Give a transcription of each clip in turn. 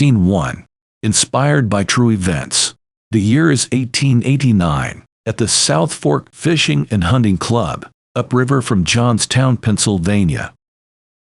Scene 1. Inspired by true events. The year is 1889. At the South Fork Fishing and Hunting Club, upriver from Johnstown, Pennsylvania.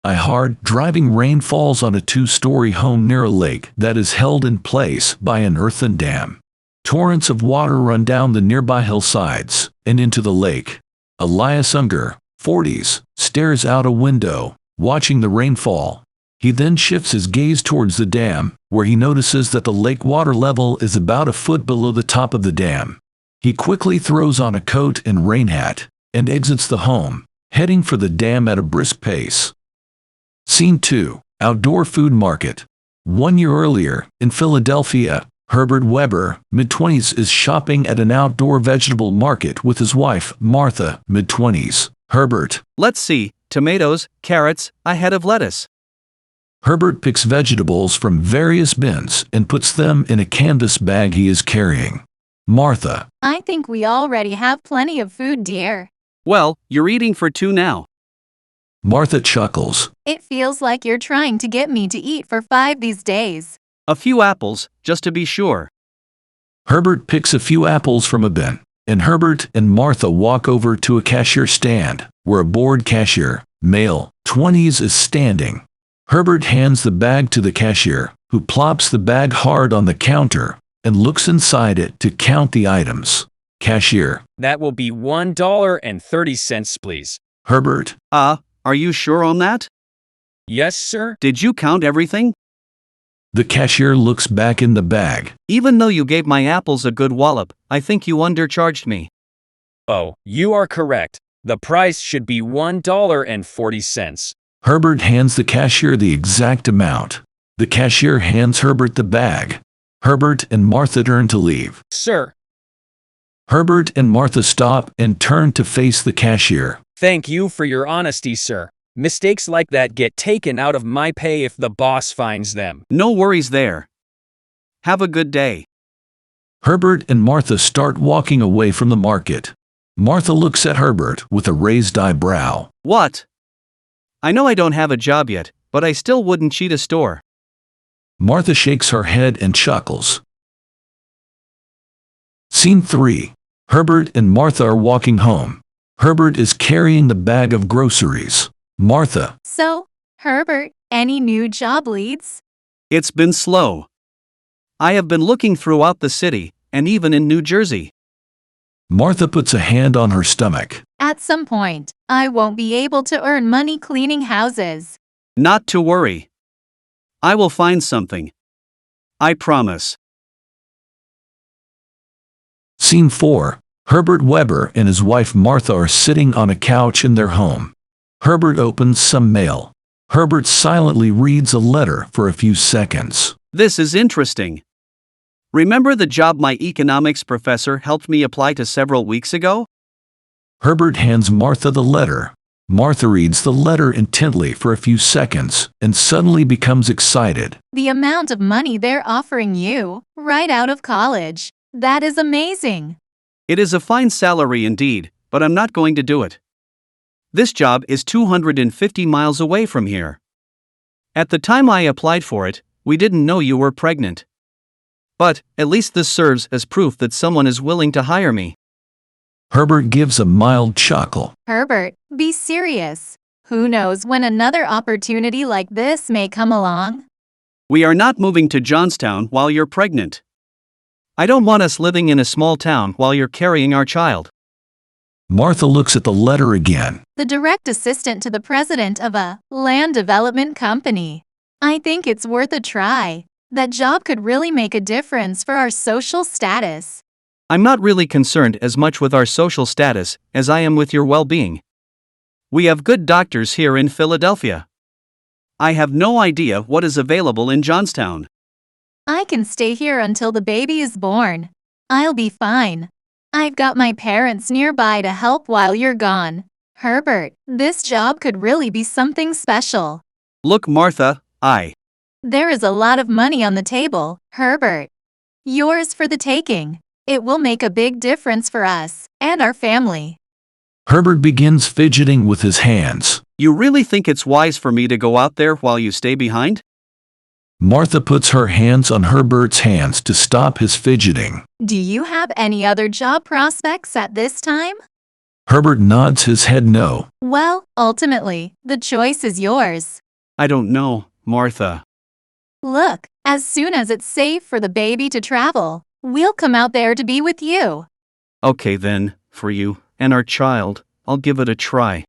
A hard, driving rain falls on a two-story home near a lake that is held in place by an earthen dam. Torrents of water run down the nearby hillsides and into the lake. Elias Unger, 40s, stares out a window, watching the rainfall. He then shifts his gaze towards the dam, where he notices that the lake water level is about a foot below the top of the dam. He quickly throws on a coat and rain hat, and exits the home, heading for the dam at a brisk pace. Scene 2. Outdoor Food Market. 1 year earlier, in Philadelphia, Herbert Weber, mid-20s, is shopping at an outdoor vegetable market with his wife, Martha, mid-20s. Herbert. Let's see, tomatoes, carrots, a head of lettuce. Herbert picks vegetables from various bins and puts them in a canvas bag he is carrying. Martha. I think we already have plenty of food, dear. Well, you're eating for two now. Martha chuckles. It feels like you're trying to get me to eat for 5 these days. A few apples, just to be sure. Herbert picks a few apples from a bin, and Herbert and Martha walk over to a cashier stand, where a bored cashier, male, 20s, is standing. Herbert hands the bag to the cashier, who plops the bag hard on the counter and looks inside it to count the items. Cashier. That will be $1.30, please. Herbert. Are you sure on that? Yes, sir. Did you count everything? The cashier looks back in the bag. Even though you gave my apples a good wallop, I think you undercharged me. Oh, you are correct. The price should be $1.40. Herbert hands the cashier the exact amount. The cashier hands Herbert the bag. Herbert and Martha turn to leave. Sir. Herbert and Martha stop and turn to face the cashier. Thank you for your honesty, sir. Mistakes like that get taken out of my pay if the boss finds them. No worries there. Have a good day. Herbert and Martha start walking away from the market. Martha looks at Herbert with a raised eyebrow. What? I know I don't have a job yet, but I still wouldn't cheat a store. Martha shakes her head and chuckles. Scene 3. Herbert and Martha are walking home. Herbert is carrying the bag of groceries. Martha. So, Herbert, any new job leads? It's been slow. I have been looking throughout the city, and even in New Jersey. Martha puts a hand on her stomach. At some point, I won't be able to earn money cleaning houses. Not to worry. I will find something. I promise. Scene 4. Herbert Weber and his wife Martha are sitting on a couch in their home. Herbert opens some mail. Herbert silently reads a letter for a few seconds. This is interesting. Remember the job my economics professor helped me apply to several weeks ago? Herbert hands Martha the letter. Martha reads the letter intently for a few seconds and suddenly becomes excited. The amount of money they're offering you, right out of college. That is amazing. It is a fine salary indeed, but I'm not going to do it. This job is 250 miles away from here. At the time I applied for it, we didn't know you were pregnant. But, at least this serves as proof that someone is willing to hire me. Herbert gives a mild chuckle. Herbert, be serious. Who knows when another opportunity like this may come along? We are not moving to Johnstown while you're pregnant. I don't want us living in a small town while you're carrying our child. Martha looks at the letter again. The direct assistant to the president of a land development company. I think it's worth a try. That job could really make a difference for our social status. I'm not really concerned as much with our social status as I am with your well-being. We have good doctors here in Philadelphia. I have no idea what is available in Johnstown. I can stay here until the baby is born. I'll be fine. I've got my parents nearby to help while you're gone. Herbert, this job could really be something special. Look, Martha, There is a lot of money on the table, Herbert. Yours for the taking. It will make a big difference for us and our family. Herbert begins fidgeting with his hands. You really think it's wise for me to go out there while you stay behind? Martha puts her hands on Herbert's hands to stop his fidgeting. Do you have any other job prospects at this time? Herbert nods his head no. Well, ultimately, the choice is yours. I don't know, Martha. Look, as soon as it's safe for the baby to travel, we'll come out there to be with you. Okay then, for you and our child, I'll give it a try.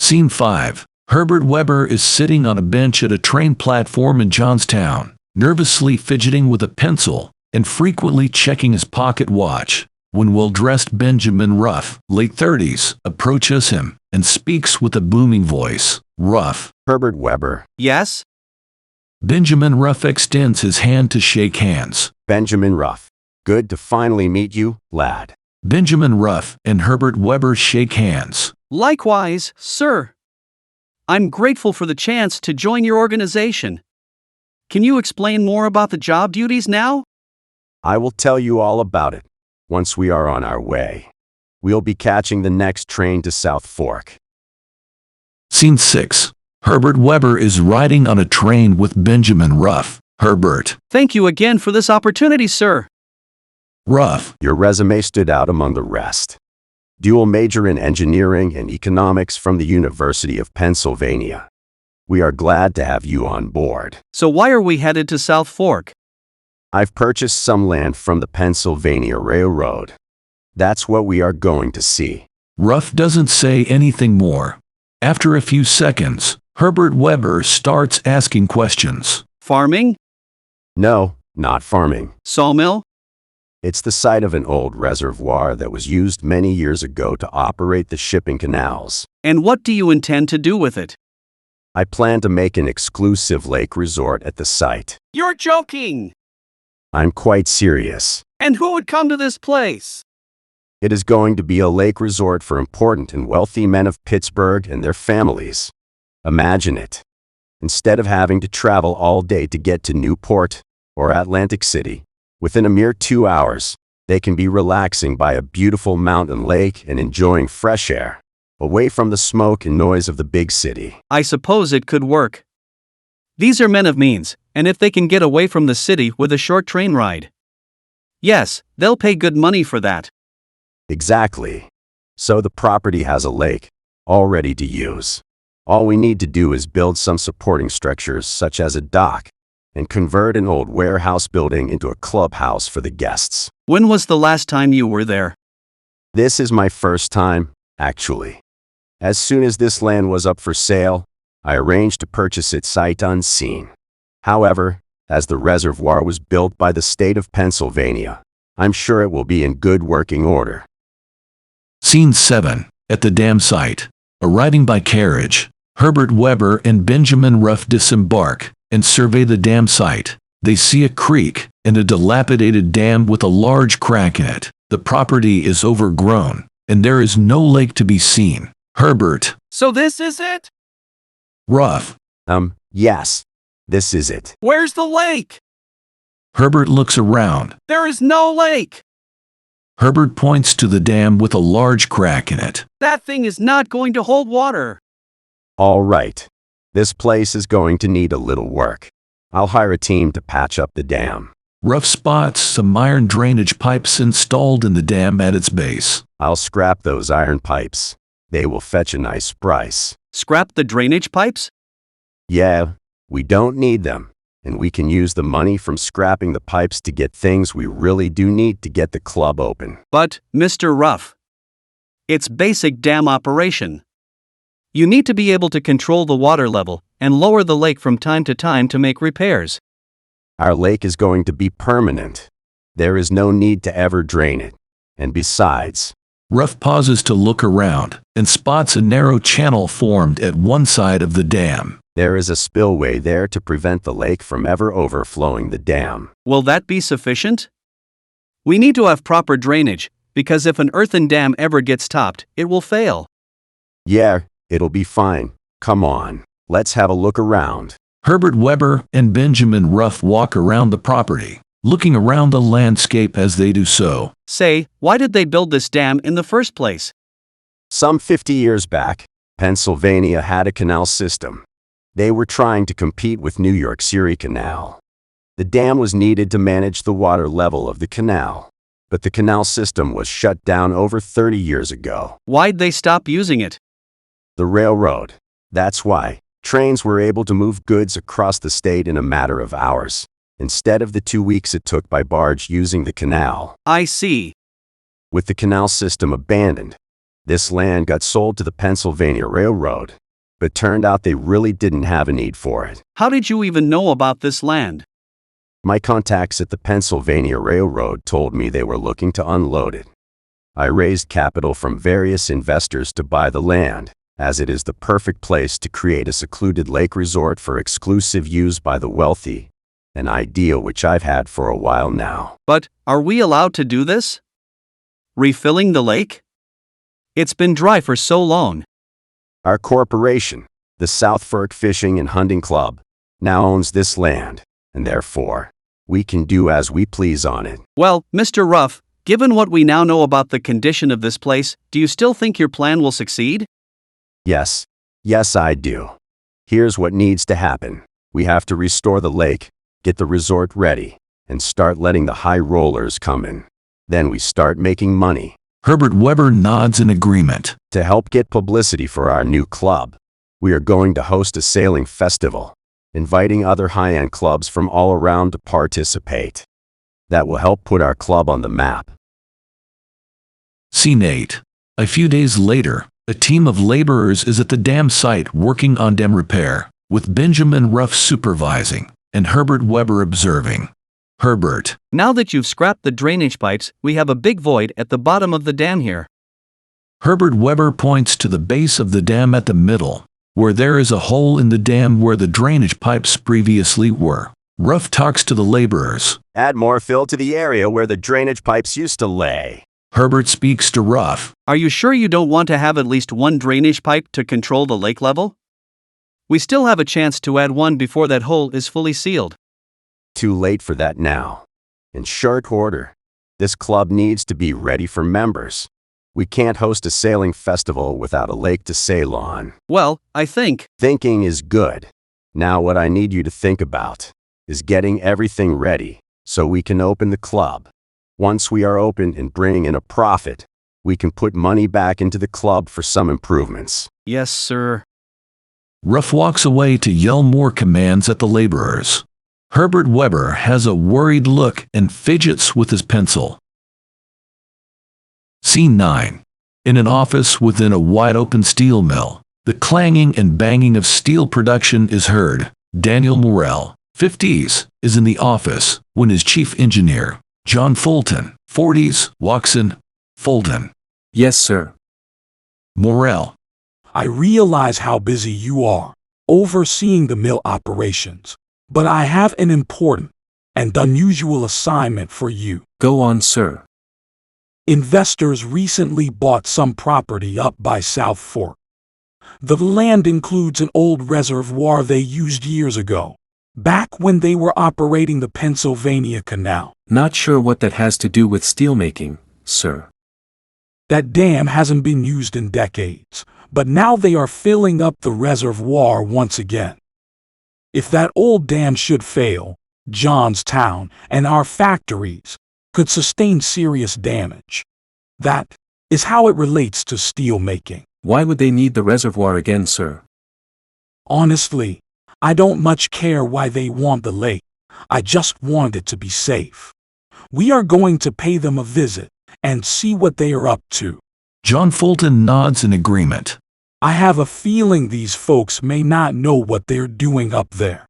Scene 5. Herbert Weber is sitting on a bench at a train platform in Johnstown, nervously fidgeting with a pencil and frequently checking his pocket watch, when well-dressed Benjamin Ruff, late 30s, approaches him and speaks with a booming voice. Ruff. Herbert Weber. Yes? Benjamin Ruff extends his hand to shake hands. Benjamin Ruff. Good to finally meet you, lad. Benjamin Ruff and Herbert Weber shake hands. Likewise, sir. I'm grateful for the chance to join your organization. Can you explain more about the job duties now? I will tell you all about it once we are on our way. We'll be catching the next train to South Fork. Scene 6. Herbert Weber is riding on a train with Benjamin Ruff. Herbert. Thank you again for this opportunity, sir. Ruff. Your resume stood out among the rest. Dual major in engineering and economics from the University of Pennsylvania. We are glad to have you on board. So why are we headed to South Fork? I've purchased some land from the Pennsylvania Railroad. That's what we are going to see. Ruff doesn't say anything more. After a few seconds, Herbert Weber starts asking questions. Farming? No, not farming. Sawmill? It's the site of an old reservoir that was used many years ago to operate the shipping canals. And what do you intend to do with it? I plan to make an exclusive lake resort at the site. You're joking! I'm quite serious. And who would come to this place? It is going to be a lake resort for important and wealthy men of Pittsburgh and their families. Imagine it. Instead of having to travel all day to get to Newport or Atlantic City, within a mere 2 hours, they can be relaxing by a beautiful mountain lake and enjoying fresh air, away from the smoke and noise of the big city. I suppose it could work. These are men of means, and if they can get away from the city with a short train ride. Yes, they'll pay good money for that. Exactly. So the property has a lake, all ready to use. All we need to do is build some supporting structures such as a dock, and convert an old warehouse building into a clubhouse for the guests. When was the last time you were there? This is my first time, actually. As soon as this land was up for sale, I arranged to purchase it sight unseen. However, as the reservoir was built by the state of Pennsylvania, I'm sure it will be in good working order. Scene 7. At the dam site. Arriving by carriage, Herbert Weber and Benjamin Ruff disembark and survey the dam site. They see a creek and a dilapidated dam with a large crack in it. The property is overgrown, and there is no lake to be seen. Herbert. So this is it? Ruff. Yes. This is it. Where's the lake? Herbert looks around. There is no lake. Herbert points to the dam with a large crack in it. That thing is not going to hold water. All right. This place is going to need a little work. I'll hire a team to patch up the dam. Ruff spots some iron drainage pipes installed in the dam at its base. I'll scrap those iron pipes. They will fetch a nice price. Scrap the drainage pipes? Yeah, we don't need them, and we can use the money from scrapping the pipes to get things we really do need to get the club open. But, Mr. Ruff, it's basic dam operation. You need to be able to control the water level and lower the lake from time to time to make repairs. Our lake is going to be permanent. There is no need to ever drain it. And besides, Ruff pauses to look around and spots a narrow channel formed at one side of the dam. there is a spillway there to prevent the lake from ever overflowing the dam. Will that be sufficient? We need to have proper drainage, because if an earthen dam ever gets topped, it will fail. Yeah, it'll be fine. Come on, let's have a look around. Herbert Weber and Benjamin Ruff walk around the property, looking around the landscape as they do so. Say, why did they build this dam in the first place? Some 50 years back, Pennsylvania had a canal system. They were trying to compete with New York's Erie Canal. The dam was needed to manage the water level of the canal, but the canal system was shut down over 30 years ago. Why'd they stop using it? The railroad. That's why. Trains were able to move goods across the state in a matter of hours, instead of the 2 weeks it took by barge using the canal. I see. With the canal system abandoned, this land got sold to the Pennsylvania Railroad, but turned out they really didn't have a need for it. How did you even know about this land? My contacts at the Pennsylvania Railroad told me they were looking to unload it. I raised capital from various investors to buy the land, as it is the perfect place to create a secluded lake resort for exclusive use by the wealthy, an idea which I've had for a while now. But, are we allowed to do this? Refilling the lake? It's been dry for so long. Our corporation, the South Fork Fishing and Hunting Club, now owns this land, and therefore, we can do as we please on it. Well, Mr. Ruff, given what we now know about the condition of this place, do you still think your plan will succeed? Yes, I do. Here's what needs to happen. We have to restore the lake, get the resort ready, and start letting the high rollers come in. Then we start making money. Herbert Weber nods in agreement. To help get publicity for our new club, we are going to host a sailing festival, inviting other high-end clubs from all around to participate. That will help put our club on the map. Scene 8. A few days later, a team of laborers is at the dam site working on dam repair, with Benjamin Ruff supervising and Herbert Weber observing. Herbert. Now that you've scrapped the drainage pipes, we have a big void at the bottom of the dam here. Herbert Weber points to the base of the dam at the middle, where there is a hole in the dam where the drainage pipes previously were. Ruff talks to the laborers. Add more fill to the area where the drainage pipes used to lay. Herbert speaks to Ruff. Are you sure you don't want to have at least one drainage pipe to control the lake level? We still have a chance to add one before that hole is fully sealed. Too late for that now. In short order, this club needs to be ready for members. We can't host a sailing festival without a lake to sail on. Well, I think. Thinking is good. Now what I need you to think about is getting everything ready so we can open the club. Once we are open and bring in a profit, we can put money back into the club for some improvements. Yes, sir. Ruff walks away to yell more commands at the laborers. Herbert Weber has a worried look and fidgets with his pencil. Scene 9. In an office within a wide-open steel mill, the clanging and banging of steel production is heard. Daniel Morrell, 50s, is in the office when his chief engineer, John Fulton, 40s, walks in. Fulton. Yes, sir. Morrell. I realize how busy you are overseeing the mill operations, but I have an important and unusual assignment for you. Go on, sir. Investors recently bought some property up by South Fork. The land includes an old reservoir they used years ago, back when they were operating the Pennsylvania Canal. Not sure what that has to do with steelmaking, sir. That dam hasn't been used in decades, but now they are filling up the reservoir once again. If that old dam should fail, Johnstown and our factories could sustain serious damage. That is how it relates to steelmaking. Why would they need the reservoir again, sir? Honestly, I don't much care why they want the lake. I just want it to be safe. We are going to pay them a visit and see what they are up to. John Fulton nods in agreement. I have a feeling these folks may not know what they're doing up there.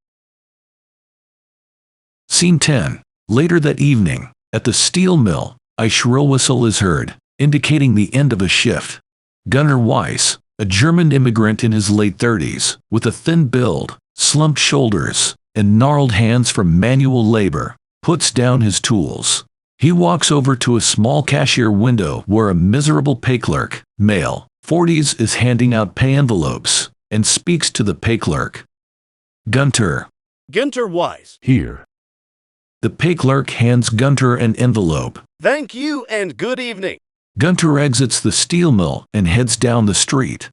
Scene 10. Later that evening, at the steel mill, a shrill whistle is heard, indicating the end of a shift. Gunnar Weiss, a German immigrant in his late 30s, with a thin build, slumped shoulders, and gnarled hands from manual labor, puts down his tools. He walks over to a small cashier window where a miserable pay clerk, male, 40s, is handing out pay envelopes, and speaks to the pay clerk. Gunter. Gunter Weiss. Here. The pay clerk hands Gunter an envelope. Thank you and good evening. Gunter exits the steel mill and heads down the street.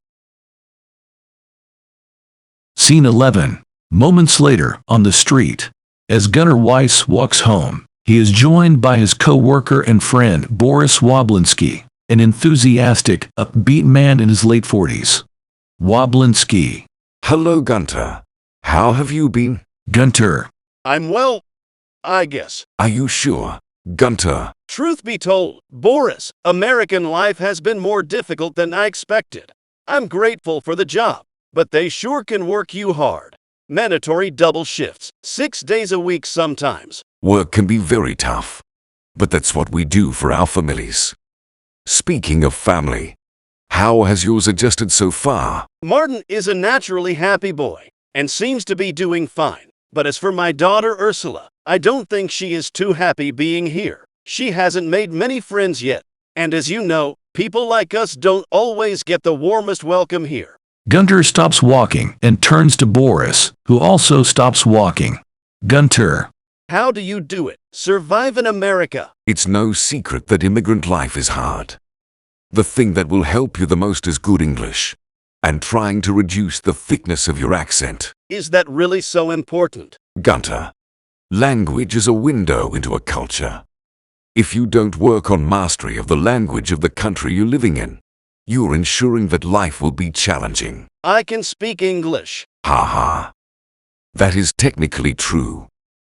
Scene Scene 11. Moments later, on the street. As Gunnar Weiss walks home, he is joined by his co-worker and friend Boris Woblinski, an enthusiastic, upbeat man in his late 40s. Woblinski. Hello, Gunter. How have you been? Gunter. I'm well, I guess. Are you sure, Gunter? Truth be told, Boris, American life has been more difficult than I expected. I'm grateful for the job, but they sure can work you hard. Mandatory double shifts, 6 days a week sometimes. Work can be very tough, but that's what we do for our families. Speaking of family, how has yours adjusted so far? Martin is a naturally happy boy and seems to be doing fine. But as for my daughter Ursula, I don't think she is too happy being here. She hasn't made many friends yet, and as you know, people like us don't always get the warmest welcome here. Gunter stops walking and turns to Boris, who also stops walking. Gunter. How do you do it? Survive in America? It's no secret that immigrant life is hard. The thing that will help you the most is good English, and trying to reduce the thickness of your accent. Is that really so important? Gunter, language is a window into a culture. If you don't work on mastery of the language of the country you're living in, you're ensuring that life will be challenging. I can speak English. Ha ha. That is technically true.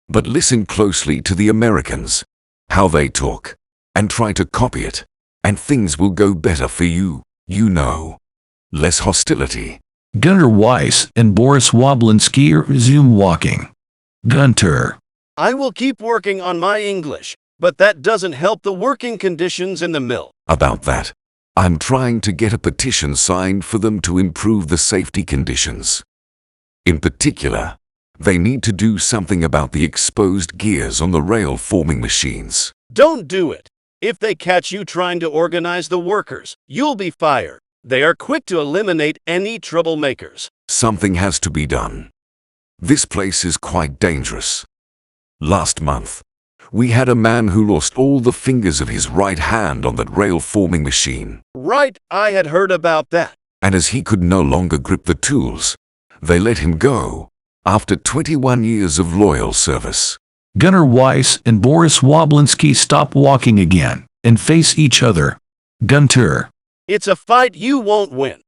But listen closely to the Americans, how they talk, and try to copy it, and things will go better for you, you know. Less hostility. Gunnar Weiss and Boris Woblinski resume walking. Gunter. I will keep working on my English, but that doesn't help the working conditions in the mill. About that, I'm trying to get a petition signed for them to improve the safety conditions. In particular, they need to do something about the exposed gears on the rail forming machines. Don't do it. If they catch you trying to organize the workers, you'll be fired. They are quick to eliminate any troublemakers. Something has to be done. This place is quite dangerous. Last month, we had a man who lost all the fingers of his right hand on that rail forming machine. Right, I had heard about that. And as he could no longer grip the tools, they let him go after 21 years of loyal service. Gunnar Weiss and Boris Woblinski stop walking again and face each other. Gunter. It's a fight you won't win.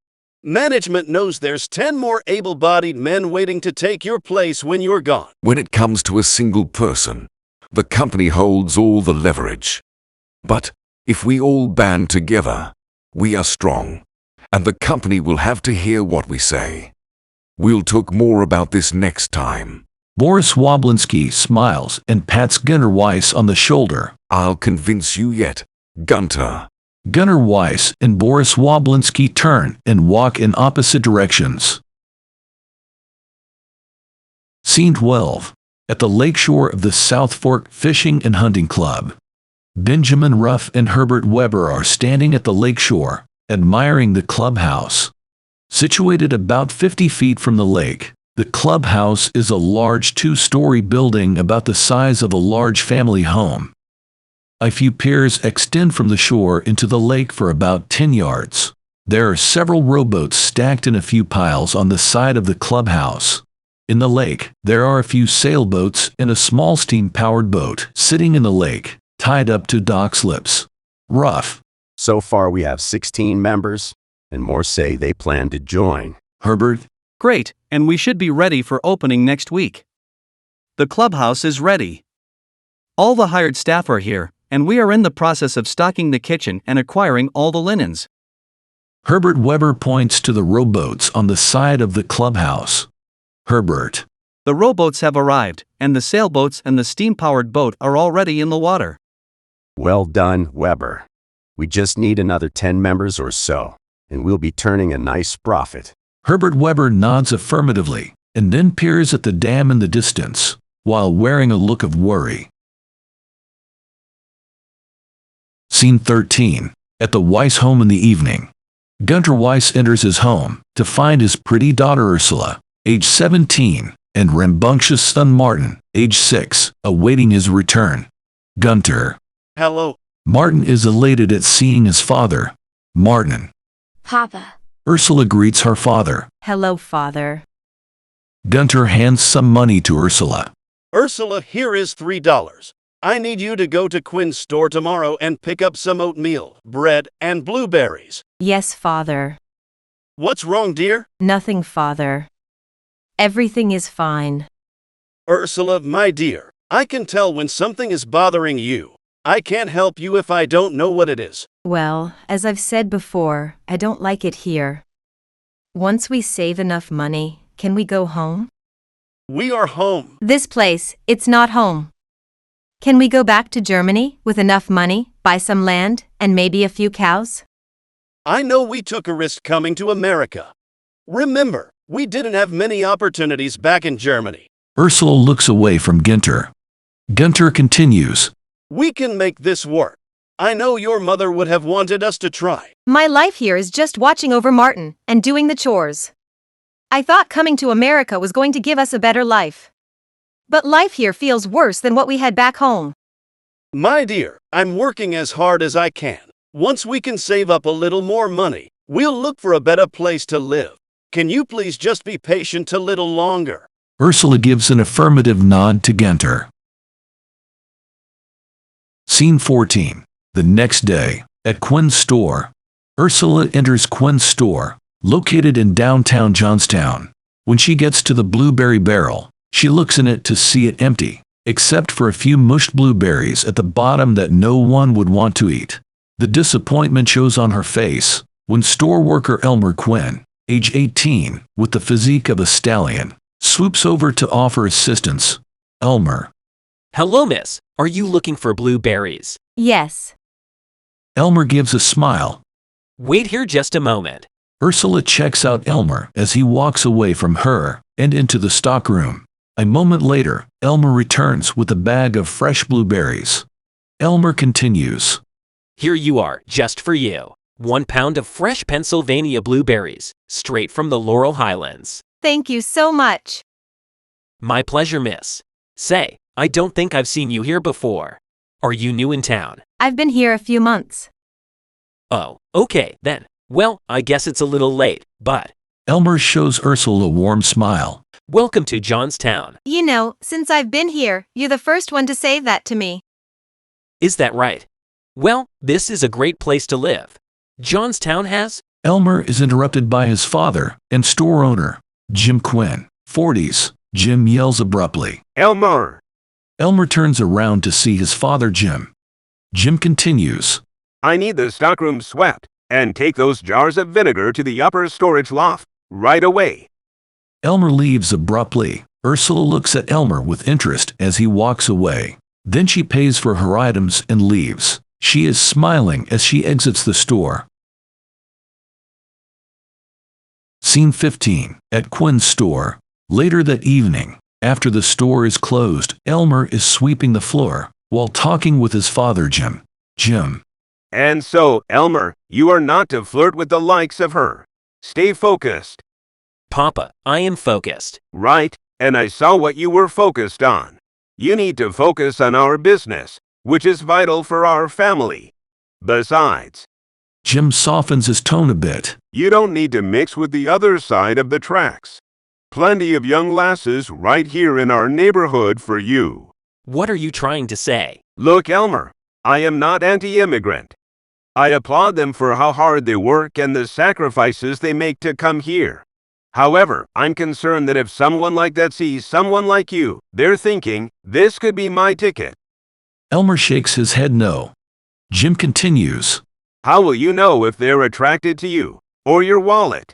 Management knows there's 10 more able-bodied men waiting to take your place when you're gone. When it comes to a single person, the company holds all the leverage. But if we all band together, we are strong, and the company will have to hear what we say. We'll talk more about this next time. Boris Woblinski smiles and pats Gunnar Weiss on the shoulder. I'll convince you yet, Gunter. Gunnar Weiss and Boris Woblinski turn and walk in opposite directions. Scene 12. At the lakeshore of the South Fork Fishing and Hunting Club. Benjamin Ruff and Herbert Weber are standing at the lakeshore, admiring the clubhouse. Situated about 50 feet from the lake, the clubhouse is a large two-story building about the size of a large family home. A few piers extend from the shore into the lake for about 10 yards. There are several rowboats stacked in a few piles on the side of the clubhouse. In the lake, there are a few sailboats and a small steam-powered boat sitting in the lake, tied up to dock slips. Rough. So far we have 16 members, and more say they plan to join. Herbert. Great, and we should be ready for opening next week. The clubhouse is ready. All the hired staff are here, and we are in the process of stocking the kitchen and acquiring all the linens. Herbert Weber points to the rowboats on the side of the clubhouse. Herbert. The rowboats have arrived, and the sailboats and the steam-powered boat are already in the water. Well done, Weber. We just need another 10 members or so, and we'll be turning a nice profit. Herbert Weber nods affirmatively, and then peers at the dam in the distance, while wearing a look of worry. Scene 13. At the Weiss home in the evening. Gunter Weiss enters his home to find his pretty daughter Ursula, age 17, and rambunctious son Martin, age 6, awaiting his return. Gunter. Hello. Martin is elated at seeing his father. Martin. Papa. Ursula greets her father. Hello, Father. Gunter hands some money to Ursula. Ursula, here is $3. I need you to go to Quinn's store tomorrow and pick up some oatmeal, bread, and blueberries. Yes, Father. What's wrong, dear? Nothing, Father. Everything is fine. Ursula, my dear, I can tell when something is bothering you. I can't help you if I don't know what it is. Well, as I've said before, I don't like it here. Once we save enough money, can we go home? We are home. This place, it's not home. Can we go back to Germany with enough money, buy some land, and maybe a few cows? I know we took a risk coming to America. Remember, we didn't have many opportunities back in Germany. Ursula looks away from Gunter. Gunter continues. We can make this work. I know your mother would have wanted us to try. My life here is just watching over Martin and doing the chores. I thought coming to America was going to give us a better life. But life here feels worse than what we had back home. My dear, I'm working as hard as I can. Once we can save up a little more money, we'll look for a better place to live. Can you please just be patient a little longer? Ursula gives an affirmative nod to Gunter. Scene 14. The next day, at Quinn's store. Ursula enters Quinn's store, located in downtown Johnstown. When she gets to the blueberry barrel, she looks in it to see it empty, except for a few mushed blueberries at the bottom that no one would want to eat. The disappointment shows on her face when store worker Elmer Quinn, age 18, with the physique of a stallion, swoops over to offer assistance. Elmer. Hello, miss. Are you looking for blueberries? Yes. Elmer gives a smile. Wait here just a moment. Ursula checks out Elmer as he walks away from her and into the stockroom. A moment later, Elmer returns with a bag of fresh blueberries. Elmer continues. Here you are, just for you. 1 pound of fresh Pennsylvania blueberries, straight from the Laurel Highlands. Thank you so much. My pleasure, miss. Say, I don't think I've seen you here before. Are you new in town? I've been here a few months. Oh, okay, then. Well, I guess it's a little late, but... Elmer shows Ursula a warm smile. Welcome to Johnstown. You know, since I've been here, you're the first one to say that to me. Is that right? Well, this is a great place to live. Johnstown has... Elmer is interrupted by his father and store owner, Jim Quinn, 40s. Jim yells abruptly. Elmer! Elmer turns around to see his father, Jim. Jim continues. I need the stockroom swept, and take those jars of vinegar to the upper storage loft, right away. Elmer leaves abruptly. Ursula looks at Elmer with interest as he walks away. Then she pays for her items and leaves. She is smiling as she exits the store. Scene 15. At Quinn's store. Later that evening, after the store is closed, Elmer is sweeping the floor while talking with his father, Jim. Jim. And so, Elmer, you are not to flirt with the likes of her. Stay focused. Papa, I am focused. Right, and I saw what you were focused on. You need to focus on our business, which is vital for our family. Besides, Jim softens his tone a bit. You don't need to mix with the other side of the tracks. Plenty of young lasses right here in our neighborhood for you. What are you trying to say? Look, Elmer, I am not anti-immigrant. I applaud them for how hard they work and the sacrifices they make to come here. However, I'm concerned that if someone like that sees someone like you, they're thinking, this could be my ticket. Elmer shakes his head no. Jim continues. How will you know if they're attracted to you, or your wallet?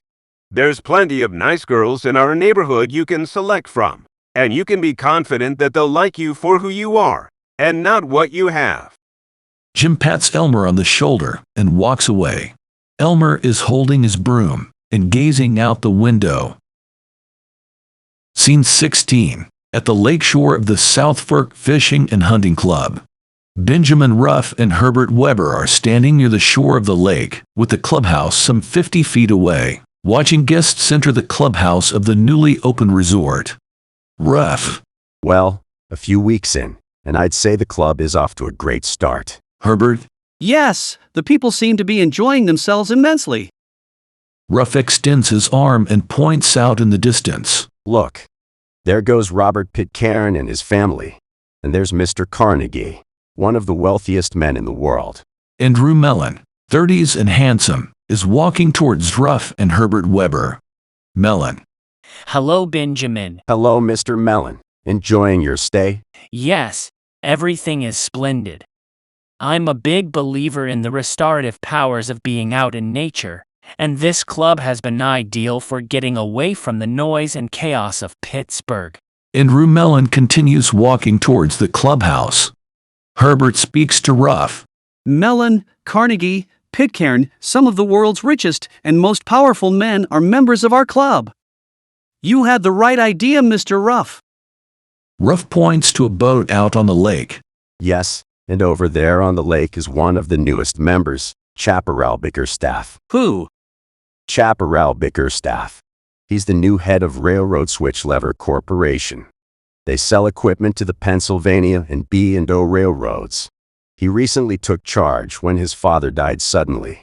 There's plenty of nice girls in our neighborhood you can select from, and you can be confident that they'll like you for who you are, and not what you have. Jim pats Elmer on the shoulder and walks away. Elmer is holding his broom and gazing out the window. Scene 16. At the lakeshore of the South Fork Fishing and Hunting Club. Benjamin Ruff and Herbert Weber are standing near the shore of the lake, with the clubhouse some 50 feet away, watching guests enter the clubhouse of the newly opened resort. Ruff. Well, a few weeks in, and I'd say the club is off to a great start. Herbert. Yes, the people seem to be enjoying themselves immensely. Ruff extends his arm and points out in the distance. Look, There goes Robert Pitcairn and his family. And there's Mr. Carnegie, one of the wealthiest men in the world. Andrew Mellon, 30s and handsome, is walking towards Ruff and Herbert Weber. Mellon. Hello, Benjamin. Hello, Mr. Mellon. Enjoying your stay? Yes, everything is splendid. I'm a big believer in the restorative powers of being out in nature, and this club has been ideal for getting away from the noise and chaos of Pittsburgh. Andrew Mellon continues walking towards the clubhouse. Herbert speaks to Ruff. Mellon, Carnegie, Pitcairn, some of the world's richest and most powerful men are members of our club. You had the right idea, Mr. Ruff. Ruff points to a boat out on the lake. Yes, and over there on the lake is one of the newest members, Chaparral Bickerstaff. Who? Chaparral Bickerstaff. He's the new head of Railroad Switchlever Corporation. They sell equipment to the Pennsylvania and B&O railroads. He recently took charge when his father died suddenly.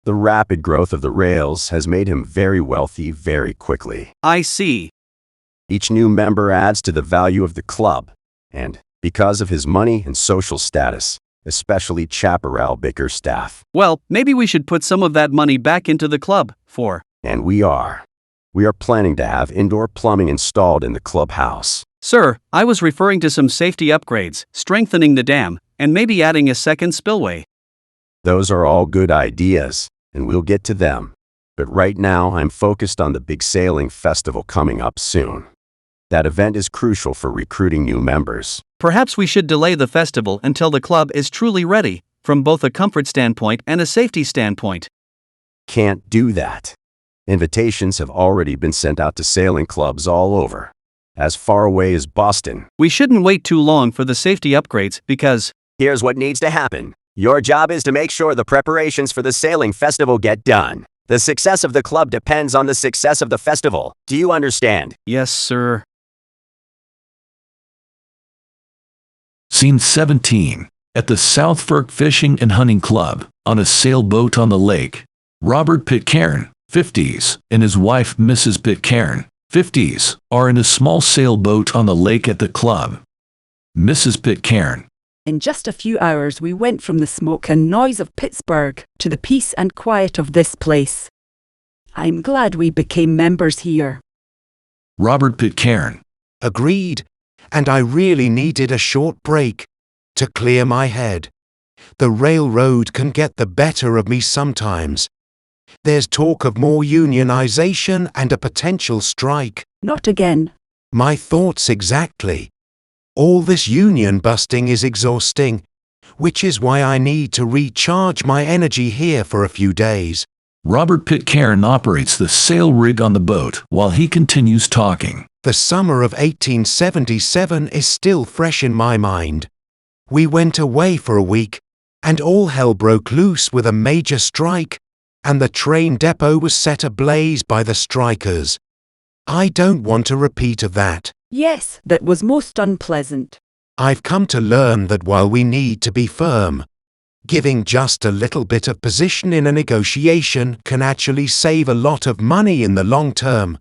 The rapid growth of the rails has made him very wealthy very quickly. I see. Each new member adds to the value of the club, and because of his money and social status, especially Chaparral Bickerstaff. Well, maybe we should put some of that money back into the club, And we are. We are planning to have indoor plumbing installed in the clubhouse. Sir, I was referring to some safety upgrades, strengthening the dam, and maybe adding a second spillway. Those are all good ideas, and we'll get to them. But right now, I'm focused on the big sailing festival coming up soon. That event is crucial for recruiting new members. Perhaps we should delay the festival until the club is truly ready, from both a comfort standpoint and a safety standpoint. Can't do that. Invitations have already been sent out to sailing clubs all over, as far away as Boston. We shouldn't wait too long for the safety upgrades because... Here's what needs to happen. Your job is to make sure the preparations for the sailing festival get done. The success of the club depends on the success of the festival. Do you understand? Yes, sir. Scene 17. At the South Fork Fishing and Hunting Club, on a sailboat on the lake. Robert Pitcairn, 50s, and his wife Mrs. Pitcairn, 50s, are in a small sailboat on the lake at the club. Mrs. Pitcairn. In just a few hours we went from the smoke and noise of Pittsburgh to the peace and quiet of this place. I'm glad we became members here. Robert Pitcairn. Agreed, and I really needed a short break to clear my head. The railroad can get the better of me sometimes. There's talk of more unionization and a potential strike. Not again. My thoughts exactly. All this union busting is exhausting, which is why I need to recharge my energy here for a few days. Robert Pitcairn operates the sail rig on the boat while he continues talking. The summer of 1877 is still fresh in my mind. We went away for a week, and all hell broke loose with a major strike, and the train depot was set ablaze by the strikers. I don't want a repeat of that. Yes, that was most unpleasant. I've come to learn that while we need to be firm, giving just a little bit of position in a negotiation can actually save a lot of money in the long term.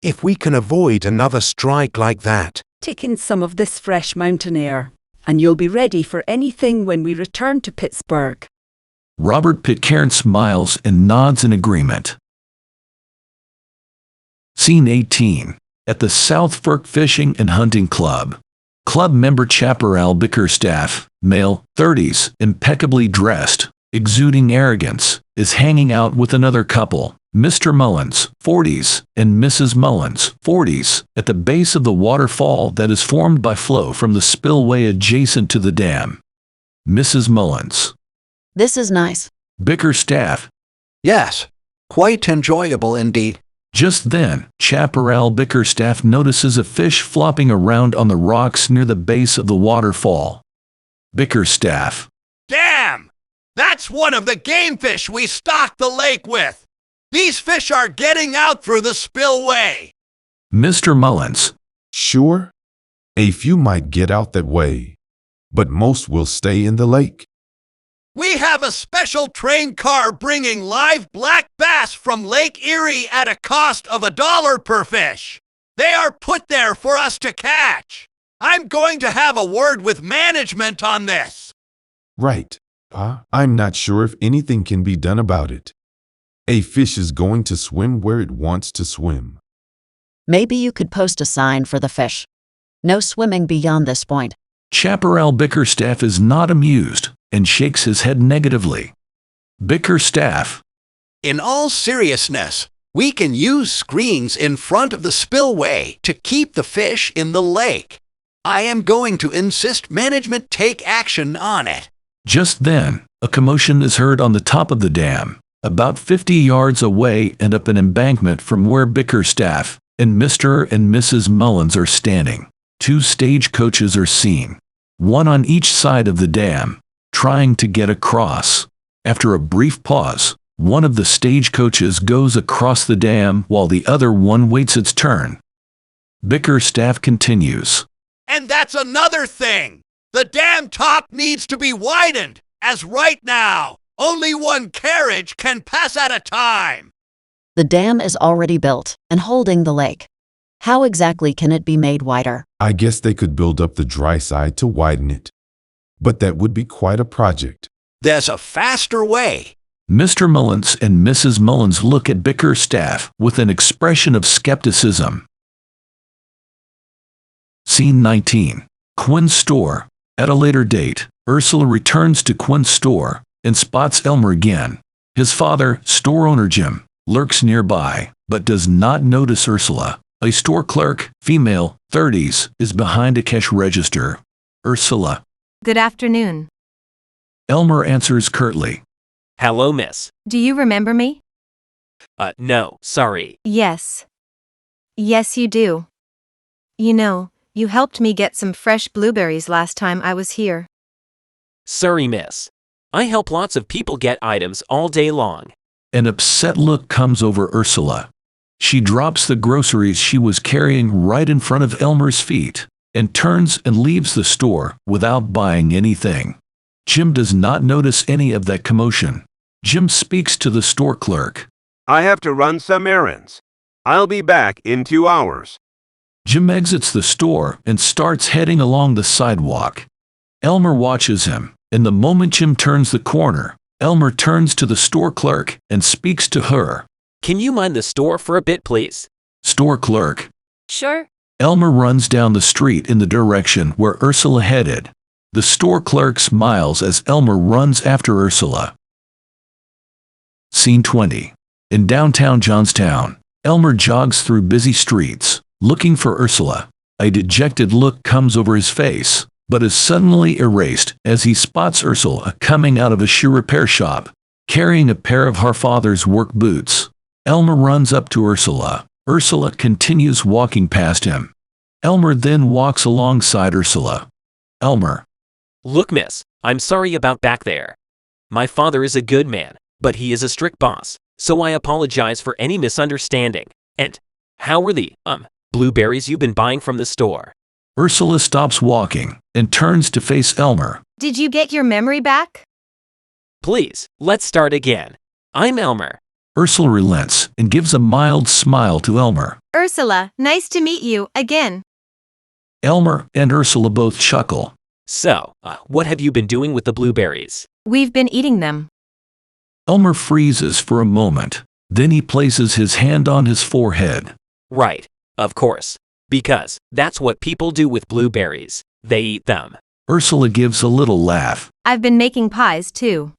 If we can avoid another strike like that. Take in some of this fresh mountain air, and you'll be ready for anything when we return to Pittsburgh. Robert Pitcairn smiles and nods in agreement. Scene 18. At the South Fork Fishing and Hunting Club. Club member Chaparral Bickerstaff, male, 30s, impeccably dressed, exuding arrogance, is hanging out with another couple, Mr. Mullins, 40s, and Mrs. Mullins, 40s, at the base of the waterfall that is formed by flow from the spillway adjacent to the dam. Mrs. Mullins. This is nice. Bickerstaff. Yes, quite enjoyable indeed. Just then, Chaparral Bickerstaff notices a fish flopping around on the rocks near the base of the waterfall. Bickerstaff. Damn! That's one of the game fish we stocked the lake with! These fish are getting out through the spillway! Mr. Mullins. Sure, a few might get out that way, but most will stay in the lake. We have a special train car bringing live black bass from Lake Erie at a cost of $1 per fish. They are put there for us to catch. I'm going to have a word with management on this. Right. I'm not sure if anything can be done about it. A fish is going to swim where it wants to swim. Maybe you could post a sign for the fish. No swimming beyond this point. Chaparral Bickerstaff is not amused and shakes his head negatively. Bickerstaff. In all seriousness, we can use screens in front of the spillway to keep the fish in the lake. I am going to insist management take action on it. Just then, a commotion is heard on the top of the dam, about 50 yards away and up an embankment from where Bickerstaff and Mr. and Mrs. Mullins are standing. 2 stagecoaches are seen, one on each side of the dam, trying to get across. After a brief pause, one of the stagecoaches goes across the dam while the other one waits its turn. Bickerstaff continues. And that's another thing. The dam top needs to be widened, as right now, only one carriage can pass at a time. The dam is already built and holding the lake. How exactly can it be made wider? I guess they could build up the dry side to widen it. But that would be quite a project. There's a faster way. Mr. Mullins and Mrs. Mullins look at Bickerstaff with an expression of skepticism. Scene 19. Quinn's store. At a later date, Ursula returns to Quinn's store and spots Elmer again. His father, store owner Jim, lurks nearby, but does not notice Ursula. A store clerk, female, 30s, is behind a cash register. Ursula. Good afternoon. Elmer answers curtly. Hello, miss. Do you remember me? No, sorry. Yes. Yes, you do. You know, you helped me get some fresh blueberries last time I was here. Sorry, miss. I help lots of people get items all day long. An upset look comes over Ursula. She drops the groceries she was carrying right in front of Elmer's feet and turns and leaves the store without buying anything. Jim does not notice any of that commotion. Jim speaks to the store clerk. I have to run some errands. I'll be back in 2 hours. Jim exits the store and starts heading along the sidewalk. Elmer watches him, and the moment Jim turns the corner, Elmer turns to the store clerk and speaks to her. Can you mind the store for a bit, please? Store clerk. Sure. Elmer runs down the street in the direction where Ursula headed. The store clerk smiles as Elmer runs after Ursula. Scene 20. In downtown Johnstown, Elmer jogs through busy streets, looking for Ursula. A dejected look comes over his face, but is suddenly erased as he spots Ursula coming out of a shoe repair shop, carrying a pair of her father's work boots. Elmer runs up to Ursula. Ursula continues walking past him. Elmer then walks alongside Ursula. Elmer. Look, miss, I'm sorry about back there. My father is a good man, but he is a strict boss, so I apologize for any misunderstanding. And how were the, blueberries you've been buying from the store? Ursula stops walking and turns to face Elmer. Did you get your memory back? Please, let's start again. I'm Elmer. Ursula relents and gives a mild smile to Elmer. Ursula, nice to meet you again. Elmer and Ursula both chuckle. So, what have you been doing with the blueberries? We've been eating them. Elmer freezes for a moment. Then he places his hand on his forehead. Right, of course. Because that's what people do with blueberries. They eat them. Ursula gives a little laugh. I've been making pies too.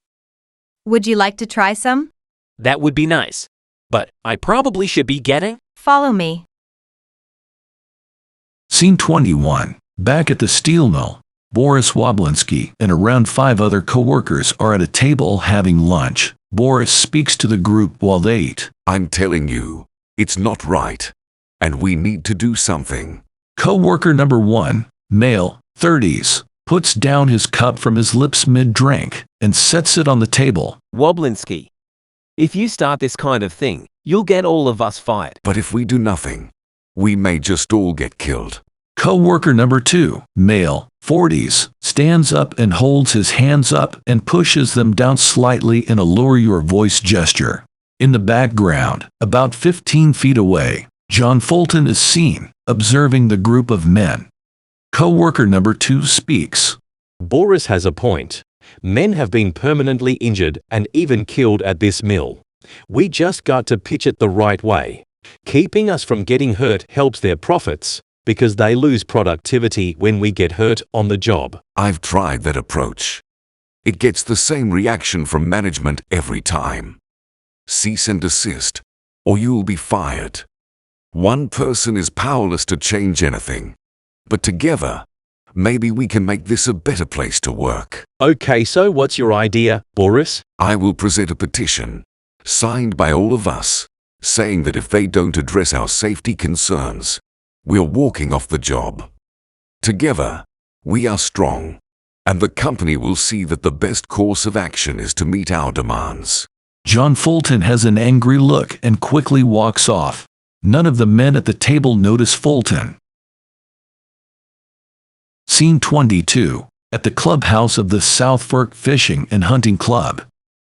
Would you like to try some? That would be nice. But I probably should be getting. Follow me. Scene 21. Back at the steel mill, Boris Woblinski and around 5 other co-workers are at a table having lunch. Boris speaks to the group while they eat. I'm telling you, it's not right. And we need to do something. Co-worker number 1, male, 30s, puts down his cup from his lips mid-drink and sets it on the table. Woblinski, if you start this kind of thing, you'll get all of us fired. But if we do nothing, we may just all get killed. Co-worker number 2, male, 40s, stands up and holds his hands up and pushes them down slightly in a lower your voice gesture. In the background, about 15 feet away, John Fulton is seen, observing the group of men. Co-worker number 2 speaks. Boris has a point. Men have been permanently injured and even killed at this mill. We just got to pitch it the right way. Keeping us from getting hurt helps their profits, because they lose productivity when we get hurt on the job. I've tried that approach. It gets the same reaction from management every time. Cease and desist, or you'll be fired. One person is powerless to change anything. But together, maybe we can make this a better place to work. Okay, so what's your idea, Boris? I will present a petition, signed by all of us, saying that if they don't address our safety concerns, we're walking off the job. Together, we are strong, and the company will see that the best course of action is to meet our demands. John Fulton has an angry look and quickly walks off. None of the men at the table notice Fulton. Scene 22. At the clubhouse of the South Fork Fishing and Hunting Club.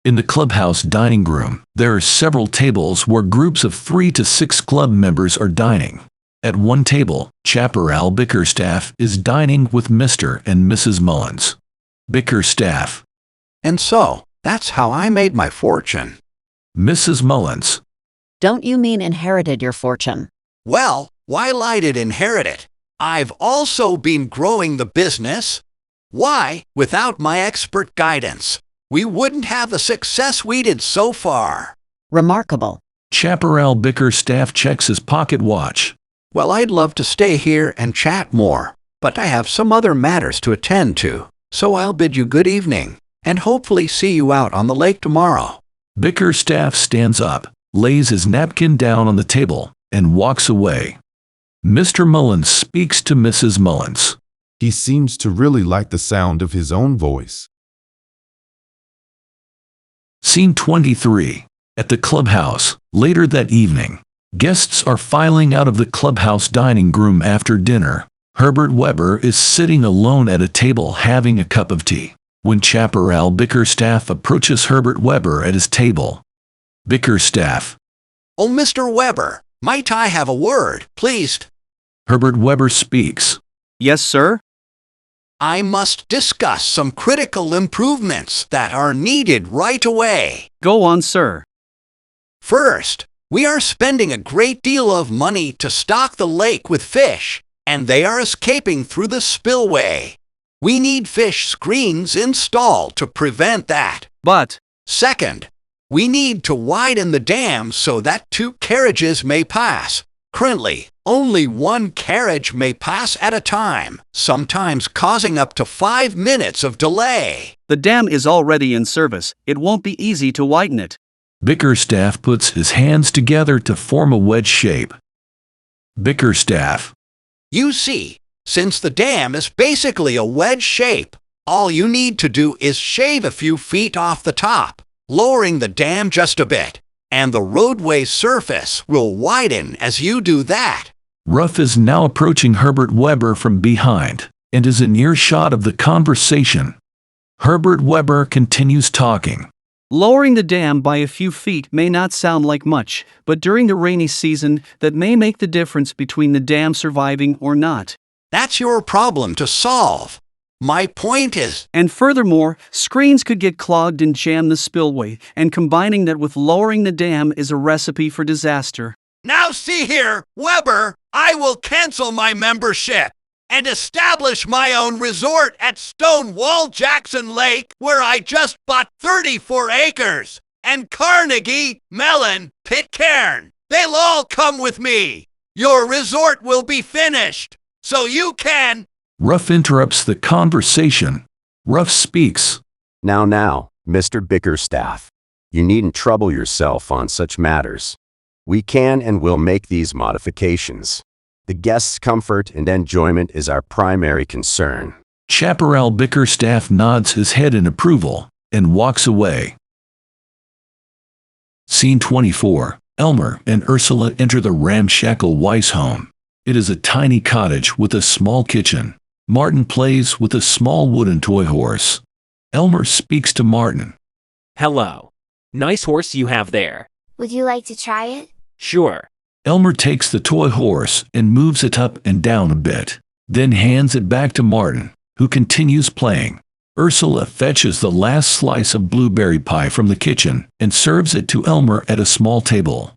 In the clubhouse dining room, there are several tables where groups of 3 to 6 club members are dining. At one table, Chaparral Bickerstaff is dining with Mr. and Mrs. Mullins. Bickerstaff. And so, that's how I made my fortune. Mrs. Mullins. Don't you mean inherited your fortune? Well, while I did inherit it, I've also been growing the business. Why, without my expert guidance, we wouldn't have the success we did so far. Remarkable. Chaparral Bickerstaff checks his pocket watch. Well, I'd love to stay here and chat more, but I have some other matters to attend to, so I'll bid you good evening, and hopefully see you out on the lake tomorrow. Bickerstaff stands up, lays his napkin down on the table, and walks away. Mr. Mullins speaks to Mrs. Mullins. He seems to really like the sound of his own voice. Scene 23. At the clubhouse, later that evening. Guests are filing out of the clubhouse dining room after dinner. Herbert Weber is sitting alone at a table having a cup of tea, when Chaparral Bickerstaff approaches Herbert Weber at his table. Bickerstaff. Oh, Mr. Weber, might I have a word, please? Herbert Weber speaks. Yes, sir? I must discuss some critical improvements that are needed right away. Go on, sir. First, we are spending a great deal of money to stock the lake with fish, and they are escaping through the spillway. We need fish screens installed to prevent that. But, second, we need to widen the dam so that 2 carriages may pass. Currently, only 1 carriage may pass at a time, sometimes causing up to 5 minutes of delay. The dam is already in service. It won't be easy to widen it. Bickerstaff puts his hands together to form a wedge shape. Bickerstaff. You see, since the dam is basically a wedge shape, all you need to do is shave a few feet off the top, lowering the dam just a bit, and the roadway surface will widen as you do that. Ruff is now approaching Herbert Weber from behind, and is in earshot of the conversation. Herbert Weber continues talking. Lowering the dam by a few feet may not sound like much, but during the rainy season, that may make the difference between the dam surviving or not. That's your problem to solve. My point is... And furthermore, screens could get clogged and jam the spillway, and combining that with lowering the dam is a recipe for disaster. Now see here, Weber, I will cancel my membership and establish my own resort at Stonewall Jackson Lake, where I just bought 34 acres, and Carnegie, Mellon, Pitcairn. They'll all come with me. Your resort will be finished, so you can... Ruff interrupts the conversation. Ruff speaks. Now, Mr. Bickerstaff, you needn't trouble yourself on such matters. We can and will make these modifications. The guests' comfort and enjoyment is our primary concern. Chaparral Bickerstaff nods his head in approval and walks away. Scene 24. Elmer and Ursula enter the ramshackle Weiss home. It is a tiny cottage with a small kitchen. Martin plays with a small wooden toy horse. Elmer speaks to Martin. Hello. Nice horse you have there. Would you like to try it? Sure. Elmer takes the toy horse and moves it up and down a bit, then hands it back to Martin, who continues playing. Ursula fetches the last slice of blueberry pie from the kitchen and serves it to Elmer at a small table.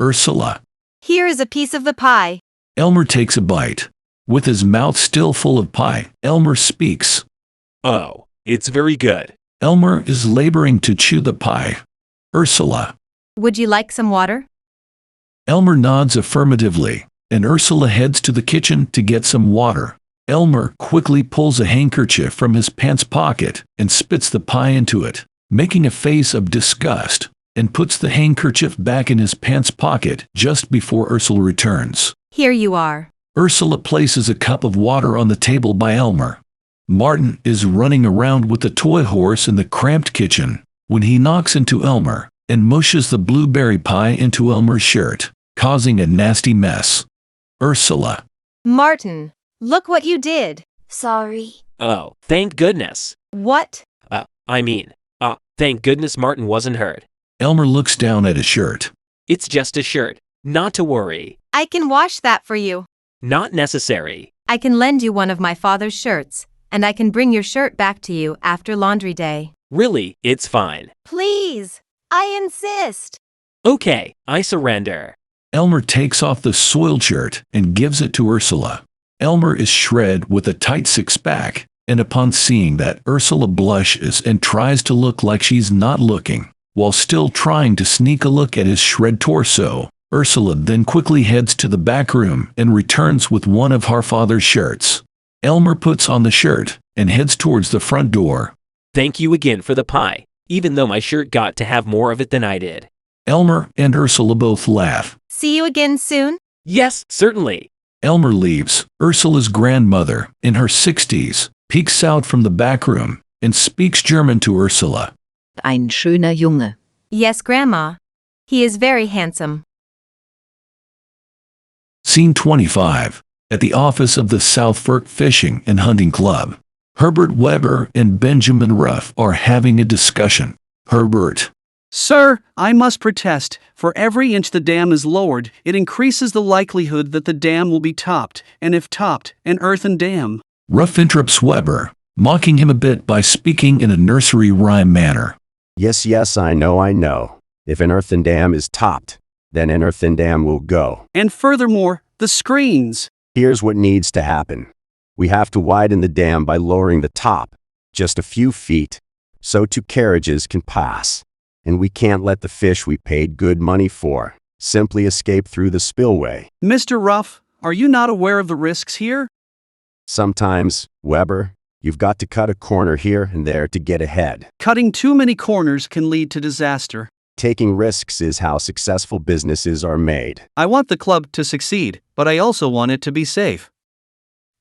Ursula. Here is a piece of the pie. Elmer takes a bite. With his mouth still full of pie, Elmer speaks. Oh, it's very good. Elmer is laboring to chew the pie. Ursula. Would you like some water? Elmer nods affirmatively, and Ursula heads to the kitchen to get some water. Elmer quickly pulls a handkerchief from his pants pocket and spits the pie into it, making a face of disgust, and puts the handkerchief back in his pants pocket just before Ursula returns. Here you are. Ursula places a cup of water on the table by Elmer. Martin is running around with the toy horse in the cramped kitchen when he knocks into Elmer and mushes the blueberry pie into Elmer's shirt, causing a nasty mess. Ursula. Martin, look what you did. Sorry. Oh, thank goodness. What? Thank goodness Martin wasn't hurt. Elmer looks down at his shirt. It's just a shirt. Not to worry. I can wash that for you. Not necessary. I can lend you one of my father's shirts, and I can bring your shirt back to you after laundry day. Really, it's fine. Please, I insist. Okay, I surrender. Elmer takes off the soiled shirt and gives it to Ursula. Elmer is shred with a tight six-pack, and upon seeing that, Ursula blushes and tries to look like she's not looking, while still trying to sneak a look at his shred torso. Ursula then quickly heads to the back room and returns with one of her father's shirts. Elmer puts on the shirt and heads towards the front door. Thank you again for the pie, even though my shirt got to have more of it than I did. Elmer and Ursula both laugh. See you again soon? Yes, certainly. Elmer leaves. Ursula's grandmother, in her 60s, peeks out from the back room and speaks German to Ursula. Ein schöner Junge. Yes, Grandma. He is very handsome. Scene 25. At the office of the South Fork Fishing and Hunting Club. Herbert Weber and Benjamin Ruff are having a discussion. Herbert. Sir, I must protest. For every inch the dam is lowered, it increases the likelihood that the dam will be topped, and if topped, an earthen dam. Ruff interrupts Weber, mocking him a bit by speaking in a nursery rhyme manner. Yes, I know. If an earthen dam is topped, then an earthen dam will go. And furthermore, the screens. Here's what needs to happen. We have to widen the dam by lowering the top just a few feet, so 2 carriages can pass. And we can't let the fish we paid good money for simply escape through the spillway. Mr. Ruff, are you not aware of the risks here? Sometimes, Weber, you've got to cut a corner here and there to get ahead. Cutting too many corners can lead to disaster. Taking risks is how successful businesses are made. I want the club to succeed, but I also want it to be safe.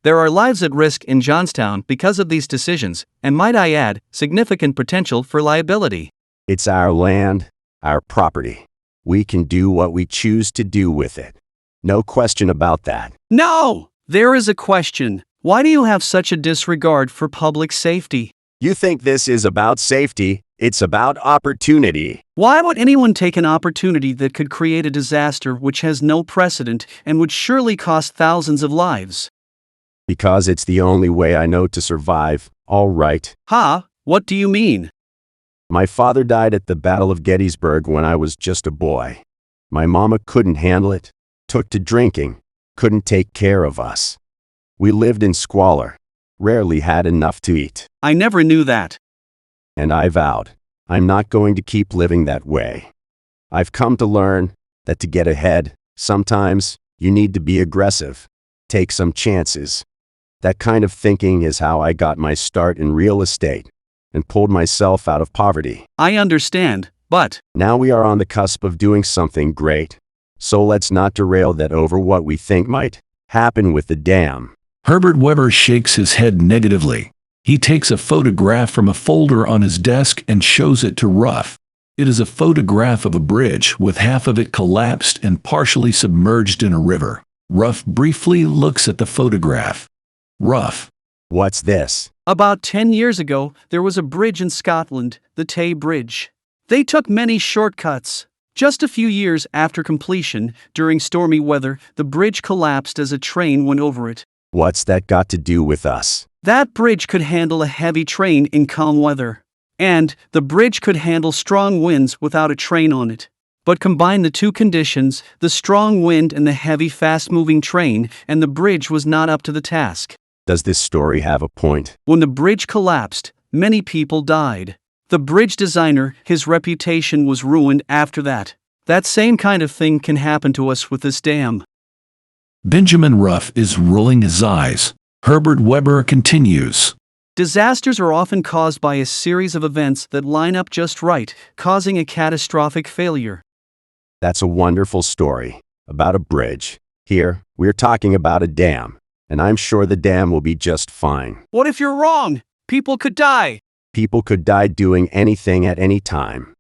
There are lives at risk in Johnstown because of these decisions, and might I add, significant potential for liability. It's our land, our property. We can do what we choose to do with it. No question about that. No! There is a question. Why do you have such a disregard for public safety? You think this is about safety? It's about opportunity. Why would anyone take an opportunity that could create a disaster which has no precedent and would surely cost thousands of lives? Because it's the only way I know to survive, all right. Ha? What do you mean? My father died at the Battle of Gettysburg when I was just a boy. My mama couldn't handle it, took to drinking, couldn't take care of us. We lived in squalor, rarely had enough to eat. I never knew that. And I vowed, I'm not going to keep living that way. I've come to learn that to get ahead, sometimes you need to be aggressive, take some chances. That kind of thinking is how I got my start in real estate and pulled myself out of poverty. I understand, but now we are on the cusp of doing something great. So let's not derail that over what we think might happen with the dam. Herbert Weber shakes his head negatively. He takes a photograph from a folder on his desk and shows it to Ruff. It is a photograph of a bridge with half of it collapsed and partially submerged in a river. Ruff briefly looks at the photograph. Ruff. What's this? About 10 years ago, there was a bridge in Scotland, the Tay Bridge. They took many shortcuts. Just a few years after completion, during stormy weather, the bridge collapsed as a train went over it. What's that got to do with us? That bridge could handle a heavy train in calm weather. And the bridge could handle strong winds without a train on it. But combine the two conditions, the strong wind and the heavy fast-moving train, and the bridge was not up to the task. Does this story have a point? When the bridge collapsed, many people died. The bridge designer, his reputation was ruined after that. That same kind of thing can happen to us with this dam. Benjamin Ruff is rolling his eyes. Herbert Weber continues. Disasters are often caused by a series of events that line up just right, causing a catastrophic failure. That's a wonderful story about a bridge. Here, we're talking about a dam, and I'm sure the dam will be just fine. What if you're wrong? People could die. People could die doing anything at any time.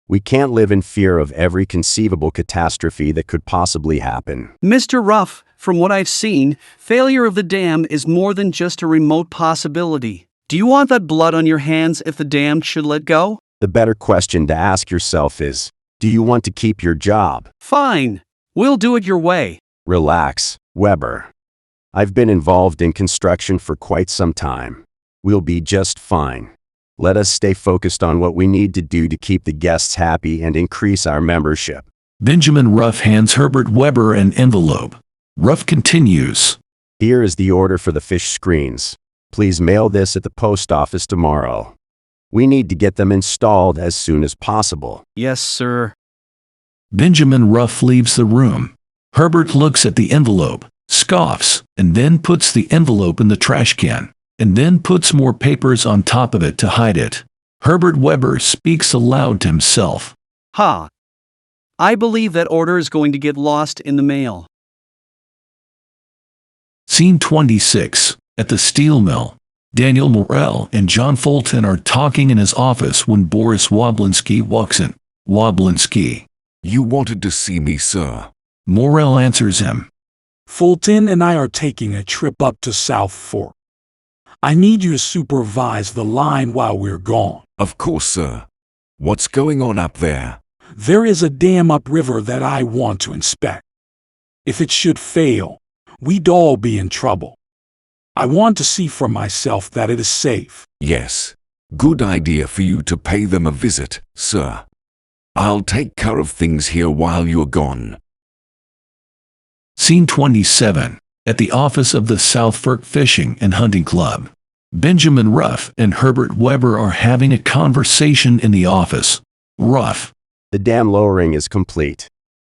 We can't live in fear of every conceivable catastrophe that could possibly happen. Mr. Ruff, from what I've seen, failure of the dam is more than just a remote possibility. Do you want that blood on your hands if the dam should let go? The better question to ask yourself is, do you want to keep your job? Fine. We'll do it your way. Relax, Weber. I've been involved in construction for quite some time. We'll be just fine. Let us stay focused on what we need to do to keep the guests happy and increase our membership. Benjamin Ruff hands Herbert Weber an envelope. Ruff continues. Here is the order for the fish screens. Please mail this at the post office tomorrow. We need to get them installed as soon as possible. Yes, sir. Benjamin Ruff leaves the room. Herbert looks at the envelope, scoffs, and then puts the envelope in the trash can, and then puts more papers on top of it to hide it. Herbert Weber speaks aloud to himself. Ha! I believe that order is going to get lost in the mail. Scene 26. At the steel mill. Daniel Morell and John Fulton are talking in his office when Boris Woblinski walks in. Woblinski. You wanted to see me, sir. Morell answers him. Fulton and I are taking a trip up to South Fork. I need you to supervise the line while we're gone. Of course, sir. What's going on up there? There is a dam upriver that I want to inspect. If it should fail, we'd all be in trouble. I want to see for myself that it is safe. Yes. Good idea for you to pay them a visit, sir. I'll take care of things here while you're gone. Scene 27. At the office of the South Fork Fishing and Hunting Club. Benjamin Ruff and Herbert Weber are having a conversation in the office. Ruff. The dam lowering is complete.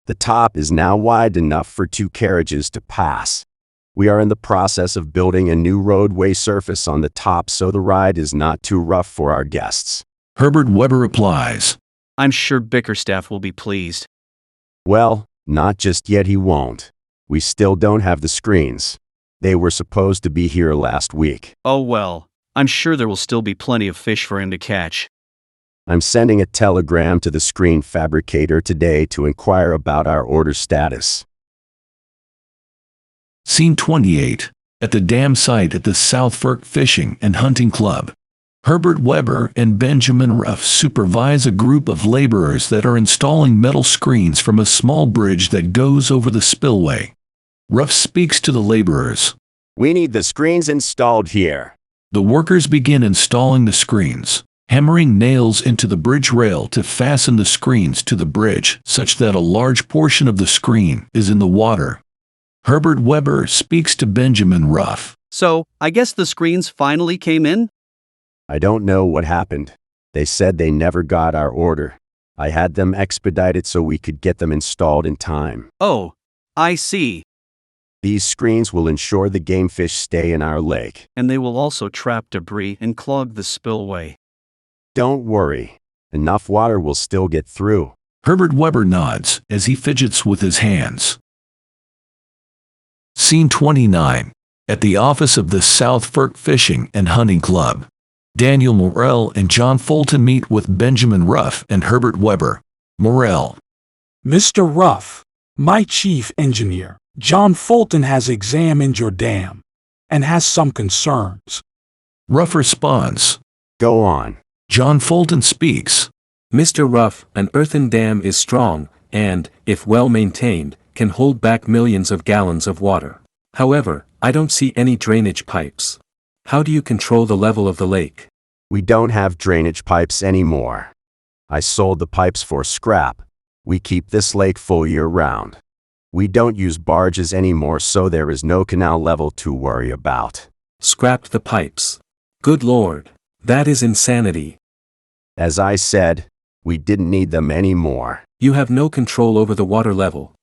The top is now wide enough for 2 carriages to pass. We are in the process of building a new roadway surface on the top so the ride is not too rough for our guests. Herbert Weber replies. I'm sure Bickerstaff will be pleased. Well, not just yet, he won't. We still don't have the screens. They were supposed to be here last week. Oh well, I'm sure there will still be plenty of fish for him to catch. I'm sending a telegram to the screen fabricator today to inquire about our order status. Scene 28. At the dam site at the South Fork Fishing and Hunting Club. Herbert Weber and Benjamin Ruff supervise a group of laborers that are installing metal screens from a small bridge that goes over the spillway. Ruff speaks to the laborers. We need the screens installed here. The workers begin installing the screens, hammering nails into the bridge rail to fasten the screens to the bridge such that a large portion of the screen is in the water. Herbert Weber speaks to Benjamin Ruff. So, I guess the screens finally came in? I don't know what happened. They said they never got our order. I had them expedited so we could get them installed in time. Oh, I see. These screens will ensure the game fish stay in our lake. And they will also trap debris and clog the spillway. Don't worry. Enough water will still get through. Herbert Weber nods as he fidgets with his hands. Scene 29. At the office of the South Fork Fishing and Hunting Club. Daniel Morell and John Fulton meet with Benjamin Ruff and Herbert Weber. Morell. Mr. Ruff, my chief engineer, John Fulton has examined your dam and has some concerns. Ruff responds. Go on. John Fulton speaks. Mr. Ruff, an earthen dam is strong, and, if well maintained, can hold back millions of gallons of water. However, I don't see any drainage pipes. How do you control the level of the lake? We don't have drainage pipes anymore. I sold the pipes for scrap. We keep this lake full year-round. We don't use barges anymore, so there is no canal level to worry about. Scrapped the pipes. Good Lord. That is insanity. As I said, we didn't need them anymore. You have no control over the water level.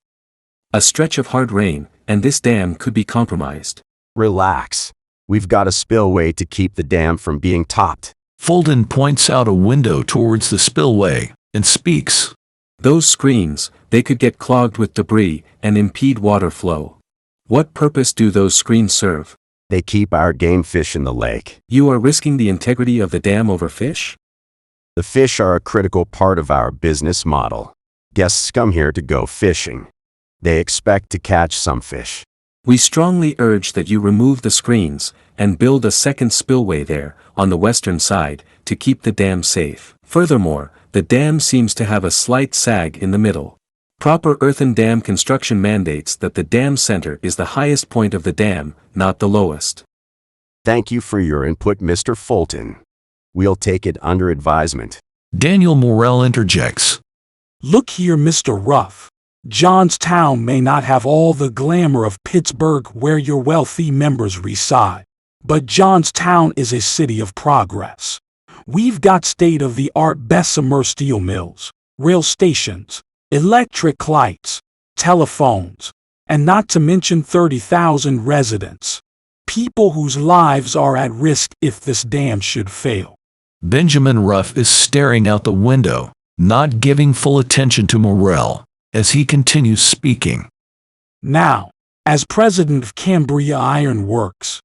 A stretch of hard rain, and this dam could be compromised. Relax. We've got a spillway to keep the dam from being topped. Fulton points out a window towards the spillway and speaks. Those screens, they could get clogged with debris and impede water flow. What purpose do those screens serve? They keep our game fish in the lake. You are risking the integrity of the dam over fish? The fish are a critical part of our business model. Guests come here to go fishing. They expect to catch some fish. We strongly urge that you remove the screens and build a second spillway there, on the western side, to keep the dam safe. Furthermore, the dam seems to have a slight sag in the middle. Proper earthen dam construction mandates that the dam center is the highest point of the dam, not the lowest. Thank you for your input, Mr. Fulton. We'll take it under advisement. Daniel Morrell interjects. Look here, Mr. Ruff. Johnstown may not have all the glamour of Pittsburgh where your wealthy members reside, but Johnstown is a city of progress. We've got state-of-the-art Bessemer steel mills, rail stations, electric lights, telephones, and not to mention 30,000 residents. People whose lives are at risk if this dam should fail. Benjamin Ruff is staring out the window, not giving full attention to Morrell, as he continues speaking. Now, as president of Cambria Iron Works,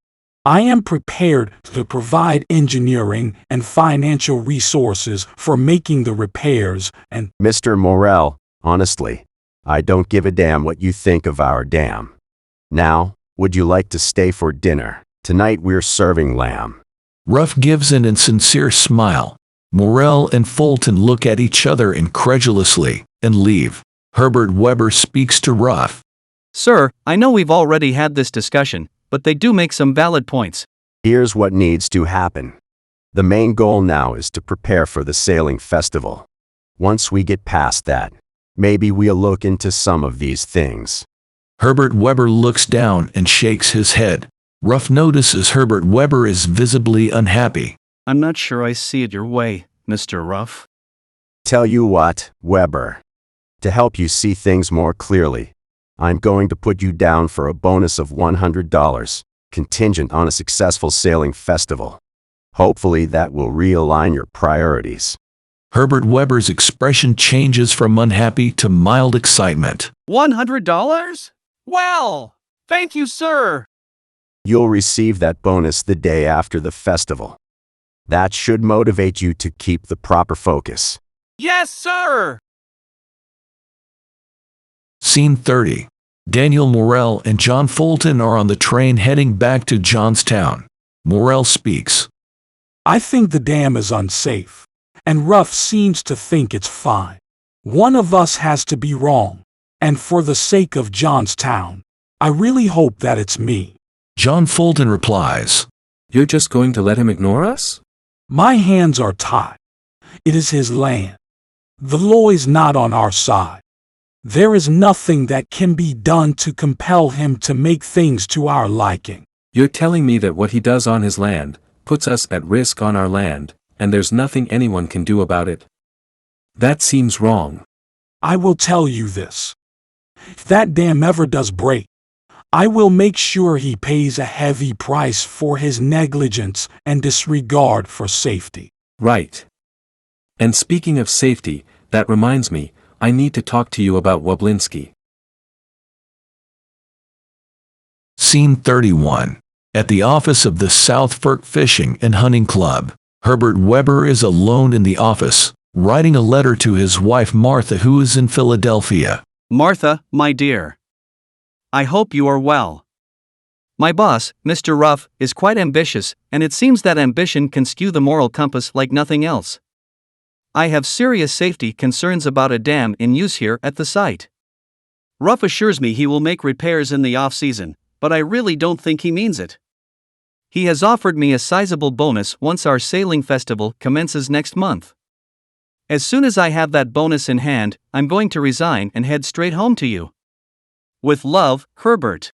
I am prepared to provide engineering and financial resources for making the repairs and— Mr. Morrell, honestly, I don't give a damn what you think of our dam. Now, would you like to stay for dinner? Tonight we're serving lamb. Ruff gives an insincere smile. Morrell and Fulton look at each other incredulously and leave. Herbert Weber speaks to Ruff. Sir, I know we've already had this discussion, but they do make some valid points. Here's what needs to happen. The main goal now is to prepare for the sailing festival. Once we get past that, maybe we'll look into some of these things. Herbert Weber looks down and shakes his head. Ruff notices Herbert Weber is visibly unhappy. I'm not sure I see it your way, Mr. Ruff. Tell you what, Weber. To help you see things more clearly, I'm going to put you down for a bonus of $100, contingent on a successful sailing festival. Hopefully that will realign your priorities. Herbert Weber's expression changes from unhappy to mild excitement. $100? Well, thank you, sir. You'll receive that bonus the day after the festival. That should motivate you to keep the proper focus. Yes, sir! Scene 30. Daniel Morrell and John Fulton are on the train heading back to Johnstown. Morrell speaks. I think the dam is unsafe, and Ruff seems to think it's fine. One of us has to be wrong, and for the sake of Johnstown, I really hope that it's me. John Fulton replies. You're just going to let him ignore us? My hands are tied. It is his land. The law is not on our side. There is nothing that can be done to compel him to make things to our liking. You're telling me that what he does on his land puts us at risk on our land, and there's nothing anyone can do about it? That seems wrong. I will tell you this. If that dam ever does break, I will make sure he pays a heavy price for his negligence and disregard for safety. Right. And speaking of safety, that reminds me, I need to talk to you about Woblinski. Scene 31. At the office of the South Fork Fishing and Hunting Club, Herbert Weber is alone in the office, writing a letter to his wife Martha, who is in Philadelphia. Martha, my dear. I hope you are well. My boss, Mr. Ruff, is quite ambitious, and it seems that ambition can skew the moral compass like nothing else. I have serious safety concerns about a dam in use here at the site. Ruff assures me he will make repairs in the off-season, but I really don't think he means it. He has offered me a sizable bonus once our sailing festival commences next month. As soon as I have that bonus in hand, I'm going to resign and head straight home to you. With love, Herbert.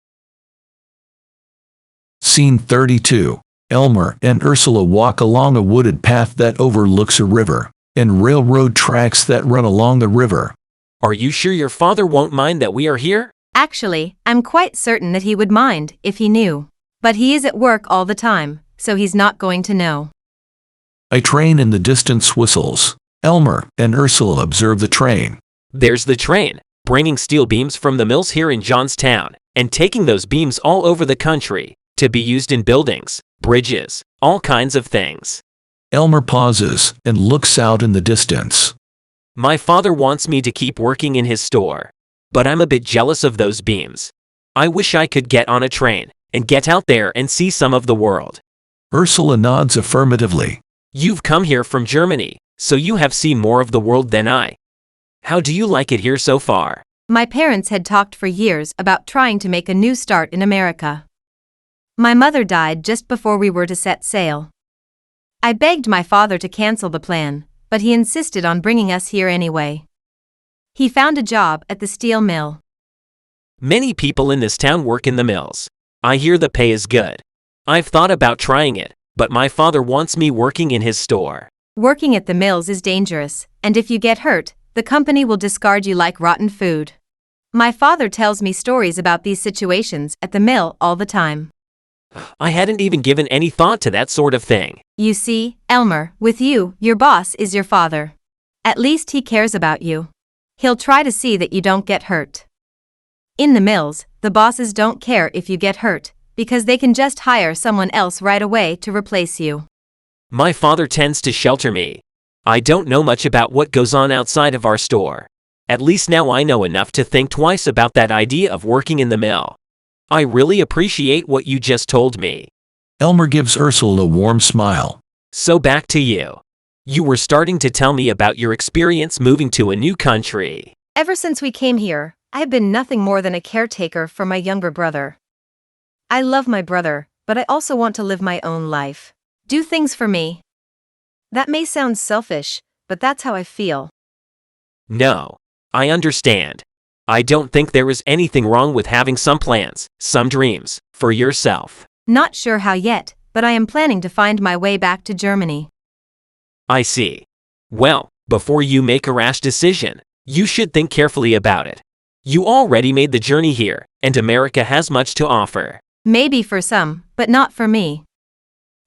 Scene 32. Elmer and Ursula walk along a wooded path that overlooks a river, and railroad tracks that run along the river. Are you sure your father won't mind that we are here? Actually, I'm quite certain that he would mind if he knew. But he is at work all the time, so he's not going to know. A train in the distance whistles. Elmer and Ursula observe the train. There's the train, bringing steel beams from the mills here in Johnstown, and taking those beams all over the country, to be used in buildings, bridges, all kinds of things. Elmer pauses and looks out in the distance. My father wants me to keep working in his store, but I'm a bit jealous of those beams. I wish I could get on a train and get out there and see some of the world. Ursula nods affirmatively. You've come here from Germany, so you have seen more of the world than I. How do you like it here so far? My parents had talked for years about trying to make a new start in America. My mother died just before we were to set sail. I begged my father to cancel the plan, but he insisted on bringing us here anyway. He found a job at the steel mill. Many people in this town work in the mills. I hear the pay is good. I've thought about trying it, but my father wants me working in his store. Working at the mills is dangerous, and if you get hurt, the company will discard you like rotten food. My father tells me stories about these situations at the mill all the time. I hadn't even given any thought to that sort of thing. You see, Elmer, with you, your boss is your father. At least he cares about you. He'll try to see that you don't get hurt. In the mills, the bosses don't care if you get hurt, because they can just hire someone else right away to replace you. My father tends to shelter me. I don't know much about what goes on outside of our store. At least now I know enough to think twice about that idea of working in the mill. I really appreciate what you just told me. Elmer gives Ursula a warm smile. So back to you. You were starting to tell me about your experience moving to a new country. Ever since we came here, I have been nothing more than a caretaker for my younger brother. I love my brother, but I also want to live my own life. Do things for me. That may sound selfish, but that's how I feel. No, I understand. I don't think there is anything wrong with having some plans, some dreams, for yourself. Not sure how yet, but I am planning to find my way back to Germany. I see. Well, before you make a rash decision, you should think carefully about it. You already made the journey here, and America has much to offer. Maybe for some, but not for me.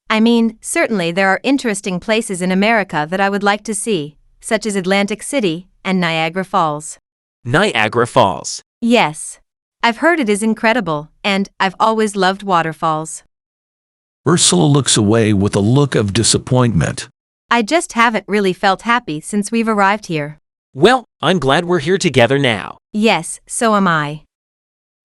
I mean, certainly there are interesting places in America that I would like to see, such as Atlantic City and Niagara Falls. Niagara Falls. Yes. I've heard it is incredible, and I've always loved waterfalls. Ursula looks away with a look of disappointment. I just haven't really felt happy since we've arrived here. Well, I'm glad we're here together now. Yes, so am I.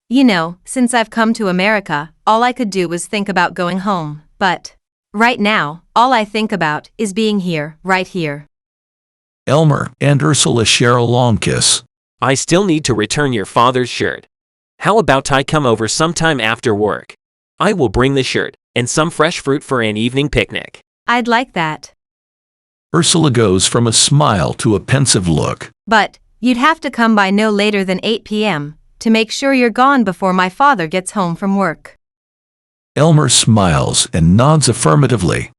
You know, since I've come to America, all I could do was think about going home, but right now, all I think about is being here, right here. Elmer and Ursula share a long kiss. I still need to return your father's shirt. How about I come over sometime after work? I will bring the shirt and some fresh fruit for an evening picnic. I'd like that. Ursula goes from a smile to a pensive look. But you'd have to come by no later than 8 p.m. to make sure you're gone before my father gets home from work. Elmer smiles and nods affirmatively.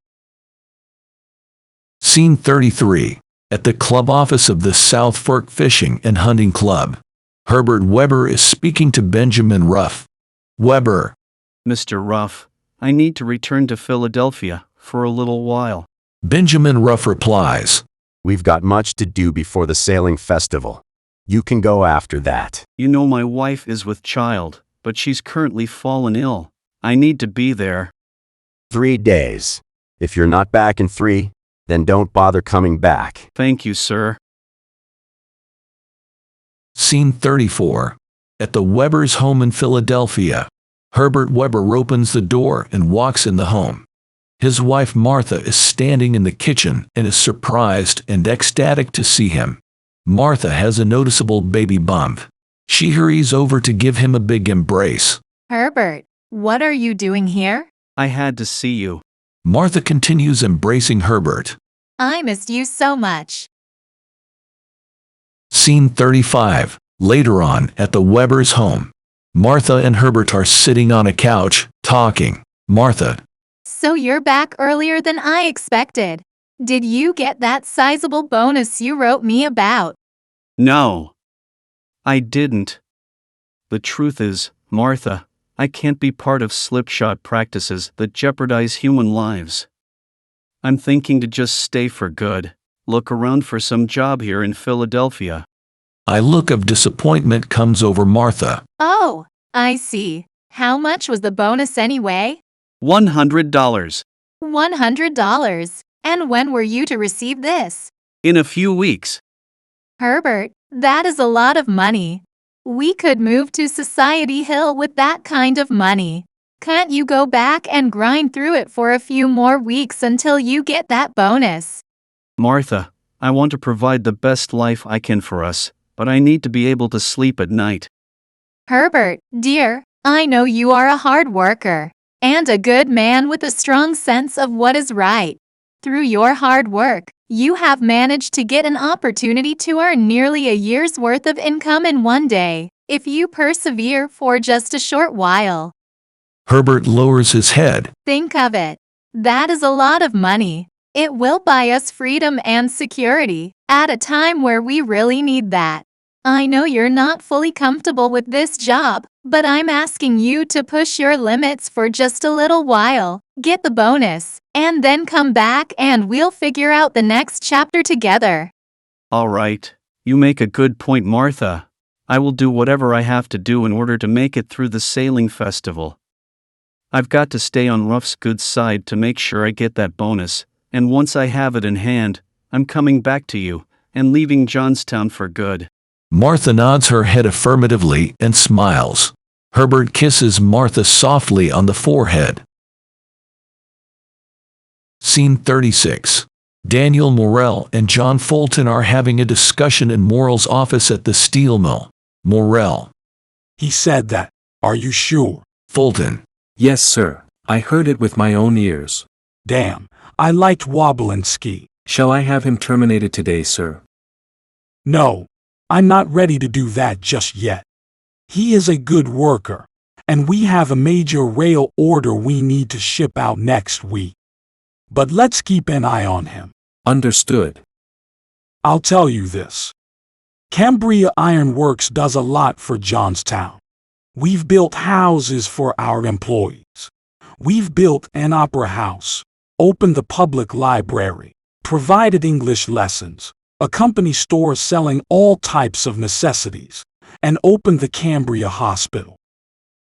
Scene 33. At the club office of the South Fork Fishing and Hunting Club. Herbert Weber is speaking to Benjamin Ruff. Weber. Mr. Ruff, I need to return to Philadelphia for a little while. Benjamin Ruff replies. We've got much to do before the sailing festival. You can go after that. You know my wife is with child, but she's currently fallen ill. I need to be there. 3 days. If you're not back in 3, then don't bother coming back. Thank you, sir. Scene 34. At the Webers' home in Philadelphia. Herbert Weber opens the door and walks in the home. His wife Martha is standing in the kitchen and is surprised and ecstatic to see him. Martha has a noticeable baby bump. She hurries over to give him a big embrace. Herbert, what are you doing here? I had to see you. Martha continues embracing Herbert. I missed you so much. Scene 35. Later on, at the Webers' home. Martha and Herbert are sitting on a couch, talking. Martha. So you're back earlier than I expected. Did you get that sizable bonus you wrote me about? No. I didn't. The truth is, Martha, I can't be part of slipshod practices that jeopardize human lives. I'm thinking to just stay for good, look around for some job here in Philadelphia. A look of disappointment comes over Martha. Oh, I see. How much was the bonus anyway? $100. $100. And when were you to receive this? In a few weeks. Herbert, that is a lot of money. We could move to Society Hill with that kind of money. Can't you go back and grind through it for a few more weeks until you get that bonus? Martha, I want to provide the best life I can for us, but I need to be able to sleep at night. Herbert, dear, I know you are a hard worker and a good man with a strong sense of what is right. Through your hard work, you have managed to get an opportunity to earn nearly a year's worth of income in one day, if you persevere for just a short while. Herbert lowers his head. Think of it. That is a lot of money. It will buy us freedom and security at a time where we really need that. I know you're not fully comfortable with this job, but I'm asking you to push your limits for just a little while, get the bonus, and then come back and we'll figure out the next chapter together. All right. You make a good point, Martha. I will do whatever I have to do in order to make it through the sailing festival. I've got to stay on Ruff's good side to make sure I get that bonus, and once I have it in hand, I'm coming back to you and leaving Johnstown for good. Martha nods her head affirmatively and smiles. Herbert kisses Martha softly on the forehead. Scene 36. Daniel Morrell and John Fulton are having a discussion in Morrell's office at the steel mill. Morrell. He said that. Are you sure? Fulton. Yes, sir. I heard it with my own ears. Damn, I liked Wobblinski. Shall I have him terminated today, sir? No, I'm not ready to do that just yet. He is a good worker, and we have a major rail order we need to ship out next week. But let's keep an eye on him. Understood. I'll tell you this. Cambria Iron Works does a lot for Johnstown. We've built houses for our employees. We've built an opera house, opened the public library, provided English lessons, a company store selling all types of necessities, and opened the Cambria Hospital.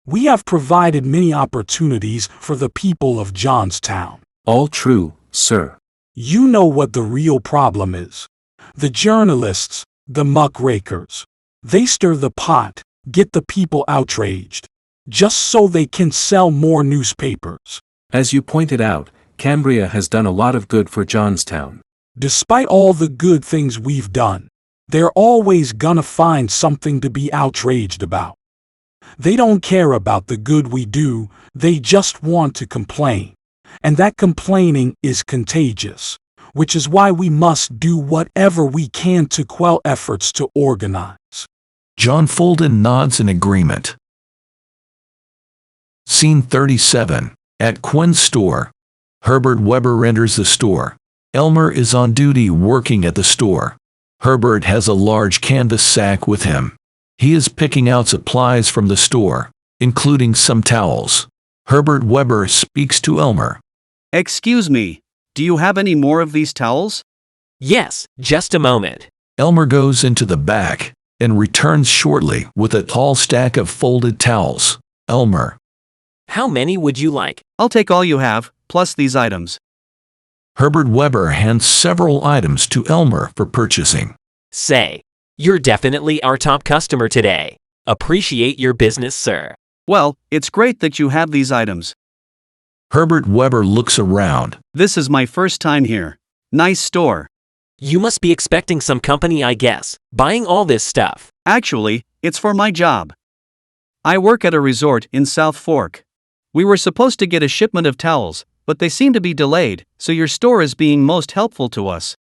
We have provided many opportunities for the people of Johnstown. All true, sir. You know what the real problem is. The journalists, the muckrakers. They stir the pot, get the people outraged, just so they can sell more newspapers. As you pointed out, Cambria has done a lot of good for Johnstown. Despite all the good things we've done, they're always gonna find something to be outraged about. They don't care about the good we do, they just want to complain. And that complaining is contagious, which is why we must do whatever we can to quell efforts to organize. John Fulton nods in agreement. Scene 37. At Quinn's store. Herbert Weber enters the store. Elmer is on duty working at the store. Herbert has a large canvas sack with him. He is picking out supplies from the store, including some towels. Herbert Weber speaks to Elmer. Excuse me, do you have any more of these towels? Yes, just a moment. Elmer goes into the back and returns shortly with a tall stack of folded towels. Elmer. How many would you like? I'll take all you have, plus these items. Herbert Weber hands several items to Elmer for purchasing. Say, you're definitely our top customer today. Appreciate your business, sir. Well, it's great that you have these items. Herbert Weber looks around. This is my first time here. Nice store. You must be expecting some company, I guess, buying all this stuff. Actually, it's for my job. I work at a resort in South Fork. We were supposed to get a shipment of towels, but they seem to be delayed, so your store is being most helpful to us.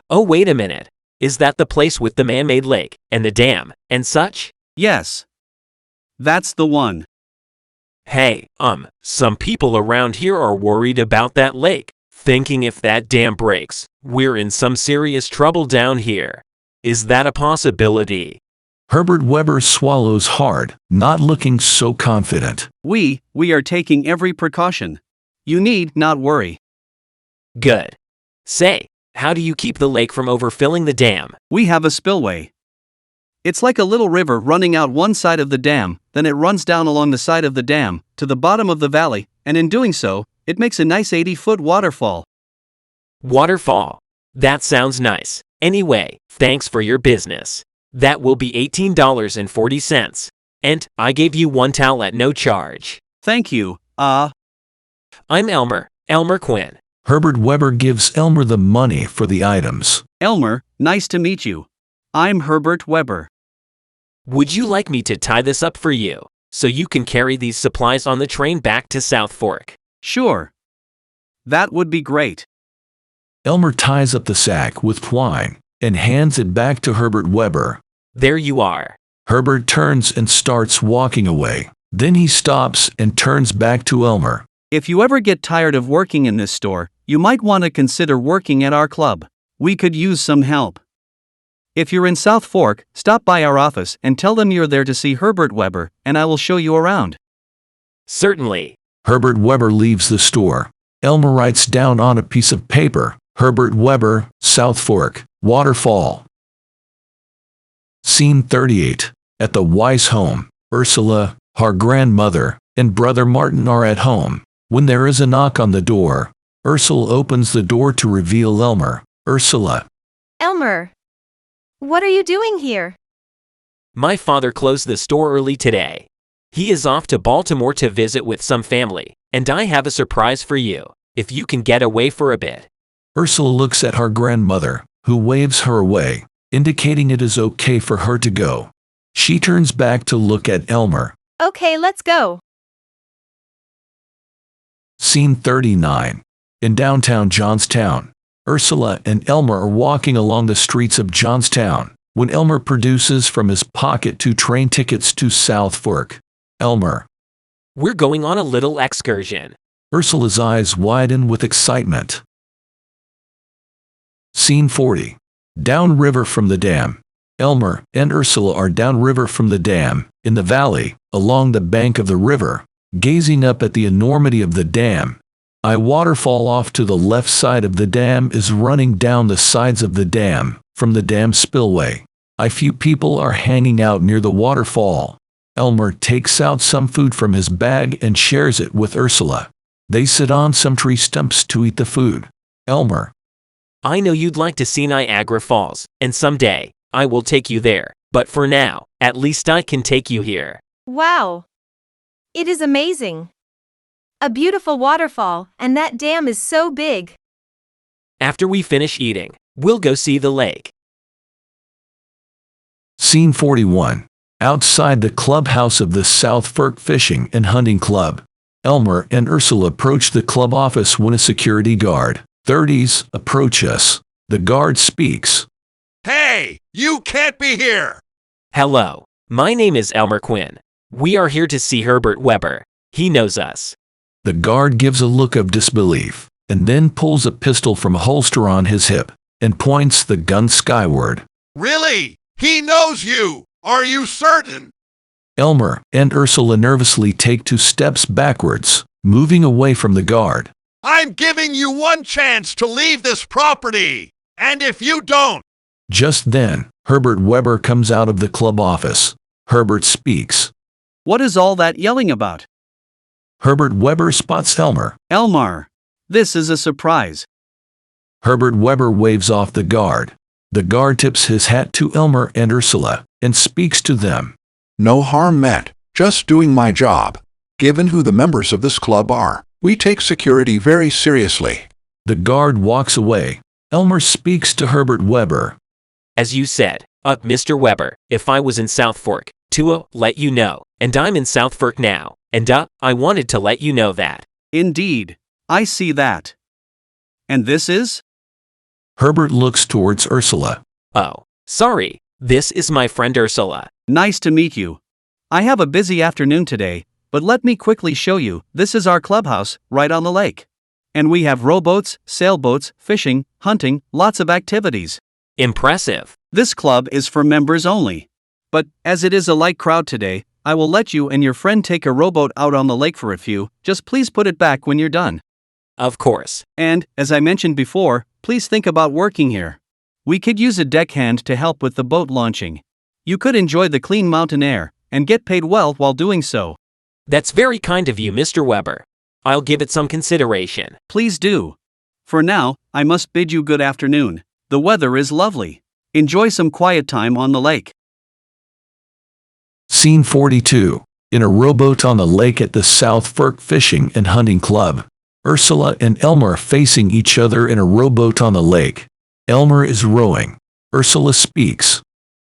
Oh, wait a minute. Is that the place with the man-made lake, and the dam, and such? Yes. That's the one. Hey, some people around here are worried about that lake, thinking if that dam breaks, we're in some serious trouble down here. Is that a possibility? Herbert Weber swallows hard, not looking so confident. We are taking every precaution. You need not worry. Good. Say, how do you keep the lake from overfilling the dam? We have a spillway. It's like a little river running out one side of the dam, then it runs down along the side of the dam, to the bottom of the valley, and in doing so, it makes a nice 80-foot waterfall. Waterfall. That sounds nice. Anyway, thanks for your business. That will be $18.40. And I gave you one towel at no charge. Thank you, I'm Elmer Quinn. Herbert Weber gives Elmer the money for the items. Elmer, nice to meet you. I'm Herbert Weber. Would you like me to tie this up for you, so you can carry these supplies on the train back to South Fork? Sure. That would be great. Elmer ties up the sack with twine and hands it back to Herbert Weber. There you are. Herbert turns and starts walking away. Then he stops and turns back to Elmer. If you ever get tired of working in this store, you might want to consider working at our club. We could use some help. If you're in South Fork, stop by our office and tell them you're there to see Herbert Weber, and I will show you around. Certainly. Herbert Weber leaves the store. Elmer writes down on a piece of paper, Herbert Weber, South Fork, Waterfall. Scene 38. At the Weiss home, Ursula, her grandmother, and brother Martin are at home. When there is a knock on the door, Ursula opens the door to reveal Elmer. Ursula. Elmer. What are you doing here? My father closed the store early today. He is off to Baltimore to visit with some family, and I have a surprise for you, if you can get away for a bit. Ursula looks at her grandmother, who waves her away, indicating it is okay for her to go. She turns back to look at Elmer. Okay, let's go. Scene 39. In downtown Johnstown, Ursula and Elmer are walking along the streets of Johnstown when Elmer produces from his pocket 2 train tickets to South Fork. Elmer. We're going on a little excursion. Ursula's eyes widen with excitement. Scene 40. Downriver from the dam. Elmer and Ursula are downriver from the dam, in the valley, along the bank of the river, gazing up at the enormity of the dam. A waterfall off to the left side of the dam is running down the sides of the dam, from the dam spillway. A few people are hanging out near the waterfall. Elmer takes out some food from his bag and shares it with Ursula. They sit on some tree stumps to eat the food. Elmer. I know you'd like to see Niagara Falls, and someday, I will take you there, but for now, at least I can take you here. Wow. It is amazing. A beautiful waterfall, and that dam is so big. After we finish eating, we'll go see the lake. Scene 41. Outside the clubhouse of the South Fork Fishing and Hunting Club. Elmer and Ursula approach the club office when a security guard, 30s, approach us. The guard speaks. Hey, you can't be here! Hello, my name is Elmer Quinn. We are here to see Herbert Weber. He knows us. The guard gives a look of disbelief, and then pulls a pistol from a holster on his hip, and points the gun skyward. Really? He knows you! Are you certain? Elmer and Ursula nervously take 2 steps backwards, moving away from the guard. I'm giving you one chance to leave this property, and if you don't... Just then, Herbert Weber comes out of the club office. Herbert speaks. What is all that yelling about? Herbert Weber spots Elmer. Elmer. This is a surprise. Herbert Weber waves off the guard. The guard tips his hat to Elmer and Ursula, and speaks to them. No harm meant, just doing my job, given who the members of this club are. We take security very seriously. The guard walks away. Elmer speaks to Herbert Weber. As you said, Mr. Weber, if I was in South Fork, to let you know, and I'm in South Fork now, and I wanted to let you know that. Indeed. I see that. And this is? Herbert looks towards Ursula. Oh, sorry, this is my friend Ursula. Nice to meet you. I have a busy afternoon today, but let me quickly show you. This is our clubhouse, right on the lake. And we have rowboats, sailboats, fishing, hunting, lots of activities. Impressive. This club is for members only. But, as it is a light crowd today, I will let you and your friend take a rowboat out on the lake for a few. Just please put it back when you're done. Of course. And, as I mentioned before, please think about working here. We could use a deckhand to help with the boat launching. You could enjoy the clean mountain air, and get paid well while doing so. That's very kind of you, Mr. Weber. I'll give it some consideration. Please do. For now, I must bid you good afternoon. The weather is lovely. Enjoy some quiet time on the lake. Scene 42. In a rowboat on the lake at the South Fork Fishing and Hunting Club. Ursula and Elmer are facing each other in a rowboat on the lake. Elmer is rowing. Ursula speaks.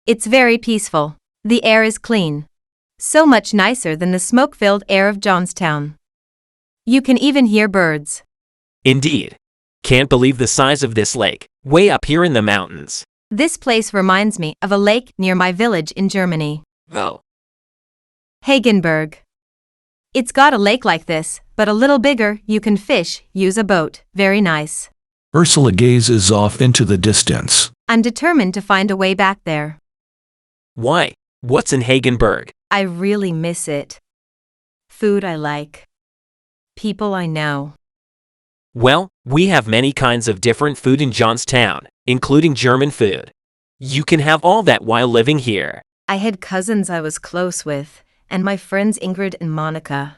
It's very peaceful. The air is clean. So much nicer than the smoke-filled air of Johnstown. You can even hear birds. Indeed. Can't believe the size of this lake, way up here in the mountains. This place reminds me of a lake near my village in Germany. Oh. Hagenberg. It's got a lake like this, but a little bigger. You can fish, use a boat. Very nice. Ursula gazes off into the distance. I'm determined to find a way back there. Why? What's in Hagenberg? I really miss it. Food I like. People I know. Well, we have many kinds of different food in Johnstown, including German food. You can have all that while living here. I had cousins I was close with, and my friends Ingrid and Monica.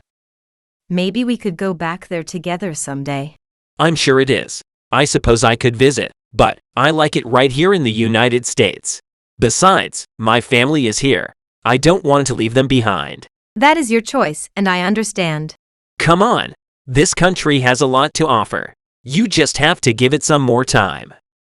Maybe we could go back there together someday. I'm sure it is. I suppose I could visit, but I like it right here in the United States. Besides, my family is here. I don't want to leave them behind. That is your choice, and I understand. Come on. This country has a lot to offer. You just have to give it some more time.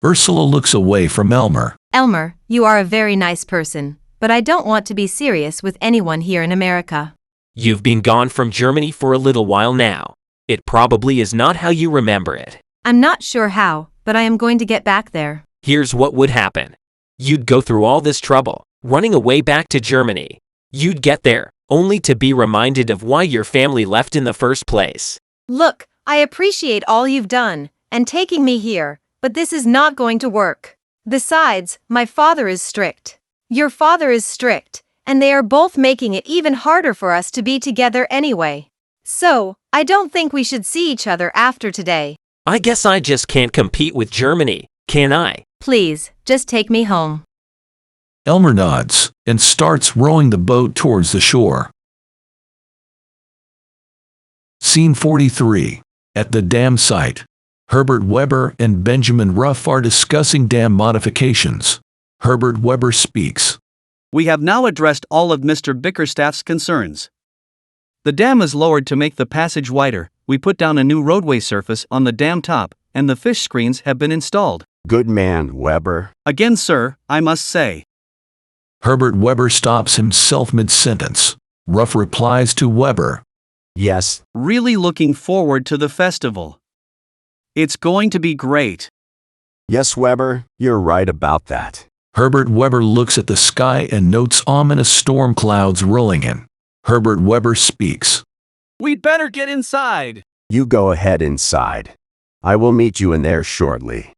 Ursula looks away from Elmer. Elmer, you are a very nice person, but I don't want to be serious with anyone here in America. You've been gone from Germany for a little while now. It probably is not how you remember it. I'm not sure how, but I am going to get back there. Here's what would happen. You'd go through all this trouble, running away back to Germany. You'd get there, only to be reminded of why your family left in the first place. Look, I appreciate all you've done, and taking me here, but this is not going to work. Besides, my father is strict. Your father is strict, and they are both making it even harder for us to be together anyway. So, I don't think we should see each other after today. I guess I just can't compete with Germany, can I? Please, just take me home. Elmer nods and starts rowing the boat towards the shore. Scene 43. At the dam site. Herbert Weber and Benjamin Ruff are discussing dam modifications. Herbert Weber speaks. We have now addressed all of Mr. Bickerstaff's concerns. The dam is lowered to make the passage wider. We put down a new roadway surface on the dam top, and the fish screens have been installed. Good man, Weber. Again, sir, I must say. Herbert Weber stops himself mid-sentence. Ruff replies to Weber. Yes. Really looking forward to the festival. It's going to be great. Yes, Weber, you're right about that. Herbert Weber looks at the sky and notes ominous storm clouds rolling in. Herbert Weber speaks. We'd better get inside. You go ahead inside. I will meet you in there shortly.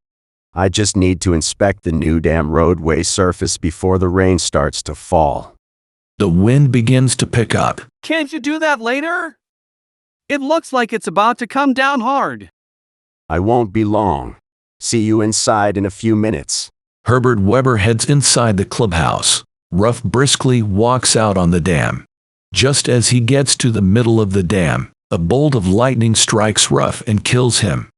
I just need to inspect the new dam roadway surface before the rain starts to fall. The wind begins to pick up. Can't you do that later? It looks like it's about to come down hard. I won't be long. See you inside in a few minutes. Herbert Weber heads inside the clubhouse. Ruff briskly walks out on the dam. Just as he gets to the middle of the dam, a bolt of lightning strikes Ruff and kills him.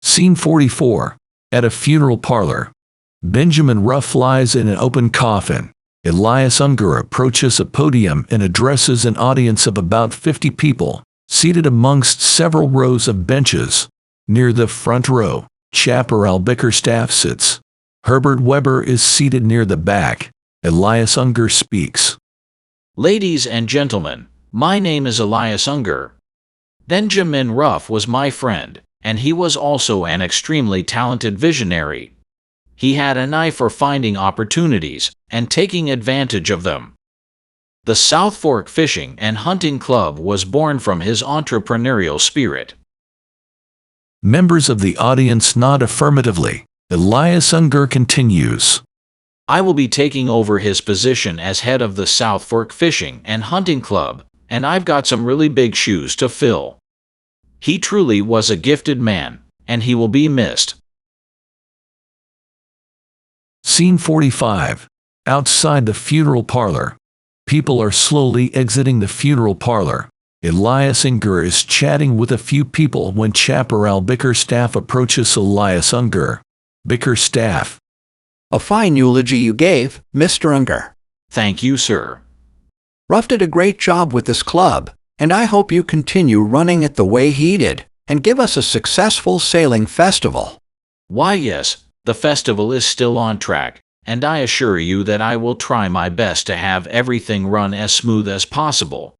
Scene 44. At a funeral parlor. Benjamin Ruff lies in an open coffin. Elias Unger approaches a podium and addresses an audience of about 50 people, seated amongst several rows of benches. Near the front row, Chaparral Bickerstaff sits. Herbert Weber is seated near the back. Elias Unger speaks. Ladies and gentlemen, my name is Elias Unger. Benjamin Ruff was my friend, and he was also an extremely talented visionary. He had an eye for finding opportunities and taking advantage of them. The South Fork Fishing and Hunting Club was born from his entrepreneurial spirit. Members of the audience nod affirmatively. Elias Unger continues. I will be taking over his position as head of the South Fork Fishing and Hunting Club, and I've got some really big shoes to fill. He truly was a gifted man, and he will be missed. Scene 45. Outside the funeral parlor. People are slowly exiting the funeral parlor. Elias Unger is chatting with a few people when Chaparral Bickerstaff approaches Elias Unger. Bickerstaff. A fine eulogy you gave, Mr. Unger. Thank you, sir. Ruff did a great job with this club, and I hope you continue running it the way he did, and give us a successful sailing festival. Why, yes, the festival is still on track, and I assure you that I will try my best to have everything run as smooth as possible.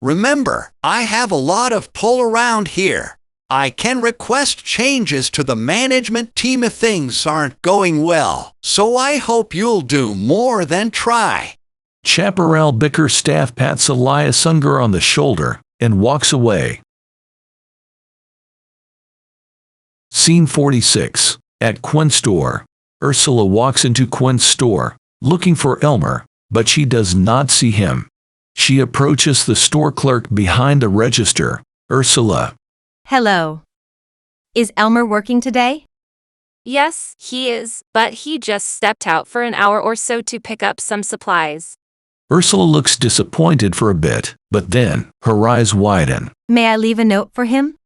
Remember, I have a lot of pull around here. I can request changes to the management team if things aren't going well, so I hope you'll do more than try. Chaparral Bickerstaff pats Elias Unger on the shoulder and walks away. Scene 46. At Quinn's store. Ursula walks into Quinn's store, looking for Elmer, but she does not see him. She approaches the store clerk behind the register. Ursula. Hello. Is Elmer working today? Yes, he is, but he just stepped out for an hour or so to pick up some supplies. Ursula looks disappointed for a bit, but then her eyes widen. May I leave a note for him?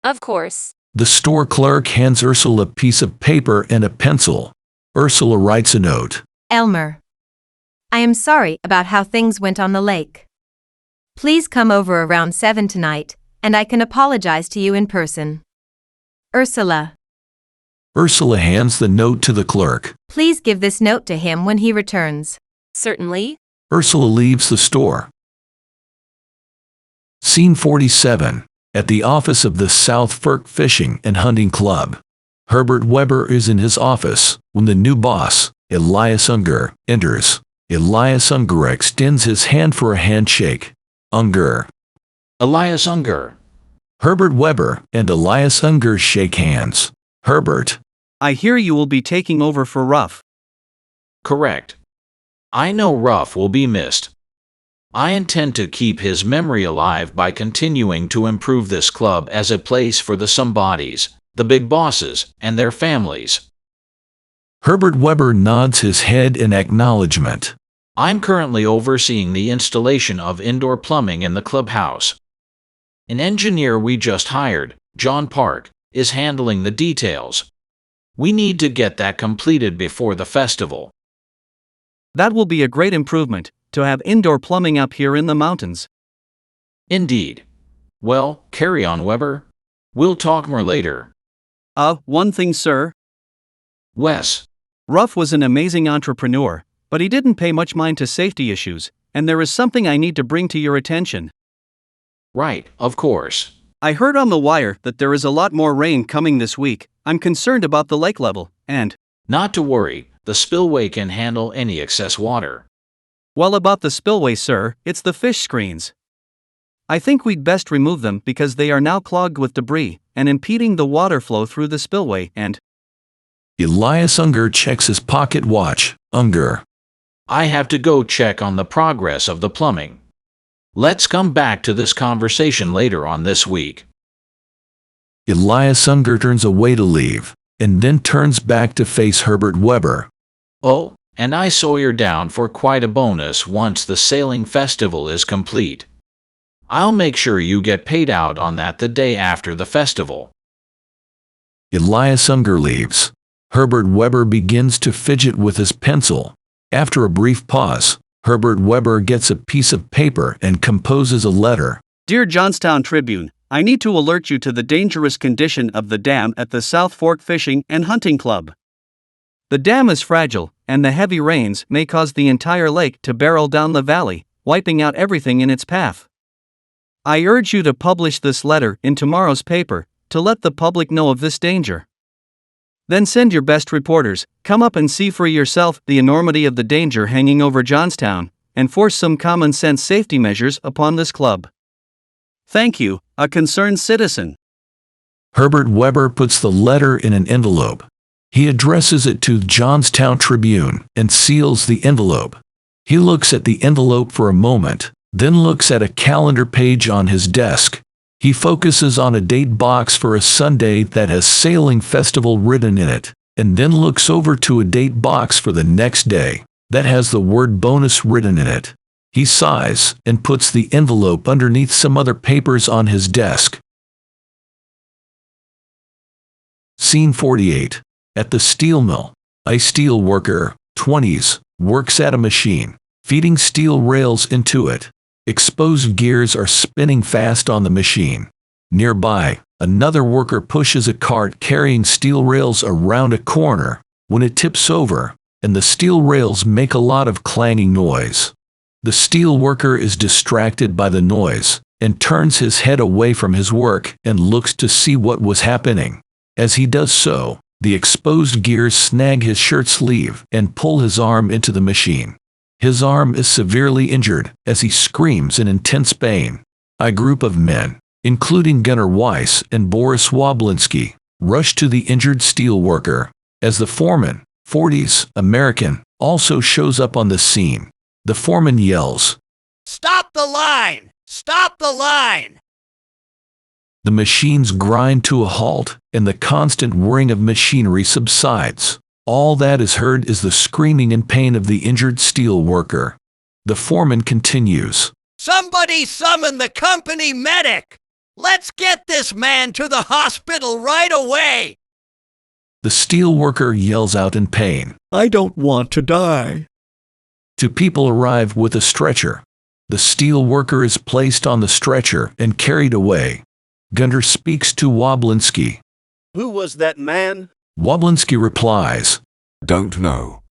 Of course. The store clerk hands Ursula a piece of paper and a pencil. Ursula writes a note. Elmer. I am sorry about how things went on the lake. Please come over around 7 tonight, and I can apologize to you in person. Ursula. Ursula hands the note to the clerk. Please give this note to him when he returns. Certainly. Ursula leaves the store. Scene 47. At the office of the South Fork Fishing and Hunting Club. Herbert Weber is in his office when the new boss, Elias Unger, enters. Elias Unger extends his hand for a handshake. Unger. Elias Unger. Herbert Weber and Elias Unger shake hands. Herbert. I hear you will be taking over for Ruff. Correct. I know Ruff will be missed. I intend to keep his memory alive by continuing to improve this club as a place for the somebodies, the big bosses, and their families. Herbert Weber nods his head in acknowledgement. I'm currently overseeing the installation of indoor plumbing in the clubhouse. An engineer we just hired, John Park, is handling the details. We need to get that completed before the festival. That will be a great improvement, to have indoor plumbing up here in the mountains. Indeed. Well, carry on, Weber. We'll talk more later. One thing, sir. Wes. Ruff was an amazing entrepreneur, but he didn't pay much mind to safety issues, and there is something I need to bring to your attention. Right, of course. I heard on the wire that there is a lot more rain coming this week. I'm concerned about the lake level, and... Not to worry, the spillway can handle any excess water. Well, about the spillway, sir, it's the fish screens. I think we'd best remove them because they are now clogged with debris and impeding the water flow through the spillway and... Elias Unger checks his pocket watch. Unger. I have to go check on the progress of the plumbing. Let's come back to this conversation later on this week. Elias Unger turns away to leave, and then turns back to face Herbert Weber. Oh, and I saw you're down for quite a bonus once the sailing festival is complete. I'll make sure you get paid out on that the day after the festival. Elias Unger leaves. Herbert Weber begins to fidget with his pencil. After a brief pause, Herbert Weber gets a piece of paper and composes a letter. Dear Johnstown Tribune, I need to alert you to the dangerous condition of the dam at the South Fork Fishing and Hunting Club. The dam is fragile, and the heavy rains may cause the entire lake to barrel down the valley, wiping out everything in its path. I urge you to publish this letter in tomorrow's paper to let the public know of this danger. Then send your best reporters, come up and see for yourself the enormity of the danger hanging over Johnstown, and force some common sense safety measures upon this club. Thank you, a concerned citizen. Herbert Weber puts the letter in an envelope. He addresses it to the Johnstown Tribune and seals the envelope. He looks at the envelope for a moment, then looks at a calendar page on his desk. He focuses on a date box for a Sunday that has Sailing Festival written in it, and then looks over to a date box for the next day that has the word bonus written in it. He sighs and puts the envelope underneath some other papers on his desk. Scene 48. At the steel mill. A steel worker, 20s, works at a machine, feeding steel rails into it. Exposed gears are spinning fast on the machine. Nearby, another worker pushes a cart carrying steel rails around a corner when it tips over, and the steel rails make a lot of clanging noise. The steel worker is distracted by the noise and turns his head away from his work and looks to see what was happening. As he does so, the exposed gears snag his shirt sleeve and pull his arm into the machine. His arm is severely injured as he screams in intense pain. A group of men, including Gunnar Weiss and Boris Woblinski, rush to the injured steel worker. As the foreman, 40s, American, also shows up on the scene, the foreman yells, "Stop the line! Stop the line!" The machines grind to a halt, and the constant whirring of machinery subsides. All that is heard is the screaming in pain of the injured steel worker. The foreman continues, "Somebody summon the company medic! Let's get this man to the hospital right away!" The steel worker yells out in pain, "I don't want to die." Two people arrive with a stretcher. The steel worker is placed on the stretcher and carried away. Gunnar speaks to Woblinski. "Who was that man?" Woblinski replies, "Don't know.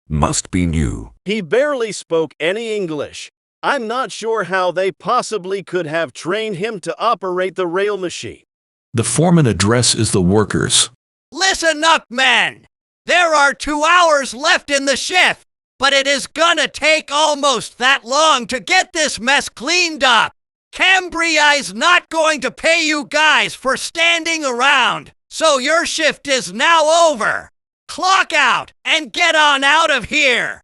Must be new." "He barely spoke any English. I'm not sure how they possibly could have trained him to operate the rail machine." The foreman addresses the workers. Listen up, men! There are 2 hours left in the shift, but it is gonna take almost that long to get this mess cleaned up. Cambria's not going to pay you guys for standing around, so your shift is now over. Clock out and get on out of here.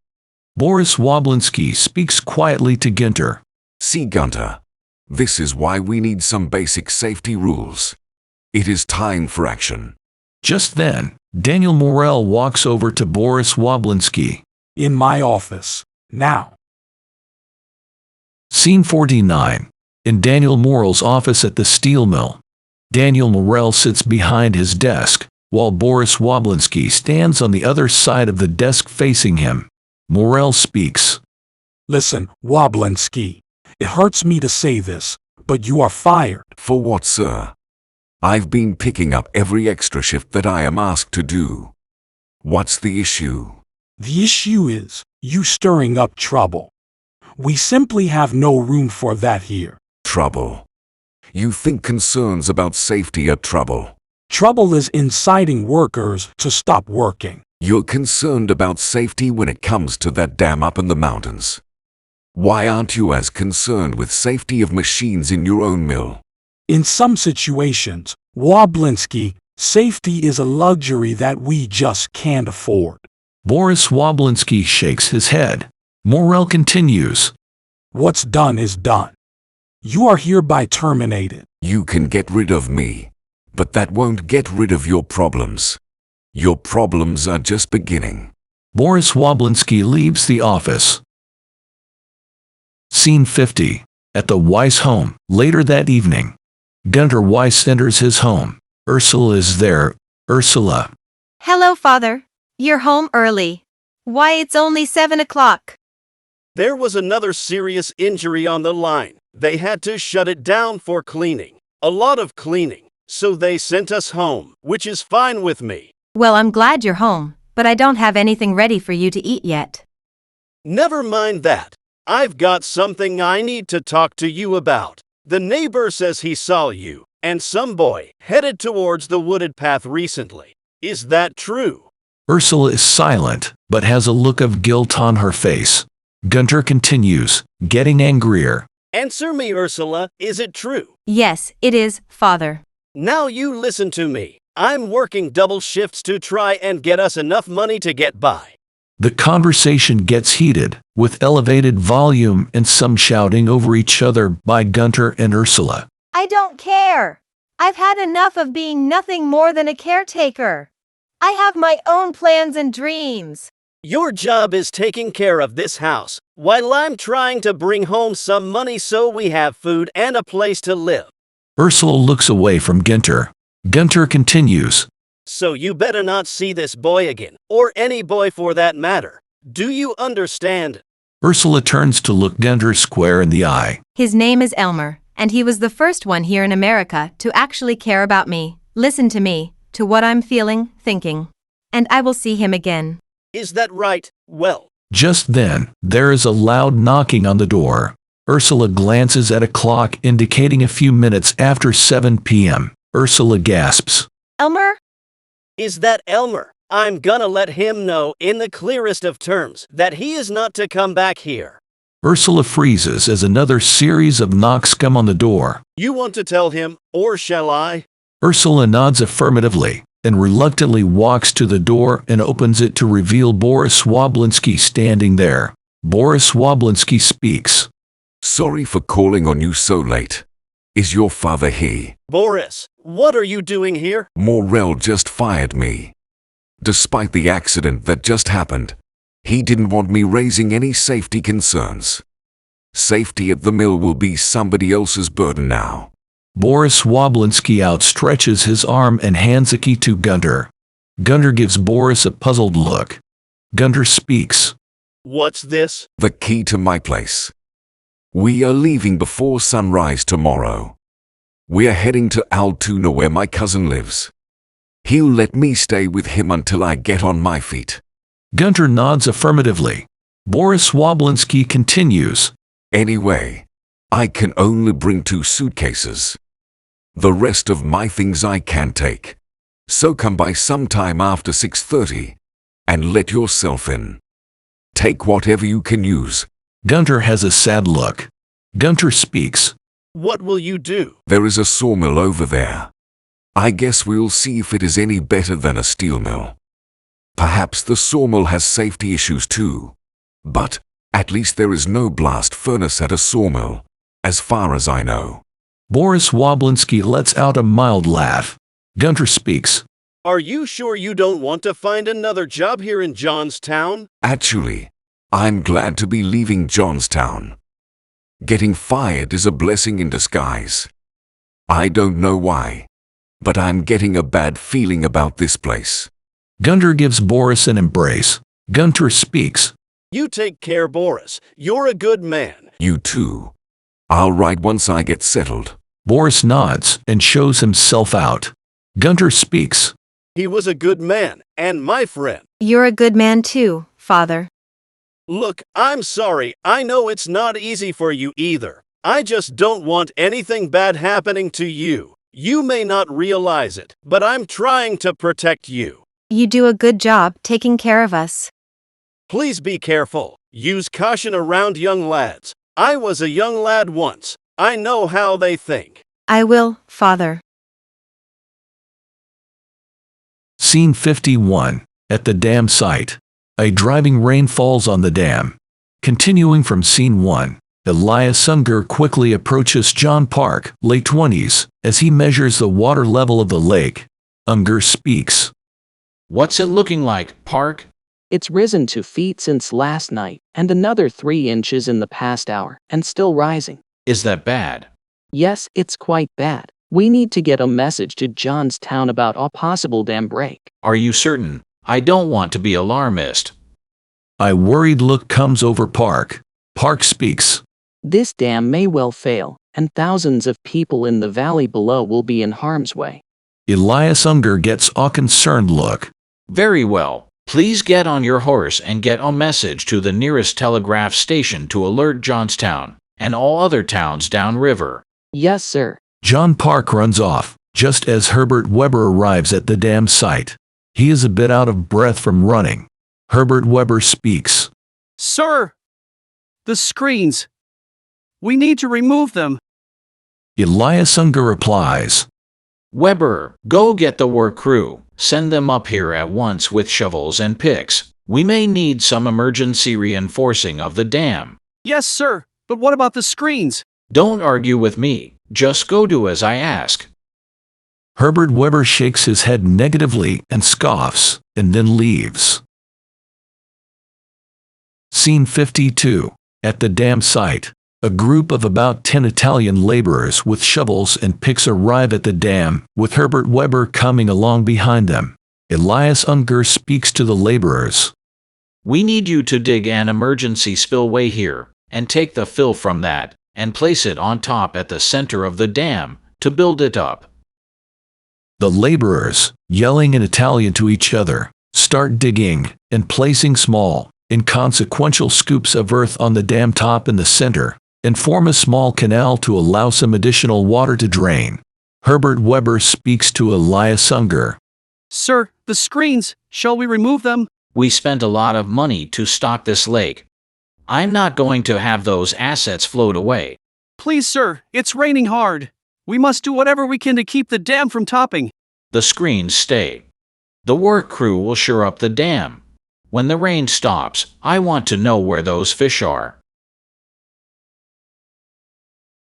Boris Woblinski speaks quietly to Gunter. "See, Gunter, this is why we need some basic safety rules. It is time for action." Just then, Daniel Morell walks over to Boris Woblinski. "In my office, now." Scene 49. In Daniel Morell's office at the steel mill. Daniel Morell sits behind his desk, while Boris Woblinski stands on the other side of the desk facing him. Morell speaks. "Listen, Woblinski, it hurts me to say this, but you are fired." "For what, sir? I've been picking up every extra shift that I am asked to do. What's the issue?" "The issue is you stirring up trouble. We simply have no room for that here." "Trouble? You think concerns about safety are trouble?" "Trouble is inciting workers to stop working." "You're concerned about safety when it comes to that dam up in the mountains. Why aren't you as concerned with safety of machines in your own mill?" "In some situations, Woblinski, safety is a luxury that we just can't afford." Boris Woblinski shakes his head. Morell continues. "What's done is done. You are hereby terminated." "You can get rid of me, but that won't get rid of your problems. Your problems are just beginning." Boris Woblinski leaves the office. Scene 50. At the Weiss home, later that evening. Gunter Weiss enters his home. Ursula is there. "Ursula." Hello, Father. You're home early. Why, it's only 7 o'clock. There was another serious injury on the line. They had to shut it down for cleaning. A lot of cleaning. So they sent us home, which is fine with me. Well, I'm glad you're home, but I don't have anything ready for you to eat yet. Never mind that. I've got something I need to talk to you about. The neighbor says he saw you and some boy headed towards the wooded path recently. Is that true? Ursula is silent, but has a look of guilt on her face. Gunter continues, getting angrier. Answer me, Ursula. Is it true? Yes, it is, Father. Now you listen to me. I'm working double shifts to try and get us enough money to get by. The conversation gets heated, with elevated volume and some shouting over each other by Gunter and Ursula. I don't care. I've had enough of being nothing more than a caretaker. I have my own plans and dreams. Your job is taking care of this house, while I'm trying to bring home some money so we have food and a place to live. Ursula looks away from Gunter. Gunter continues. So you better not see this boy again, or any boy for that matter. Do you understand? Ursula turns to look Gunter square in the eye. His name is Elmer, and he was the first one here in America to actually care about me, listen to me, to what I'm feeling, thinking. And I will see him again. Is that right? Well. Just then, there is a loud knocking on the door. Ursula glances at a clock indicating a few minutes after 7 p.m. Ursula gasps. Elmer? Is that Elmer? I'm gonna let him know in the clearest of terms that he is not to come back here. Ursula freezes as another series of knocks come on the door. You want to tell him, or shall I? Ursula nods affirmatively and reluctantly walks to the door and opens it to reveal Boris Woblinski standing there. Boris Woblinski speaks. Sorry for calling on you so late. Is your father here? Boris, what are you doing here? Morrell just fired me. Despite the accident that just happened, he didn't want me raising any safety concerns. Safety at the mill will be somebody else's burden now. Boris Woblinski outstretches his arm and hands a key to Gunter. Gunter gives Boris a puzzled look. Gunter speaks. What's this? The key to my place. We are leaving before sunrise tomorrow. We are heading to Altoona where my cousin lives. He'll let me stay with him until I get on my feet. Gunter nods affirmatively. Boris Woblinski continues. Anyway, I can only bring 2 suitcases. The rest of my things I can take. So come by sometime after 6:30 and let yourself in. Take whatever you can use. Gunter has a sad look. Gunter speaks. What will you do? There is a sawmill over there. I guess we'll see if it is any better than a steel mill. Perhaps the sawmill has safety issues too. But at least there is no blast furnace at a sawmill, as far as I know. Boris Woblinski lets out a mild laugh. Gunter speaks. Are you sure you don't want to find another job here in Johnstown? Actually, I'm glad to be leaving Johnstown. Getting fired is a blessing in disguise. I don't know why, but I'm getting a bad feeling about this place. Gunter gives Boris an embrace. Gunter speaks. You take care, Boris. You're a good man. You too. I'll write once I get settled. Boris nods and shows himself out. Gunter speaks. He was a good man, and my friend. You're a good man too, Father. Look, I'm sorry. I know it's not easy for you either. I just don't want anything bad happening to you. You may not realize it, but I'm trying to protect you. You do a good job taking care of us. Please be careful. Use caution around young lads. I was a young lad once. I know how they think. I will, Father. Scene 51. At the dam site. A driving rain falls on the dam. Continuing from Scene 1. Elias Unger quickly approaches John Park, late 20s, as he measures the water level of the lake. Unger speaks. What's it looking like, Park? It's risen 2 feet since last night, and another 3 inches in the past hour, and still rising. Is that bad? Yes, it's quite bad. We need to get a message to Johnstown about a possible dam break. Are you certain? I don't want to be alarmist. A worried look comes over Park. Park speaks. This dam may well fail, and thousands of people in the valley below will be in harm's way. Elias Unger gets a concerned look. Very well. Please get on your horse and get a message to the nearest telegraph station to alert Johnstown and all other towns downriver. Yes, sir. John Park runs off, just as Herbert Weber arrives at the dam site. He is a bit out of breath from running. Herbert Weber speaks. Sir! The screens! We need to remove them. Elias Unger replies. Weber, go get the work crew. Send them up here at once with shovels and picks. We may need some emergency reinforcing of the dam. Yes, sir, but what about the screens? Don't argue with me. Just go do as I ask. Herbert Weber shakes his head negatively and scoffs, and then leaves. Scene 52. At the dam site, a group of about 10 Italian laborers with shovels and picks arrive at the dam, with Herbert Weber coming along behind them. Elias Unger speaks to the laborers. We need you to dig an emergency spillway here, and take the fill from that, and place it on top at the center of the dam, to build it up. The laborers, yelling in Italian to each other, start digging and placing small, inconsequential scoops of earth on the dam top in the center, and form a small canal to allow some additional water to drain. Herbert Weber speaks to Elias Unger. Sir, the screens, shall we remove them? We spent a lot of money to stock this lake. I'm not going to have those assets float away. Please, sir, it's raining hard. We must do whatever we can to keep the dam from topping. The screens stay. The work crew will shore up the dam. When the rain stops, I want to know where those fish are.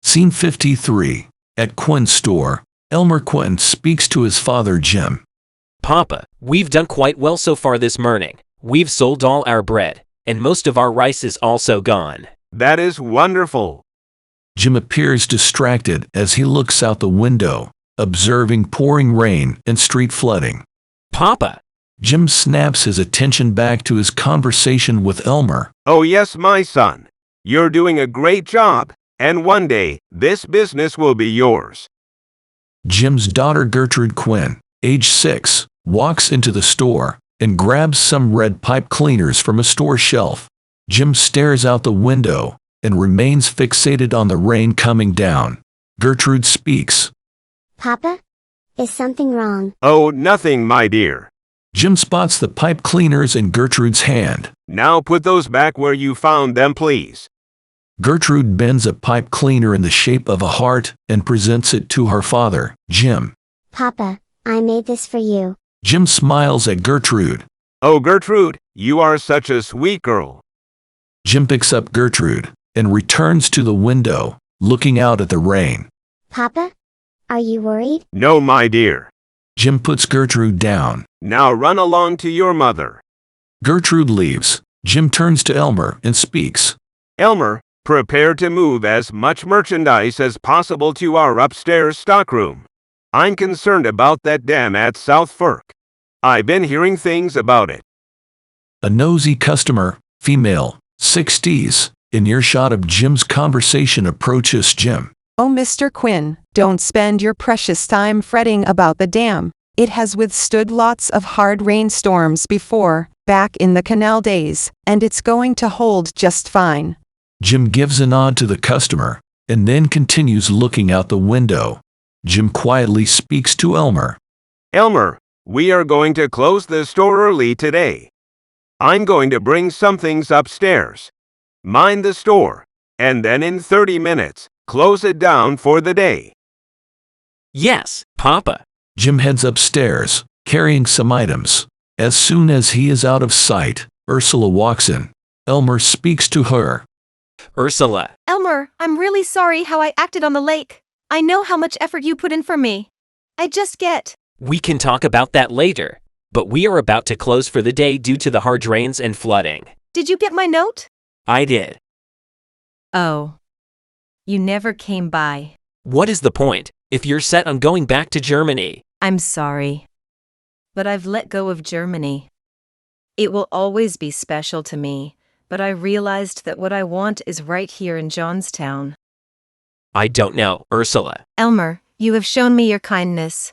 Scene 53. At Quinn's store, Elmer Quinn speaks to his father Jim. Papa, we've done quite well so far this morning. We've sold all our bread, and most of our rice is also gone. That is wonderful. Jim appears distracted as he looks out the window, observing pouring rain and street flooding. Papa! Jim snaps his attention back to his conversation with Elmer. Oh yes, my son. You're doing a great job, and one day, this business will be yours. Jim's daughter Gertrude Quinn, age 6, walks into the store and grabs some red pipe cleaners from a store shelf. Jim stares out the window and remains fixated on the rain coming down. Gertrude speaks. Papa? Is something wrong? Oh, nothing, my dear. Jim spots the pipe cleaners in Gertrude's hand. Now put those back where you found them, please. Gertrude bends a pipe cleaner in the shape of a heart and presents it to her father, Jim. Papa, I made this for you. Jim smiles at Gertrude. Oh, Gertrude, you are such a sweet girl. Jim picks up Gertrude and returns to the window, looking out at the rain. Papa? Are you worried? No, my dear. Jim puts Gertrude down. Now run along to your mother. Gertrude leaves. Jim turns to Elmer and speaks. Elmer, prepare to move as much merchandise as possible to our upstairs stockroom. I'm concerned about that dam at South Fork. I've been hearing things about it. A nosy customer, female, 60s, in earshot of Jim's conversation approaches Jim. Oh, Mr. Quinn, don't spend your precious time fretting about the dam. It has withstood lots of hard rainstorms before, back in the canal days, and it's going to hold just fine. Jim gives a nod to the customer, and then continues looking out the window. Jim quietly speaks to Elmer. Elmer, we are going to close the store early today. I'm going to bring some things upstairs. Mind the store, and then in 30 minutes, close it down for the day. Yes, Papa. Jim heads upstairs, carrying some items. As soon as he is out of sight, Ursula walks in. Elmer speaks to her. Ursula. Elmer, I'm really sorry how I acted on the lake. I know how much effort you put in for me. I just get... We can talk about that later, but we are about to close for the day due to the hard rains and flooding. Did you get my note? I did. Oh. You never came by. What is the point, if you're set on going back to Germany? I'm sorry. But I've let go of Germany. It will always be special to me, but I realized that what I want is right here in Johnstown. I don't know, Ursula. Elmer, you have shown me your kindness.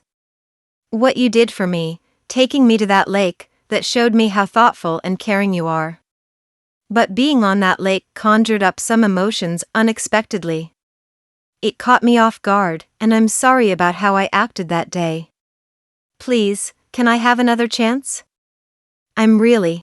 What you did for me, taking me to that lake, that showed me how thoughtful and caring you are. But being on that lake conjured up some emotions unexpectedly. It caught me off guard, and I'm sorry about how I acted that day. Please, can I have another chance? I'm really.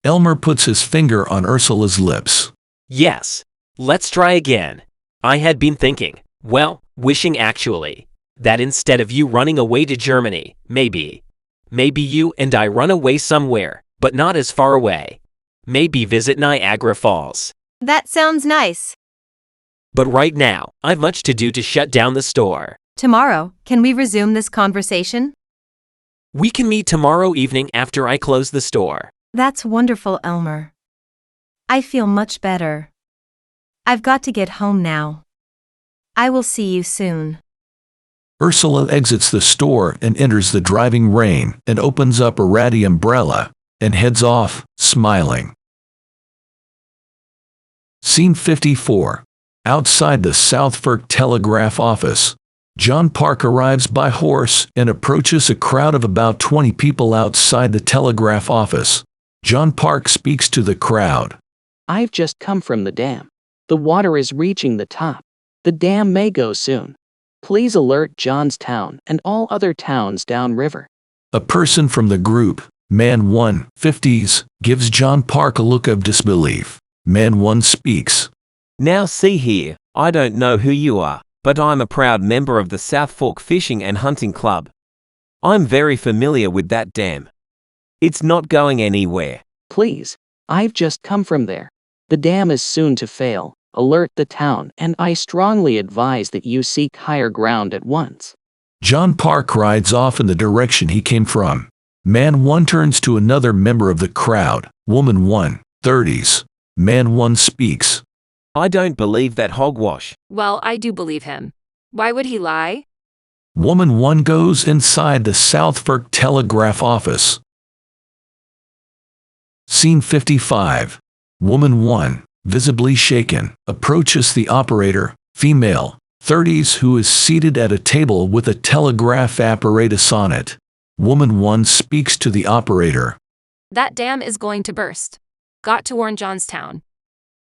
Elmer puts his finger on Ursula's lips. Yes. Let's try again. I had been thinking, well, wishing actually, that instead of you running away to Germany, maybe you and I run away somewhere, but not as far away. Maybe visit Niagara Falls. That sounds nice. But right now, I've much to do to shut down the store. Tomorrow, can we resume this conversation? We can meet tomorrow evening after I close the store. That's wonderful, Elmer. I feel much better. I've got to get home now. I will see you soon. Ursula exits the store and enters the driving rain and opens up a ratty umbrella and heads off, smiling. Scene 54. Outside the Southfork Telegraph office, John Park arrives by horse and approaches a crowd of about 20 people outside the telegraph office. John Park speaks to the crowd. I've just come from the dam. The water is reaching the top. The dam may go soon. Please alert Johnstown and all other towns downriver. A person from the group, Man 1, 50s, gives John Park a look of disbelief. Man 1 speaks. Now see here, I don't know who you are, but I'm a proud member of the South Fork Fishing and Hunting Club. I'm very familiar with that dam. It's not going anywhere. Please, I've just come from there. The dam is soon to fail. Alert the town, and I strongly advise that you seek higher ground at once. John Park rides off in the direction he came from. Man 1 turns to another member of the crowd, Woman 1, 30s. Man 1 speaks. I don't believe that hogwash. Well, I do believe him. Why would he lie? Woman 1 goes inside the Southfork Telegraph office. Scene 55. Woman 1, visibly shaken, approaches the operator, female, 30s, who is seated at a table with a telegraph apparatus on it. Woman 1 speaks to the operator. That dam is going to burst. Got to warn Johnstown.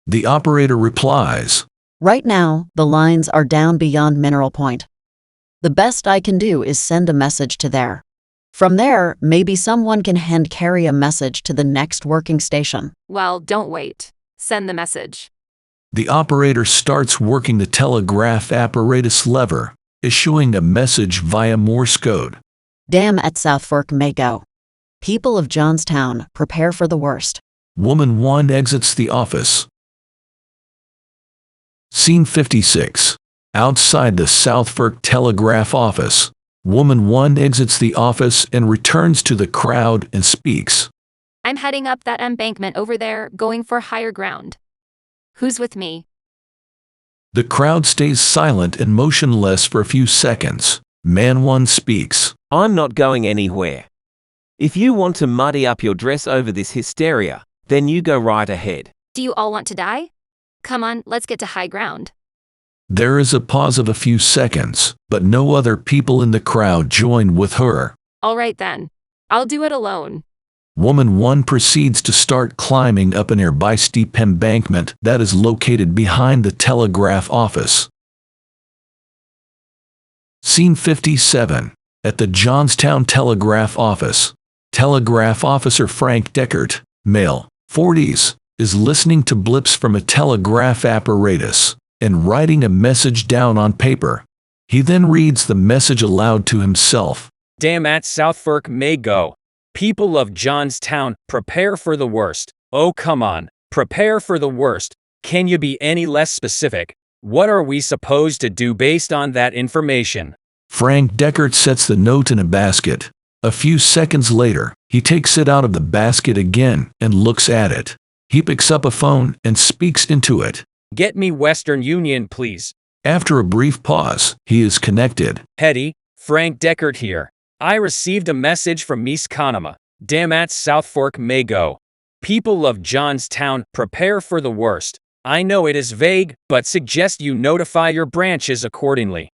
The operator replies. Right now, the lines are down beyond Mineral Point. The best I can do is send a message to there. From there, maybe someone can hand carry a message to the next working station. Well, don't wait. Send the message. The operator starts working the telegraph apparatus lever, issuing a message via Morse code. Dam at Southfork may go. People of Johnstown, prepare for the worst. Woman 1 exits the office. Scene 56. Outside the Southfork Telegraph office, Woman 1 exits the office and returns to the crowd and speaks. I'm heading up that embankment over there, going for higher ground. Who's with me? The crowd stays silent and motionless for a few seconds. Man 1 speaks. I'm not going anywhere. If you want to muddy up your dress over this hysteria, then you go right ahead. Do you all want to die? Come on, let's get to high ground. There is a pause of a few seconds, but no other people in the crowd join with her. All right then. I'll do it alone. Woman 1 proceeds to start climbing up a nearby steep embankment that is located behind the telegraph office. Scene 57. At the Johnstown Telegraph office, Telegraph Officer Frank Deckert, male, 40s, is listening to blips from a telegraph apparatus and writing a message down on paper. He then reads the message aloud to himself. Dam at Southfork may go. People of Johnstown, prepare for the worst. Oh, come on. Prepare for the worst. Can you be any less specific? What are we supposed to do based on that information? Frank Deckert sets the note in a basket. A few seconds later, he takes it out of the basket again and looks at it. He picks up a phone and speaks into it. Get me Western Union, please. After a brief pause, he is connected. Hetty, Frank Deckert here. I received a message from Miss Kanema. Dam at South Fork may go. People of Johnstown, prepare for the worst. I know it is vague, but suggest you notify your branches accordingly.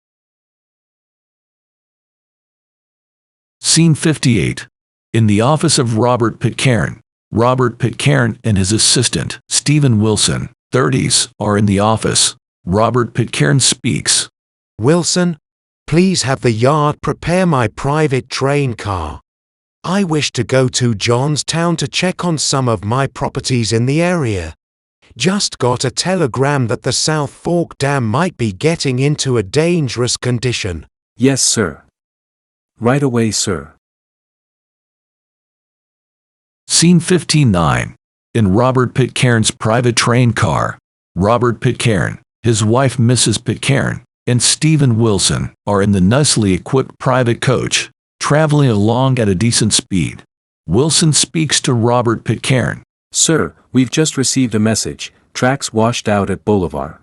Scene 58. In the office of Robert Pitcairn. Robert Pitcairn and his assistant, Stephen Wilson, 30s, are in the office. Robert Pitcairn speaks. Wilson, please have the yard prepare my private train car. I wish to go to Johnstown to check on some of my properties in the area. Just got a telegram that the South Fork Dam might be getting into a dangerous condition. Yes, sir. Right away, sir. Scene 59. In Robert Pitcairn's private train car. Robert Pitcairn, his wife Mrs. Pitcairn, and Stephen Wilson are in the nicely equipped private coach, traveling along at a decent speed. Wilson speaks to Robert Pitcairn. Sir, we've just received a message. Tracks washed out at Boulevard.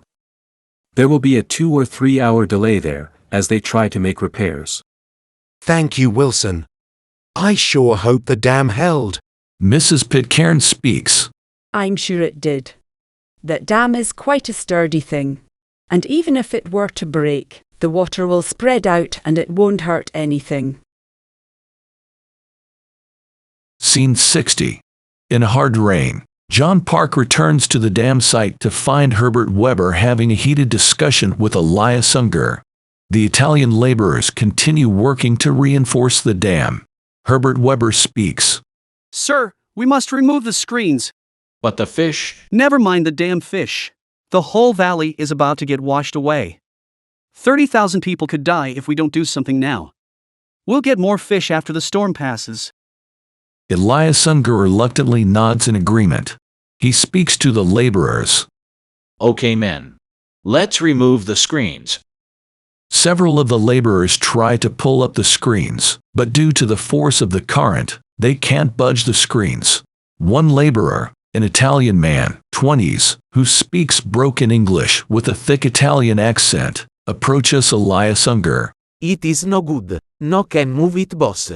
There will be a 2 or 3 hour delay there, as they try to make repairs. Thank you, Wilson. I sure hope the dam held. Mrs. Pitcairn speaks. I'm sure it did. That dam is quite a sturdy thing. And even if it were to break, the water will spread out and it won't hurt anything. Scene 60. In hard rain, John Park returns to the dam site to find Herbert Weber having a heated discussion with Elias Unger. The Italian laborers continue working to reinforce the dam. Herbert Weber speaks. Sir, we must remove the screens. But the fish? Never mind the damn fish. The whole valley is about to get washed away. 30,000 people could die if we don't do something now. We'll get more fish after the storm passes. Elias Unger reluctantly nods in agreement. He speaks to the laborers. Okay, men. Let's remove the screens. Several of the laborers try to pull up the screens, but due to the force of the current, they can't budge the screens. One laborer, an Italian man, 20s, who speaks broken English with a thick Italian accent, approaches Elias Unger. It is no good. No can move it, boss.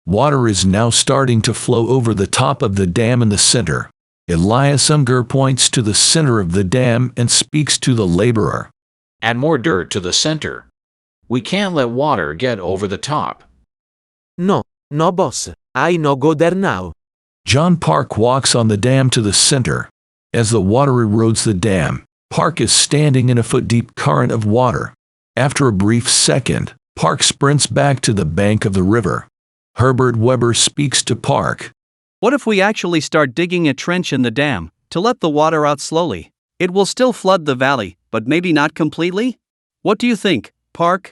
Water is now starting to flow over the top of the dam in the center. Elias Unger points to the center of the dam and speaks to the laborer. Add more dirt to the center. We can't let water get over the top. No, boss. I no go there now. John Park walks on the dam to the center. As the water erodes the dam, Park is standing in a foot-deep current of water. After a brief second, Park sprints back to the bank of the river. Herbert Weber speaks to Park. What if we actually start digging a trench in the dam to let the water out slowly? It will still flood the valley, but maybe not completely? What do you think, Park?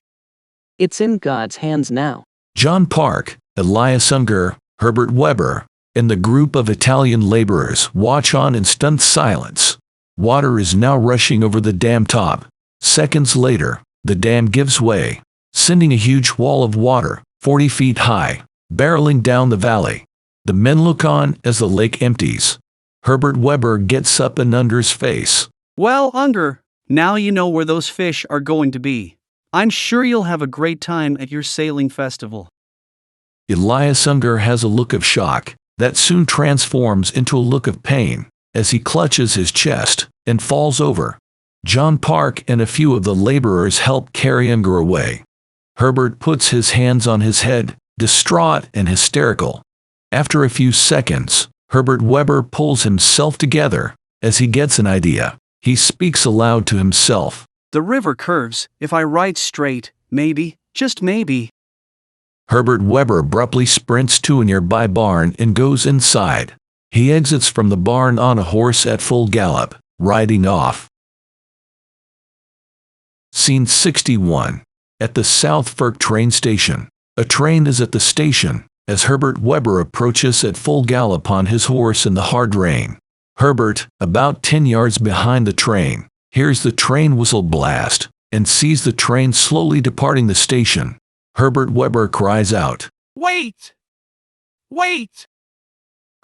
It's in God's hands now. John Park, Elias Unger, Herbert Weber, and the group of Italian laborers watch on in stunned silence. Water is now rushing over the dam top. Seconds later, the dam gives way, sending a huge wall of water, 40 feet high, barreling down the valley. The men look on as the lake empties. Herbert Weber gets up and Unger's face. Well, Unger, now you know where those fish are going to be. I'm sure you'll have a great time at your sailing festival. Elias Unger has a look of shock that soon transforms into a look of pain as he clutches his chest and falls over. John Park and a few of the laborers help carry Unger away. Herbert puts his hands on his head, distraught and hysterical. After a few seconds, Herbert Weber pulls himself together as he gets an idea. He speaks aloud to himself. The river curves. If I ride straight, maybe, just maybe. Herbert Weber abruptly sprints to a nearby barn and goes inside. He exits from the barn on a horse at full gallop, riding off. Scene 61. At the South Fork train station. A train is at the station as Herbert Weber approaches at full gallop on his horse in the hard rain. Herbert, about 10 yards behind the train, hears the train whistle blast and sees the train slowly departing the station. Herbert Weber cries out, "Wait! Wait!"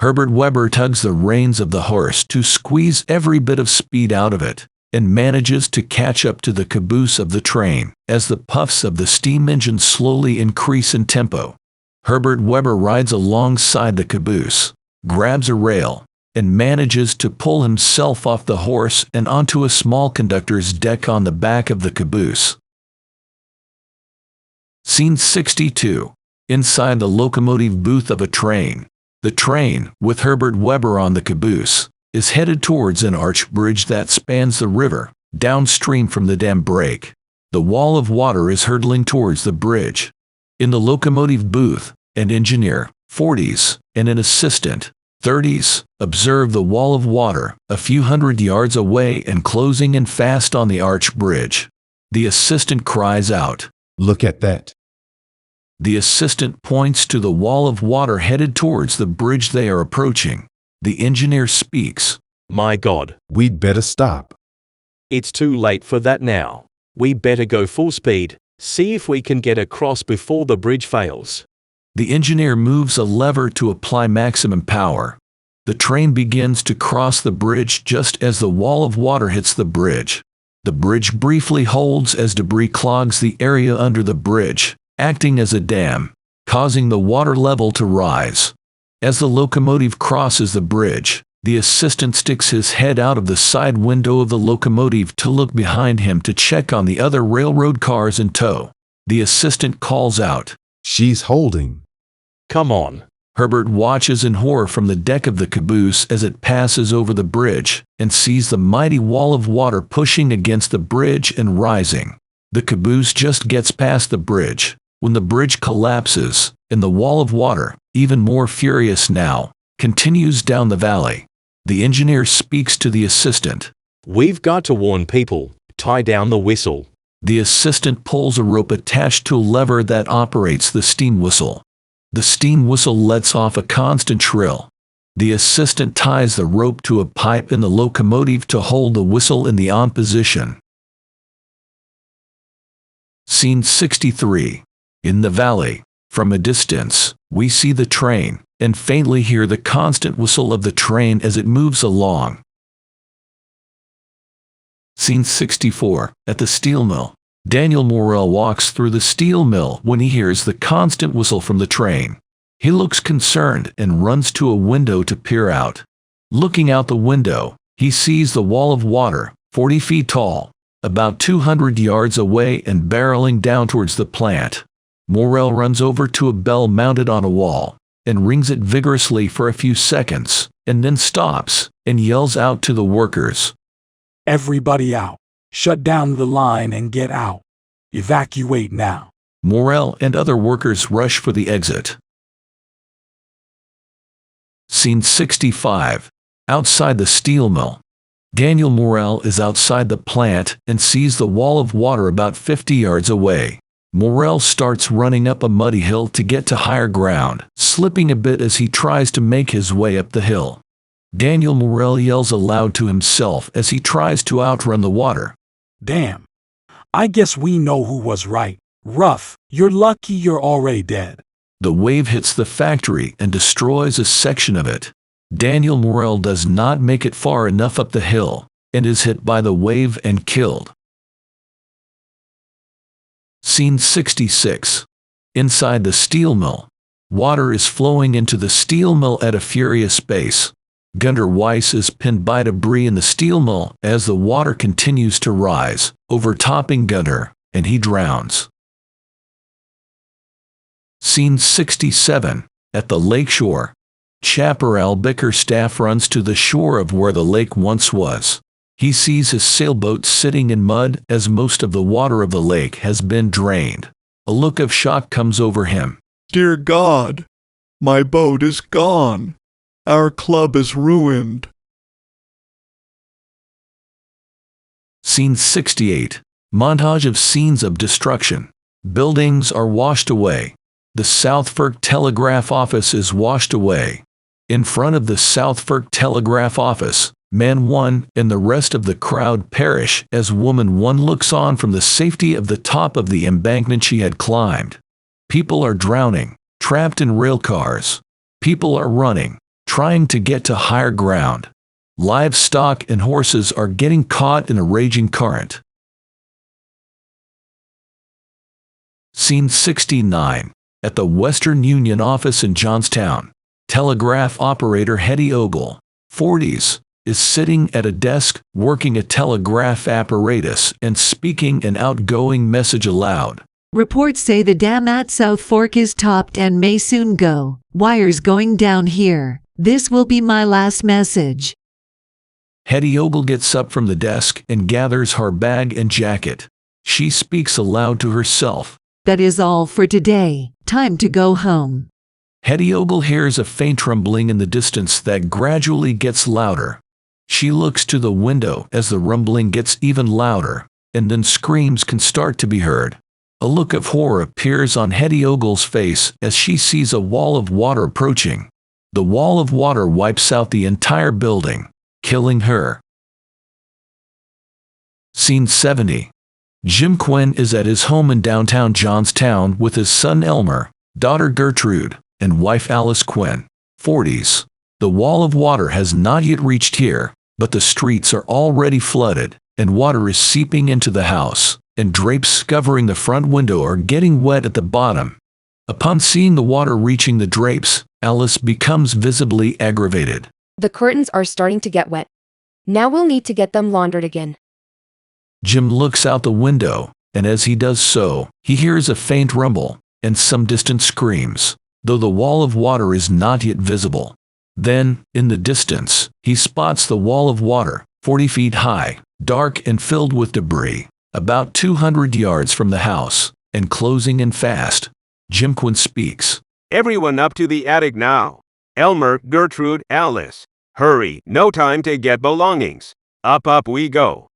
Herbert Weber tugs the reins of the horse to squeeze every bit of speed out of it and manages to catch up to the caboose of the train as the puffs of the steam engine slowly increase in tempo. Herbert Weber rides alongside the caboose, grabs a rail, and manages to pull himself off the horse and onto a small conductor's deck on the back of the caboose. Scene 62. Inside the locomotive booth of a train. The train, with Herbert Weber on the caboose, is headed towards an arch bridge that spans the river, downstream from the dam break. The wall of water is hurtling towards the bridge. In the locomotive booth, an engineer, 40s, and an assistant, 30s, observe the wall of water, a few hundred yards away and closing in fast on the arch bridge. The assistant cries out, "Look at that." The assistant points to the wall of water headed towards the bridge they are approaching. The engineer speaks, "My God. We'd better stop." It's too late for that now. We better go full speed, see if we can get across before the bridge fails." The engineer moves a lever to apply maximum power. The train begins to cross the bridge just as the wall of water hits the bridge. The bridge briefly holds as debris clogs the area under the bridge, acting as a dam, causing the water level to rise. As the locomotive crosses the bridge, the assistant sticks his head out of the side window of the locomotive to look behind him to check on the other railroad cars in tow. The assistant calls out, "She's holding." "Come on." Herbert watches in horror from the deck of the caboose as it passes over the bridge and sees the mighty wall of water pushing against the bridge and rising. The caboose just gets past the bridge when the bridge collapses, and the wall of water, even more furious now, continues down the valley. The engineer speaks to the assistant. "We've got to warn people. Tie down the whistle." The assistant pulls a rope attached to a lever that operates the steam whistle. The steam whistle lets off a constant shrill. The assistant ties the rope to a pipe in the locomotive to hold the whistle in the on position. Scene 63. In the valley, from a distance, we see the train, and faintly hear the constant whistle of the train as it moves along. Scene 64. At the steel mill. Daniel Morrell walks through the steel mill when he hears the constant whistle from the train. He looks concerned and runs to a window to peer out. Looking out the window, he sees the wall of water, 40 feet tall, about 200 yards away and barreling down towards the plant. Morrell runs over to a bell mounted on a wall and rings it vigorously for a few seconds, and then stops and yells out to the workers, "Everybody out. Shut down the line and get out. Evacuate now." Morrell and other workers rush for the exit. Scene 65. Outside the steel mill. Daniel Morrell is outside the plant and sees the wall of water about 50 yards away. Morrell starts running up a muddy hill to get to higher ground, slipping a bit as he tries to make his way up the hill. Daniel Morrell yells aloud to himself as he tries to outrun the water. "Damn. I guess we know who was right. Ruff, you're lucky you're already dead." The wave hits the factory and destroys a section of it. Daniel Morrell does not make it far enough up the hill and is hit by the wave and killed. Scene 66. Inside the steel mill. Water is flowing into the steel mill at a furious pace. Gunter Weiss is pinned by debris in the steel mill as the water continues to rise, overtopping Gunter, and he drowns. Scene 67. At the lake shore. Chaparral Bickerstaff runs to the shore of where the lake once was. He sees his sailboat sitting in mud as most of the water of the lake has been drained. A look of shock comes over him. "Dear God, my boat is gone. Our club is ruined." Scene 68. Montage of scenes of destruction. Buildings are washed away. The South Fork Telegraph Office is washed away. In front of the South Fork Telegraph Office, man 1 and the rest of the crowd perish as woman 1 looks on from the safety of the top of the embankment she had climbed. People are drowning, trapped in rail cars. People are running, trying to get to higher ground. Livestock and horses are getting caught in a raging current. Scene 69. At the Western Union office in Johnstown, telegraph operator Hetty Ogle, 40s, is sitting at a desk working a telegraph apparatus and speaking an outgoing message aloud. Reports say the dam at South Fork is topped and may soon go. Wires going down here. This will be my last message. Hetty Ogle gets up from the desk and gathers her bag and jacket. She speaks aloud to herself. That is all for today. Time to go home. Hetty Ogle hears a faint rumbling in the distance that gradually gets louder. She looks to the window as the rumbling gets even louder, and then screams can start to be heard. A look of horror appears on Hetty Ogle's face as she sees a wall of water approaching. The wall of water wipes out the entire building, killing her. Scene 70. Jim Quinn is at his home in downtown Johnstown with his son Elmer, daughter Gertrude, and wife Alice Quinn, 40s. The wall of water has not yet reached here, but the streets are already flooded, and water is seeping into the house, and drapes covering the front window are getting wet at the bottom. Upon seeing the water reaching the drapes, Alice becomes visibly aggravated. The curtains are starting to get wet. Now we'll need to get them laundered again. Jim looks out the window, and as he does so, he hears a faint rumble and some distant screams, though the wall of water is not yet visible. Then, in the distance, he spots the wall of water, 40 feet high, dark and filled with debris, about 200 yards from the house, and closing in fast. Jim Quinn speaks. Everyone up to the attic now. Elmer, Gertrude, Alice. Hurry, no time to get belongings. Up we go.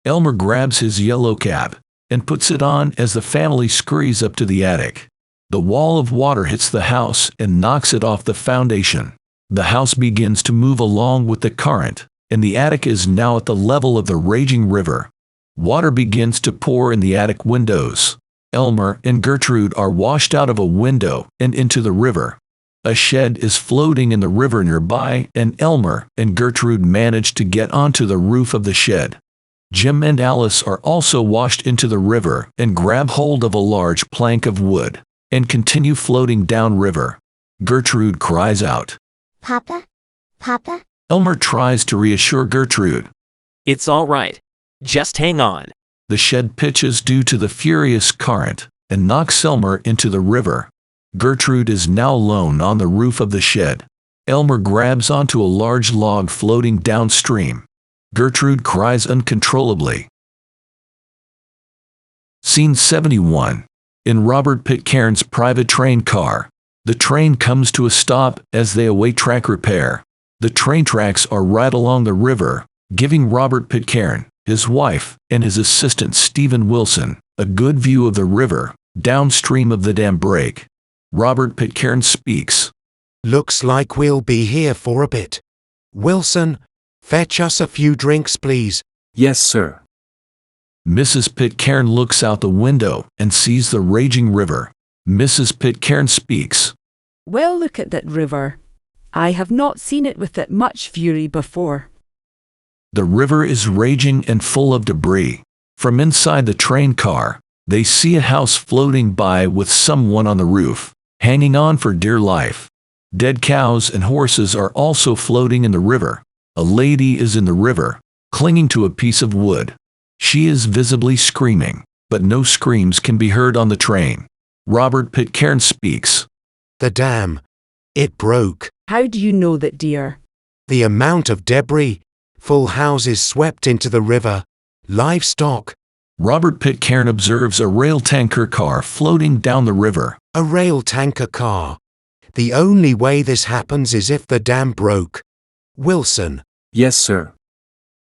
Elmer grabs his yellow cap and puts it on as the family scurries up to the attic. The wall of water hits the house and knocks it off the foundation. The house begins to move along with the current, and the attic is now at the level of the raging river. Water begins to pour in the attic windows. Elmer and Gertrude are washed out of a window and into the river. A shed is floating in the river nearby, and Elmer and Gertrude manage to get onto the roof of the shed. Jim and Alice are also washed into the river and grab hold of a large plank of wood and continue floating downriver. Gertrude cries out, Papa? Papa? Elmer tries to reassure Gertrude. It's all right. Just hang on. The shed pitches due to the furious current and knocks Elmer into the river. Gertrude is now alone on the roof of the shed. Elmer grabs onto a large log floating downstream. Gertrude cries uncontrollably. Scene 71. In Robert Pitcairn's private train car. The train comes to a stop as they await track repair. The train tracks are right along the river, giving Robert Pitcairn, his wife, and his assistant Stephen Wilson a good view of the river, downstream of the dam break. Robert Pitcairn speaks. Looks like we'll be here for a bit. Wilson, fetch us a few drinks, please. Yes, sir. Mrs. Pitcairn looks out the window and sees the raging river. Mrs. Pitcairn speaks. Well, look at that river. I have not seen it with that much fury before. The river is raging and full of debris. From inside the train car, they see a house floating by with someone on the roof, hanging on for dear life. Dead cows and horses are also floating in the river. A lady is in the river, clinging to a piece of wood. She is visibly screaming, but no screams can be heard on the train. Robert Pitcairn speaks. The dam. It broke. How do you know that, dear? The amount of debris. Full houses swept into the river. Livestock. Robert Pitcairn observes a rail tanker car floating down the river. A rail tanker car. The only way this happens is if the dam broke. Wilson. Yes, sir.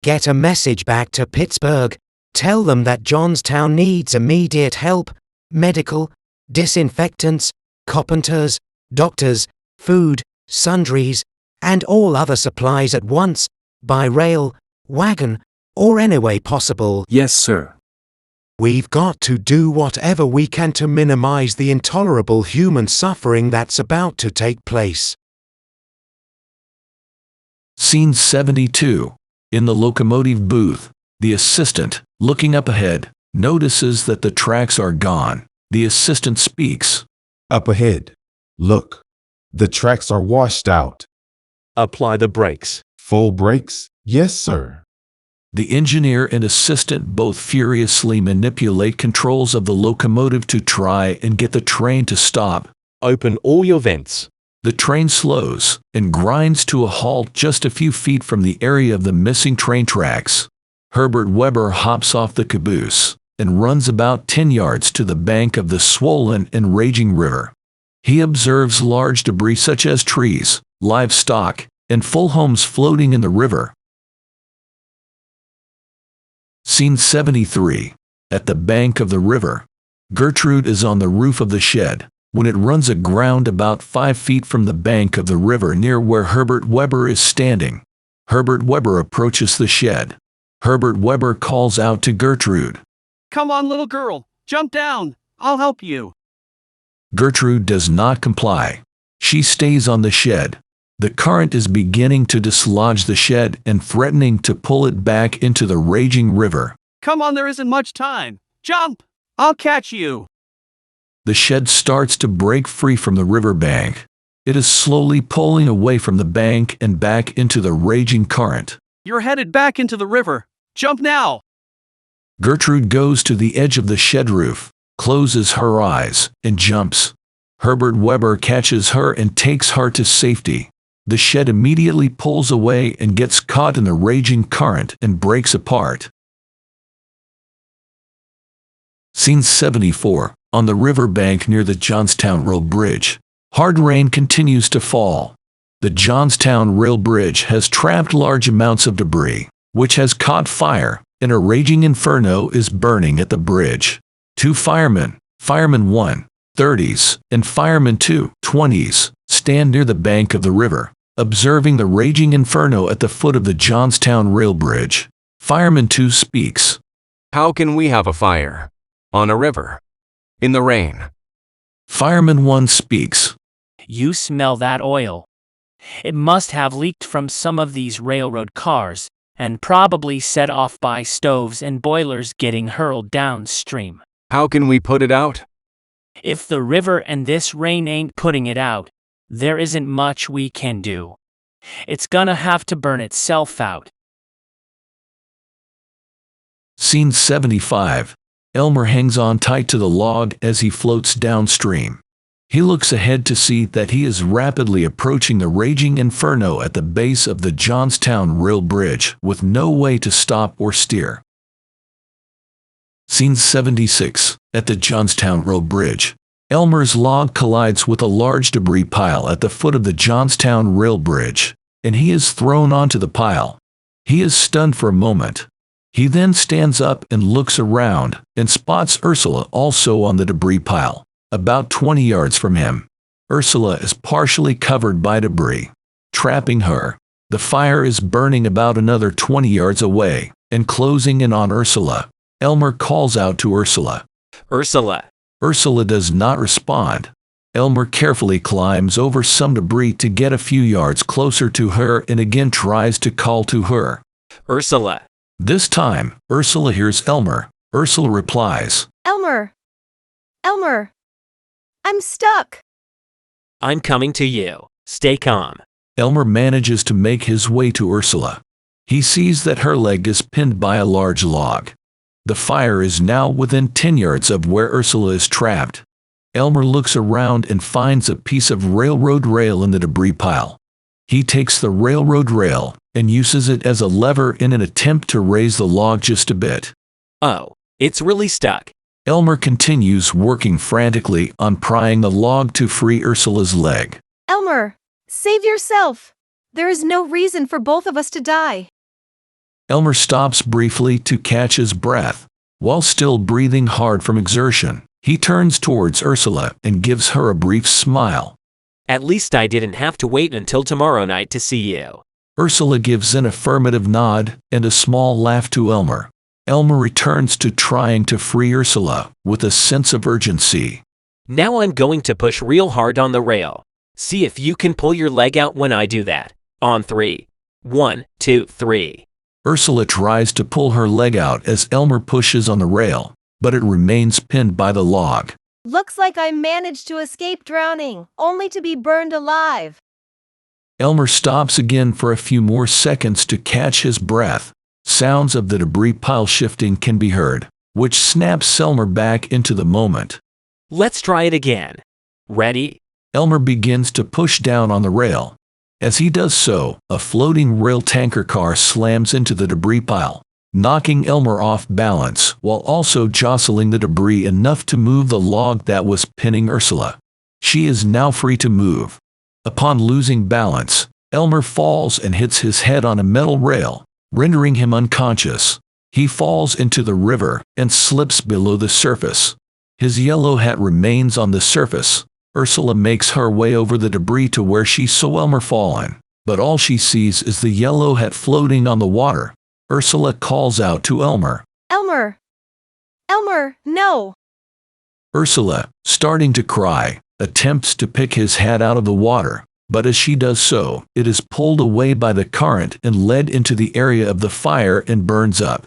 Get a message back to Pittsburgh. Tell them that Johnstown needs immediate help. Medical, disinfectants, carpenters, doctors, food, sundries, and all other supplies at once, by rail, wagon, or any way possible. Yes, sir. We've got to do whatever we can to minimize the intolerable human suffering that's about to take place. Scene 72. In the locomotive booth, the assistant, looking up ahead, notices that the tracks are gone. The assistant speaks. Up ahead. Look. The tracks are washed out. Apply the brakes. Full brakes? Yes, sir. The engineer and assistant both furiously manipulate controls of the locomotive to try and get the train to stop. Open all your vents. The train slows and grinds to a halt just a few feet from the area of the missing train tracks. Herbert Weber hops off the caboose and runs about 10 yards to the bank of the swollen and raging river. He observes large debris such as trees, livestock, and full homes floating in the river. Scene 73. At the bank of the river. Gertrude is on the roof of the shed when it runs aground about 5 feet from the bank of the river near where Herbert Weber is standing. Herbert Weber approaches the shed. Herbert Weber calls out to Gertrude. Come on, little girl, jump down. I'll help you. Gertrude does not comply. She stays on the shed. The current is beginning to dislodge the shed and threatening to pull it back into the raging river. Come on, there isn't much time. Jump! I'll catch you. The shed starts to break free from the river bank. It is slowly pulling away from the bank and back into the raging current. You're headed back into the river. Jump now! Gertrude goes to the edge of the shed roof, closes her eyes, and jumps. Herbert Weber catches her and takes her to safety. The shed immediately pulls away and gets caught in the raging current and breaks apart. Scene 74. On the river bank near the Johnstown Rail Bridge. Hard rain continues to fall. The Johnstown Rail Bridge has trapped large amounts of debris, which has caught fire, and a raging inferno is burning at the bridge. 2 firemen, Fireman 1, 30s, and Fireman 2, 20s, stand near the bank of the river, observing the raging inferno at the foot of the Johnstown Rail Bridge. Fireman 2 speaks. How can we have a fire? On a river? In the rain? Fireman 1 speaks. You smell that oil. It must have leaked from some of these railroad cars, and probably set off by stoves and boilers getting hurled downstream. How can we put it out? If the river and this rain ain't putting it out, there isn't much we can do. It's gonna have to burn itself out. Scene 75. Elmer hangs on tight to the log as he floats downstream. He looks ahead to see that he is rapidly approaching the raging inferno at the base of the Johnstown Rail Bridge with no way to stop or steer. Scene 76. At the Johnstown Rail Bridge. Elmer's log collides with a large debris pile at the foot of the Johnstown Rail Bridge, and he is thrown onto the pile. He is stunned for a moment. He then stands up and looks around and spots Ursula also on the debris pile, about 20 yards from him. Ursula is partially covered by debris, trapping her. The fire is burning about another 20 yards away and closing in on Ursula. Elmer calls out to Ursula. Ursula. Ursula does not respond. Elmer carefully climbs over some debris to get a few yards closer to her and again tries to call to her. Ursula. This time, Ursula hears Elmer. Ursula replies. Elmer! Elmer! I'm stuck! I'm coming to you. Stay calm. Elmer manages to make his way to Ursula. He sees that her leg is pinned by a large log. The fire is now within 10 yards of where Ursula is trapped. Elmer looks around and finds a piece of railroad rail in the debris pile. He takes the railroad rail and uses it as a lever in an attempt to raise the log just a bit. Oh, it's really stuck. Elmer continues working frantically on prying the log to free Ursula's leg. Elmer, save yourself! There is no reason for both of us to die. Elmer stops briefly to catch his breath. While still breathing hard from exertion, he turns towards Ursula and gives her a brief smile. At least I didn't have to wait until tomorrow night to see you. Ursula gives an affirmative nod and a small laugh to Elmer. Elmer returns to trying to free Ursula with a sense of urgency. Now I'm going to push real hard on the rail. See if you can pull your leg out when I do that. On 3. 1, 2, 3. Ursula tries to pull her leg out as Elmer pushes on the rail, but it remains pinned by the log. Looks like I managed to escape drowning, only to be burned alive. Elmer stops again for a few more seconds to catch his breath. Sounds of the debris pile shifting can be heard, which snaps Elmer back into the moment. Let's try it again. Ready? Elmer begins to push down on the rail. As he does so, a floating rail tanker car slams into the debris pile, knocking Elmer off balance while also jostling the debris enough to move the log that was pinning Ursula. She is now free to move. Upon losing balance, Elmer falls and hits his head on a metal rail, rendering him unconscious. He falls into the river and slips below the surface. His yellow hat remains on the surface. Ursula makes her way over the debris to where she saw Elmer fallen, but all she sees is the yellow hat floating on the water. Ursula calls out to Elmer. Elmer! Elmer, no! Ursula, starting to cry, attempts to pick his hat out of the water, but as she does so, it is pulled away by the current and led into the area of the fire and burns up.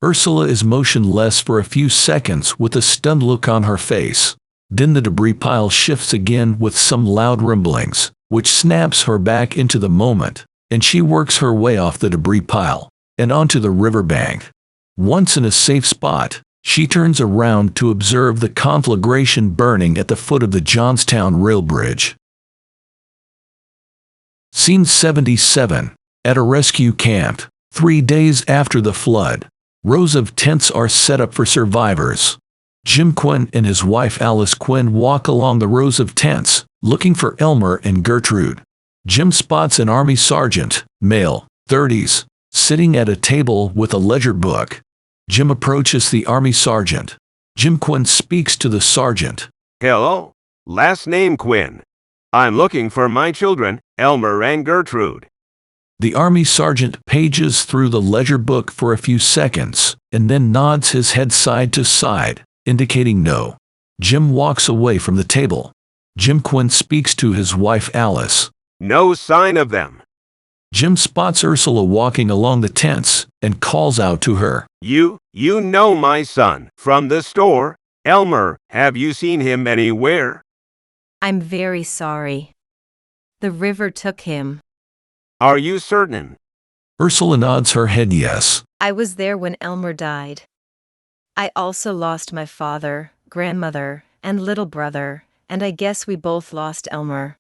Ursula is motionless for a few seconds with a stunned look on her face. Then the debris pile shifts again with some loud rumblings, which snaps her back into the moment, and she works her way off the debris pile and onto the riverbank. Once in a safe spot, she turns around to observe the conflagration burning at the foot of the Johnstown rail bridge. Scene 77. At a rescue camp. 3 days after the flood, rows of tents are set up for survivors. Jim Quinn and his wife Alice Quinn walk along the rows of tents, looking for Elmer and Gertrude. Jim spots an Army sergeant, male, 30s, sitting at a table with a ledger book. Jim approaches the Army sergeant. Jim Quinn speaks to the sergeant. Hello, last name Quinn. I'm looking for my children, Elmer and Gertrude. The Army sergeant pages through the ledger book for a few seconds, and then nods his head side to side, indicating no. Jim walks away from the table. Jim Quinn speaks to his wife Alice. No sign of them. Jim spots Ursula walking along the tents and calls out to her. You know my son from the store. Elmer, have you seen him anywhere? I'm very sorry. The river took him. Are you certain? Ursula nods her head yes. I was there when Elmer died. I also lost my father, grandmother, and little brother, and I guess we both lost Elmer.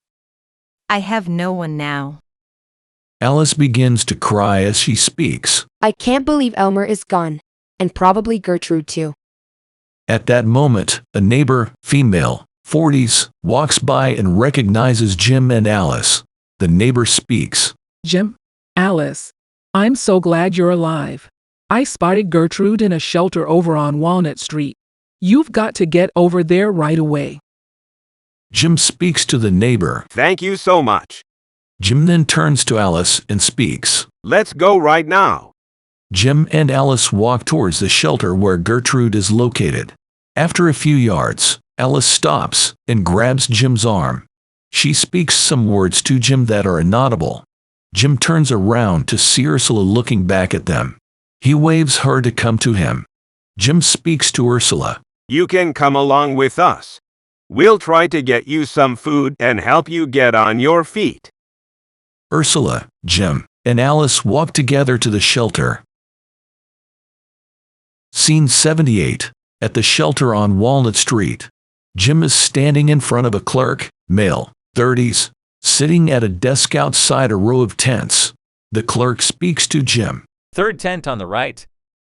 I have no one now. Alice begins to cry as she speaks. I can't believe Elmer is gone. And probably Gertrude too. At that moment, a neighbor, female, 40s, walks by and recognizes Jim and Alice. The neighbor speaks. Jim, Alice, I'm so glad you're alive. I spotted Gertrude in a shelter over on Walnut Street. You've got to get over there right away. Jim speaks to the neighbor. Thank you so much. Jim then turns to Alice and speaks. Let's go right now. Jim and Alice walk towards the shelter where Gertrude is located. After a few yards, Alice stops and grabs Jim's arm. She speaks some words to Jim that are inaudible. Jim turns around to see Ursula looking back at them. He waves her to come to him. Jim speaks to Ursula. You can come along with us. We'll try to get you some food and help you get on your feet. Ursula, Jim, and Alice walk together to the shelter. Scene 78. At the shelter on Walnut Street. Jim is standing in front of a clerk, male, 30s, sitting at a desk outside a row of tents. The clerk speaks to Jim. Third tent on the right.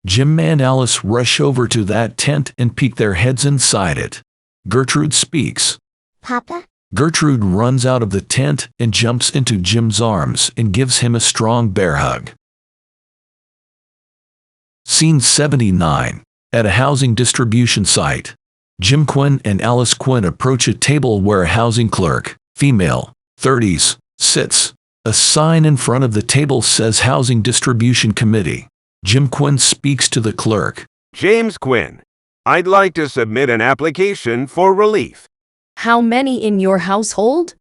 Jim and Alice rush over to that tent and peek their heads inside it. Gertrude speaks. Papa? Gertrude runs out of the tent and jumps into Jim's arms and gives him a strong bear hug. Scene 79. At a housing distribution site. Jim Quinn and Alice Quinn approach a table where a housing clerk, female, 30s, sits. A sign in front of the table says Housing Distribution Committee. Jim Quinn speaks to the clerk. James Quinn, I'd like to submit an application for relief. How many in your household?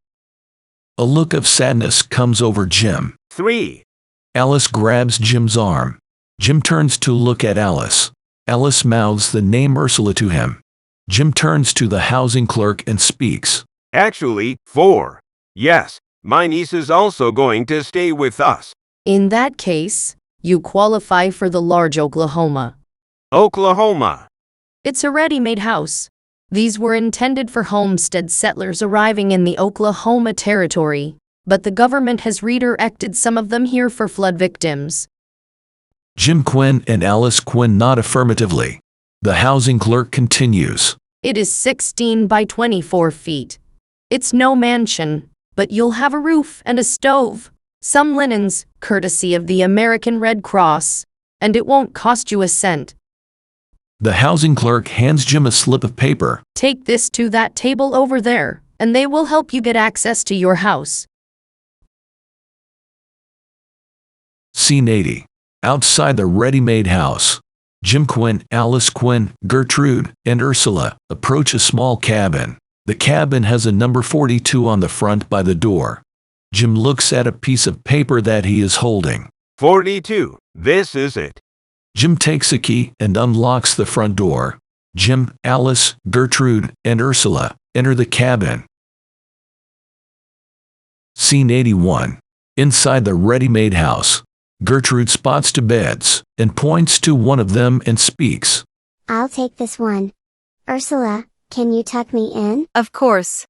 A look of sadness comes over Jim. 3. Alice grabs Jim's arm. Jim turns to look at Alice. Alice mouths the name Ursula to him. Jim turns to the housing clerk and speaks. Actually, 4. Yes, my niece is also going to stay with us. In that case, you qualify for the large Oklahoma. Oklahoma. It's a ready-made house. These were intended for homestead settlers arriving in the Oklahoma Territory, but the government has redirected some of them here for flood victims. Jim Quinn and Alice Quinn nod affirmatively. The housing clerk continues. It is 16 by 24 feet. It's no mansion, but you'll have a roof and a stove, some linens, courtesy of the American Red Cross, and it won't cost you a cent. The housing clerk hands Jim a slip of paper. Take this to that table over there, and they will help you get access to your house. Scene 80. Outside the ready-made house. Jim Quinn, Alice Quinn, Gertrude, and Ursula approach a small cabin. The cabin has a number 42 on the front by the door. Jim looks at a piece of paper that he is holding. 42. This is it. Jim takes a key and unlocks the front door. Jim, Alice, Gertrude, and Ursula enter the cabin. Scene 81. Inside the ready-made house. Gertrude spots 2 beds and points to one of them and speaks. I'll take this one. Ursula, can you tuck me in? Of course.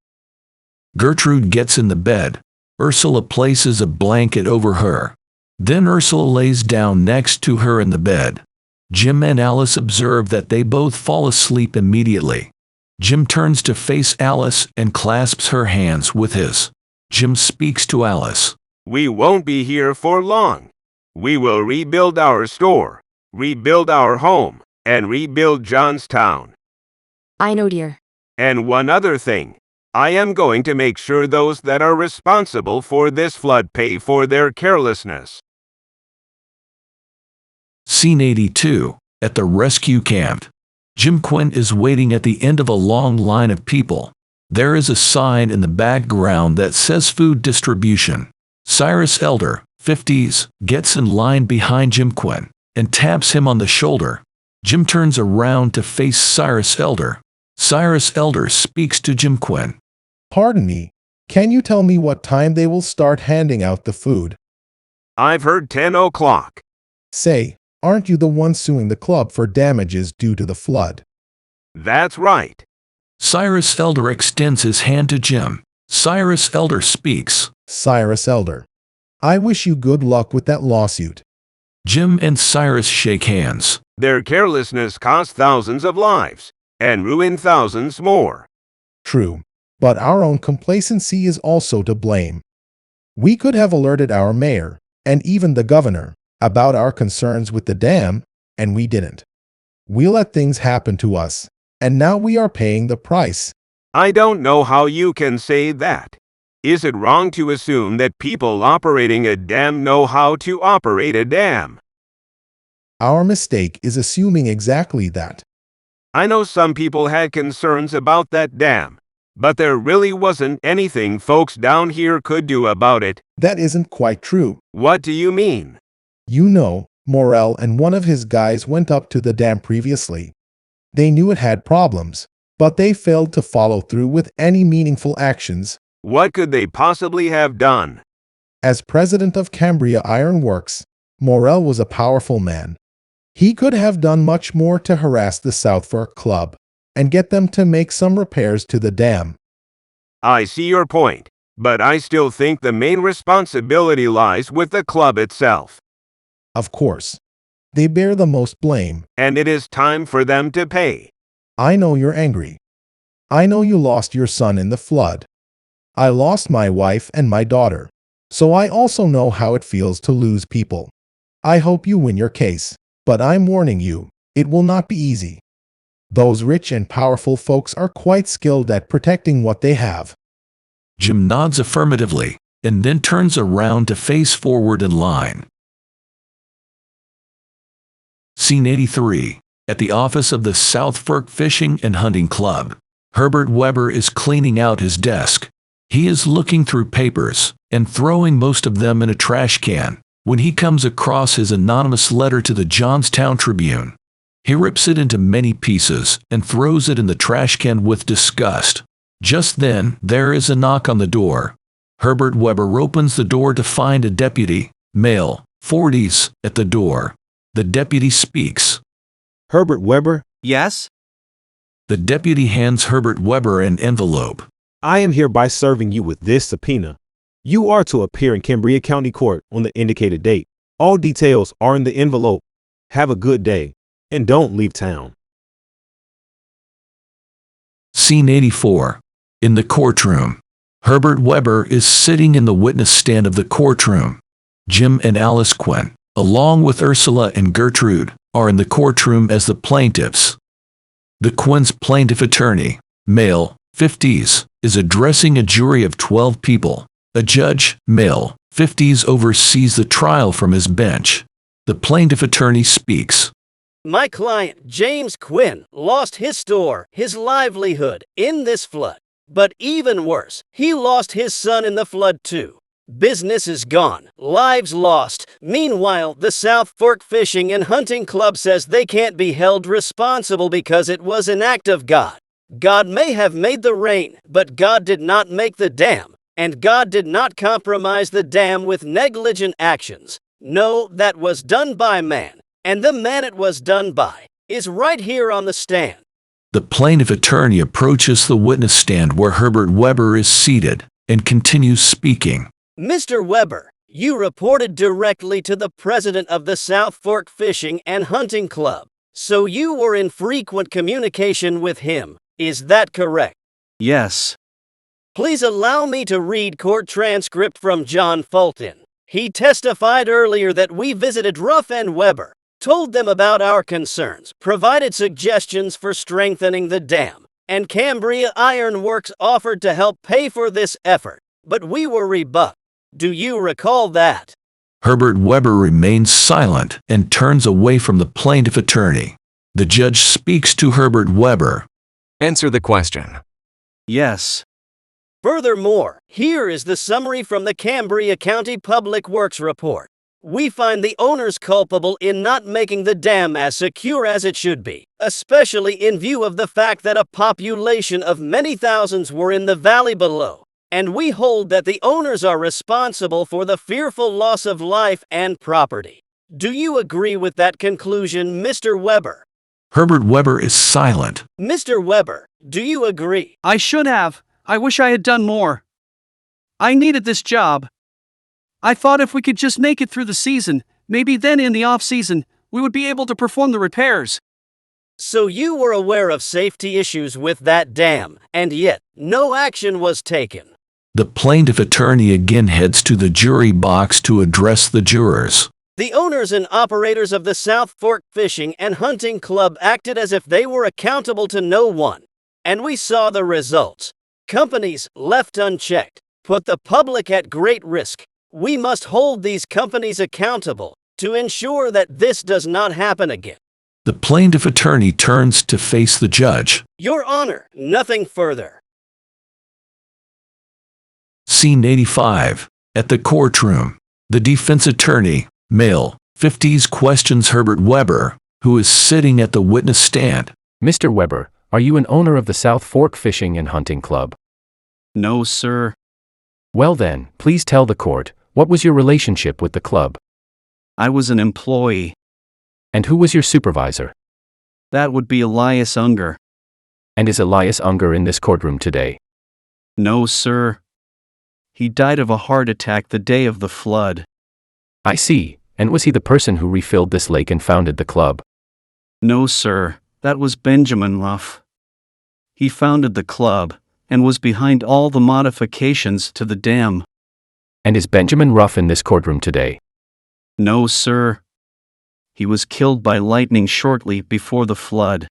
Gertrude gets in the bed. Ursula places a blanket over her. Then Ursula lays down next to her in the bed. Jim and Alice observe that they both fall asleep immediately. Jim turns to face Alice and clasps her hands with his. Jim speaks to Alice. We won't be here for long. We will rebuild our store, rebuild our home, and rebuild Johnstown. I know, dear. And one other thing. I am going to make sure those that are responsible for this flood pay for their carelessness. Scene 82. At the rescue camp. Jim Quinn is waiting at the end of a long line of people. There is a sign in the background that says food distribution. Cyrus Elder, 50s, gets in line behind Jim Quinn and taps him on the shoulder. Jim turns around to face Cyrus Elder. Cyrus Elder speaks to Jim Quinn. Pardon me, can you tell me what time they will start handing out the food? I've heard 10 o'clock. Say, aren't you the one suing the club for damages due to the flood? That's right. Cyrus Elder extends his hand to Jim. Cyrus Elder speaks. Cyrus Elder, I wish you good luck with that lawsuit. Jim and Cyrus shake hands. Their carelessness cost thousands of lives and ruined thousands more. True, but our own complacency is also to blame. We could have alerted our mayor, and even the governor, about our concerns with the dam, and we didn't. We let things happen to us, and now we are paying the price. I don't know how you can say that. Is it wrong to assume that people operating a dam know how to operate a dam? Our mistake is assuming exactly that. I know some people had concerns about that dam, but there really wasn't anything folks down here could do about it. That isn't quite true. What do you mean? You know, Morel and one of his guys went up to the dam previously. They knew it had problems, but they failed to follow through with any meaningful actions. What could they possibly have done? As president of Cambria Iron Works, Morel was a powerful man. He could have done much more to harass the South Fork Club and get them to make some repairs to the dam. I see your point, but I still think the main responsibility lies with the club itself. Of course. They bear the most blame. And it is time for them to pay. I know you're angry. I know you lost your son in the flood. I lost my wife and my daughter, so I also know how it feels to lose people. I hope you win your case, but I'm warning you, it will not be easy. Those rich and powerful folks are quite skilled at protecting what they have. Jim nods affirmatively, and then turns around to face forward in line. Scene 83. At the office of the South Fork Fishing and Hunting Club. Herbert Weber is cleaning out his desk. He is looking through papers and throwing most of them in a trash can when he comes across his anonymous letter to the Johnstown Tribune. He rips it into many pieces and throws it in the trash can with disgust. Just then, there is a knock on the door. Herbert Weber opens the door to find a deputy, male, 40s, at the door. The deputy speaks. Herbert Weber? Yes? The deputy hands Herbert Weber an envelope. I am hereby serving you with this subpoena. You are to appear in Cambria County Court on the indicated date. All details are in the envelope. Have a good day, and don't leave town. Scene 84. In the courtroom. Herbert Weber is sitting in the witness stand of the courtroom. Jim and Alice Quinn, along with Ursula and Gertrude, are in the courtroom as the plaintiffs. The Quinn's plaintiff attorney, male, 50s, is addressing a jury of 12 people. A judge, male, 50s, oversees the trial from his bench. The plaintiff attorney speaks. My client, James Quinn, lost his store, his livelihood, in this flood. But even worse, he lost his son in the flood too. Business is gone, lives lost. Meanwhile, the South Fork Fishing and Hunting Club says they can't be held responsible because it was an act of God. God may have made the rain, but God did not make the dam, and God did not compromise the dam with negligent actions. No, that was done by man, and the man it was done by is right here on the stand. The plaintiff attorney approaches the witness stand where Herbert Weber is seated and continues speaking. Mr. Weber, you reported directly to the president of the South Fork Fishing and Hunting Club, so you were in frequent communication with him. Is that correct? Yes. Please allow me to read court transcript from John Fulton. He testified earlier that we visited Ruff and Weber, told them about our concerns, provided suggestions for strengthening the dam, and Cambria Iron Works offered to help pay for this effort, but we were rebuffed. Do you recall that? Herbert Weber remains silent and turns away from the plaintiff attorney. The judge speaks to Herbert Weber. Answer the question. Yes. Furthermore, here is the summary from the Cambria County Public Works report. We find the owners culpable in not making the dam as secure as it should be, especially in view of the fact that a population of many thousands were in the valley below. And we hold that the owners are responsible for the fearful loss of life and property. Do you agree with that conclusion, Mr. Weber? Herbert Weber is silent. Mr. Weber, do you agree? I should have. I wish I had done more. I needed this job. I thought if we could just make it through the season, maybe then in the off-season, we would be able to perform the repairs. So you were aware of safety issues with that dam, and yet no action was taken. The plaintiff attorney again heads to the jury box to address the jurors. The owners and operators of the South Fork Fishing and Hunting Club acted as if they were accountable to no one. And we saw the results. Companies, left unchecked, put the public at great risk. We must hold these companies accountable to ensure that this does not happen again. The plaintiff attorney turns to face the judge. Your Honor, nothing further. Scene 85. At the courtroom. The defense attorney, male, 50s, questions Herbert Weber, who is sitting at the witness stand. Mr. Weber, are you an owner of the South Fork Fishing and Hunting Club? No, sir. Well then, please tell the court, what was your relationship with the club? I was an employee. And who was your supervisor? That would be Elias Unger. And is Elias Unger in this courtroom today? No, sir. He died of a heart attack the day of the flood. I see. And was he the person who refilled this lake and founded the club? No, sir. That was Benjamin Ruff. He founded the club and was behind all the modifications to the dam. And is Benjamin Ruff in this courtroom today? No, sir. He was killed by lightning shortly before the flood.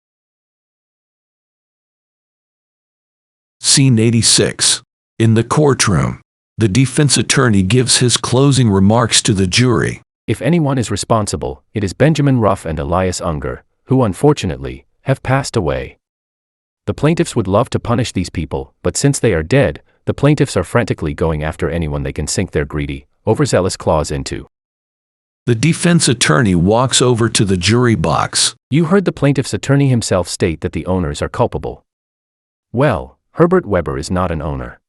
Scene 86. In the courtroom. The defense attorney gives his closing remarks to the jury. If anyone is responsible, it is Benjamin Ruff and Elias Unger, who unfortunately have passed away. The plaintiffs would love to punish these people, but since they are dead, the plaintiffs are frantically going after anyone they can sink their greedy, overzealous claws into. The defense attorney walks over to the jury box. You heard the plaintiff's attorney himself state that the owners are culpable. Well, Herbert Weber is not an owner.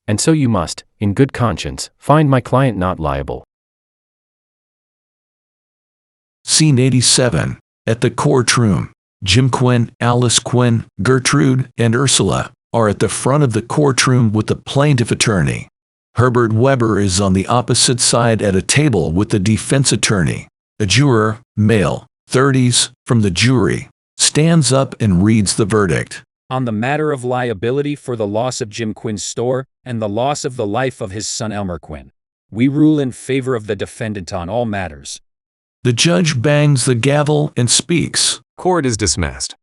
And so you must, in good conscience, find my client not liable. Scene 87. At the courtroom, Jim Quinn, Alice Quinn, Gertrude, and Ursula are at the front of the courtroom with the plaintiff attorney. Herbert Weber is on the opposite side at a table with the defense attorney. A juror, male, 30s, from the jury, stands up and reads the verdict. On the matter of liability for the loss of Jim Quinn's store and the loss of the life of his son Elmer Quinn, we rule in favor of the defendant on all matters. The judge bangs the gavel and speaks. Court is dismissed.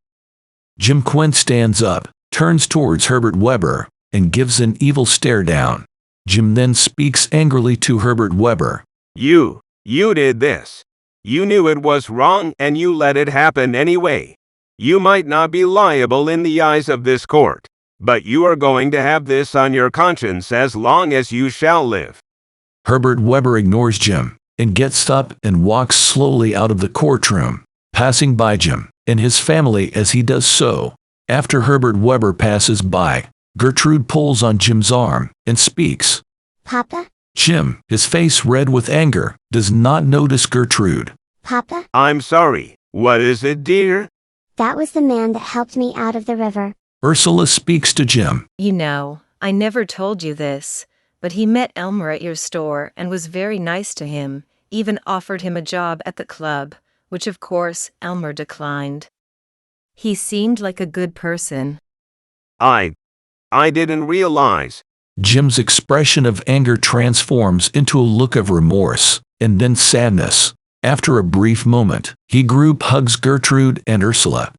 Jim Quinn stands up, turns towards Herbert Weber, and gives an evil stare down. Jim then speaks angrily to Herbert Weber. You did this. You knew it was wrong and you let it happen anyway. You might not be liable in the eyes of this court, but you are going to have this on your conscience as long as you shall live. Herbert Weber ignores Jim and gets up and walks slowly out of the courtroom, passing by Jim and his family as he does so. After Herbert Weber passes by, Gertrude pulls on Jim's arm and speaks. Papa? Jim, his face red with anger, does not notice Gertrude. Papa? I'm sorry. What is it, dear? That was the man that helped me out of the river. Ursula speaks to Jim. You know, I never told you this, but he met Elmer at your store and was very nice to him, even offered him a job at the club, which of course Elmer declined. He seemed like a good person. I didn't realize. Jim's expression of anger transforms into a look of remorse, and then sadness. After a brief moment, he group hugs Gertrude and Ursula.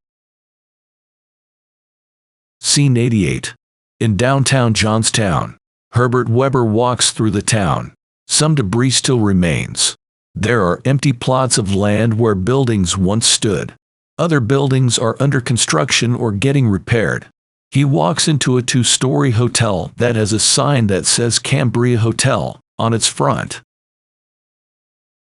Scene 88. In downtown Johnstown, Herbert Weber walks through the town. Some debris still remains. There are empty plots of land where buildings once stood. Other buildings are under construction or getting repaired. He walks into a two-story hotel that has a sign that says Cambria Hotel on its front.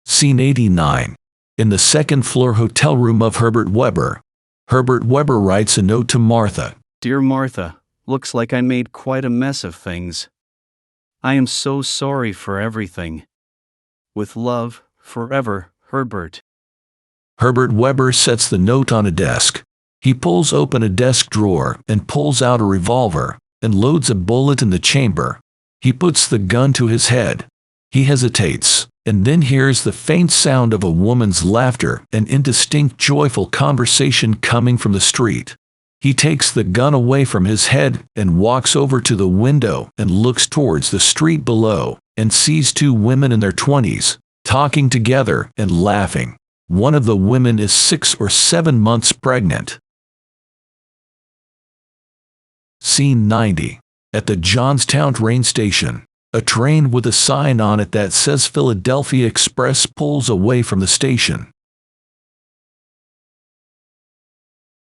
Scene 89. In the second-floor hotel room of Herbert Weber, Herbert Weber writes a note to Martha. Dear Martha, looks like I made quite a mess of things. I am so sorry for everything. With love, forever, Herbert. Herbert Weber sets the note on a desk. He pulls open a desk drawer and pulls out a revolver and loads a bullet in the chamber. He puts the gun to his head. He hesitates, and then hears the faint sound of a woman's laughter and indistinct joyful conversation coming from the street. He takes the gun away from his head and walks over to the window and looks towards the street below and sees two women in their 20s, talking together and laughing. One of the women is 6 or 7 months pregnant. Scene 90. At the Johnstown train station, a train with a sign on it that says Philadelphia Express pulls away from the station.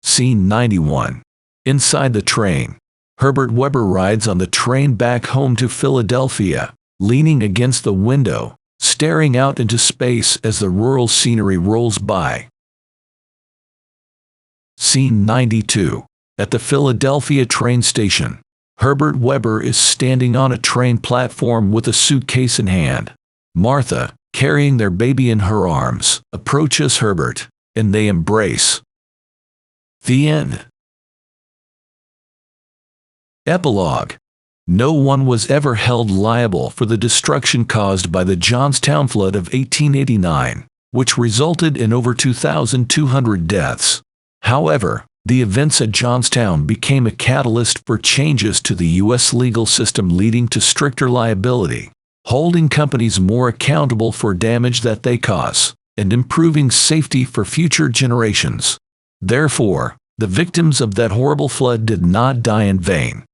Scene 91. Inside the train, Herbert Weber rides on the train back home to Philadelphia, leaning against the window, staring out into space as the rural scenery rolls by. Scene 92. At the Philadelphia train station, Herbert Weber is standing on a train platform with a suitcase in hand. Martha, carrying their baby in her arms, approaches Herbert, and they embrace. The end. Epilogue. No one was ever held liable for the destruction caused by the Johnstown Flood of 1889, which resulted in over 2,200 deaths. However, the events at Johnstown became a catalyst for changes to the U.S. legal system, leading to stricter liability, holding companies more accountable for damage that they cause, and improving safety for future generations. Therefore, the victims of that horrible flood did not die in vain.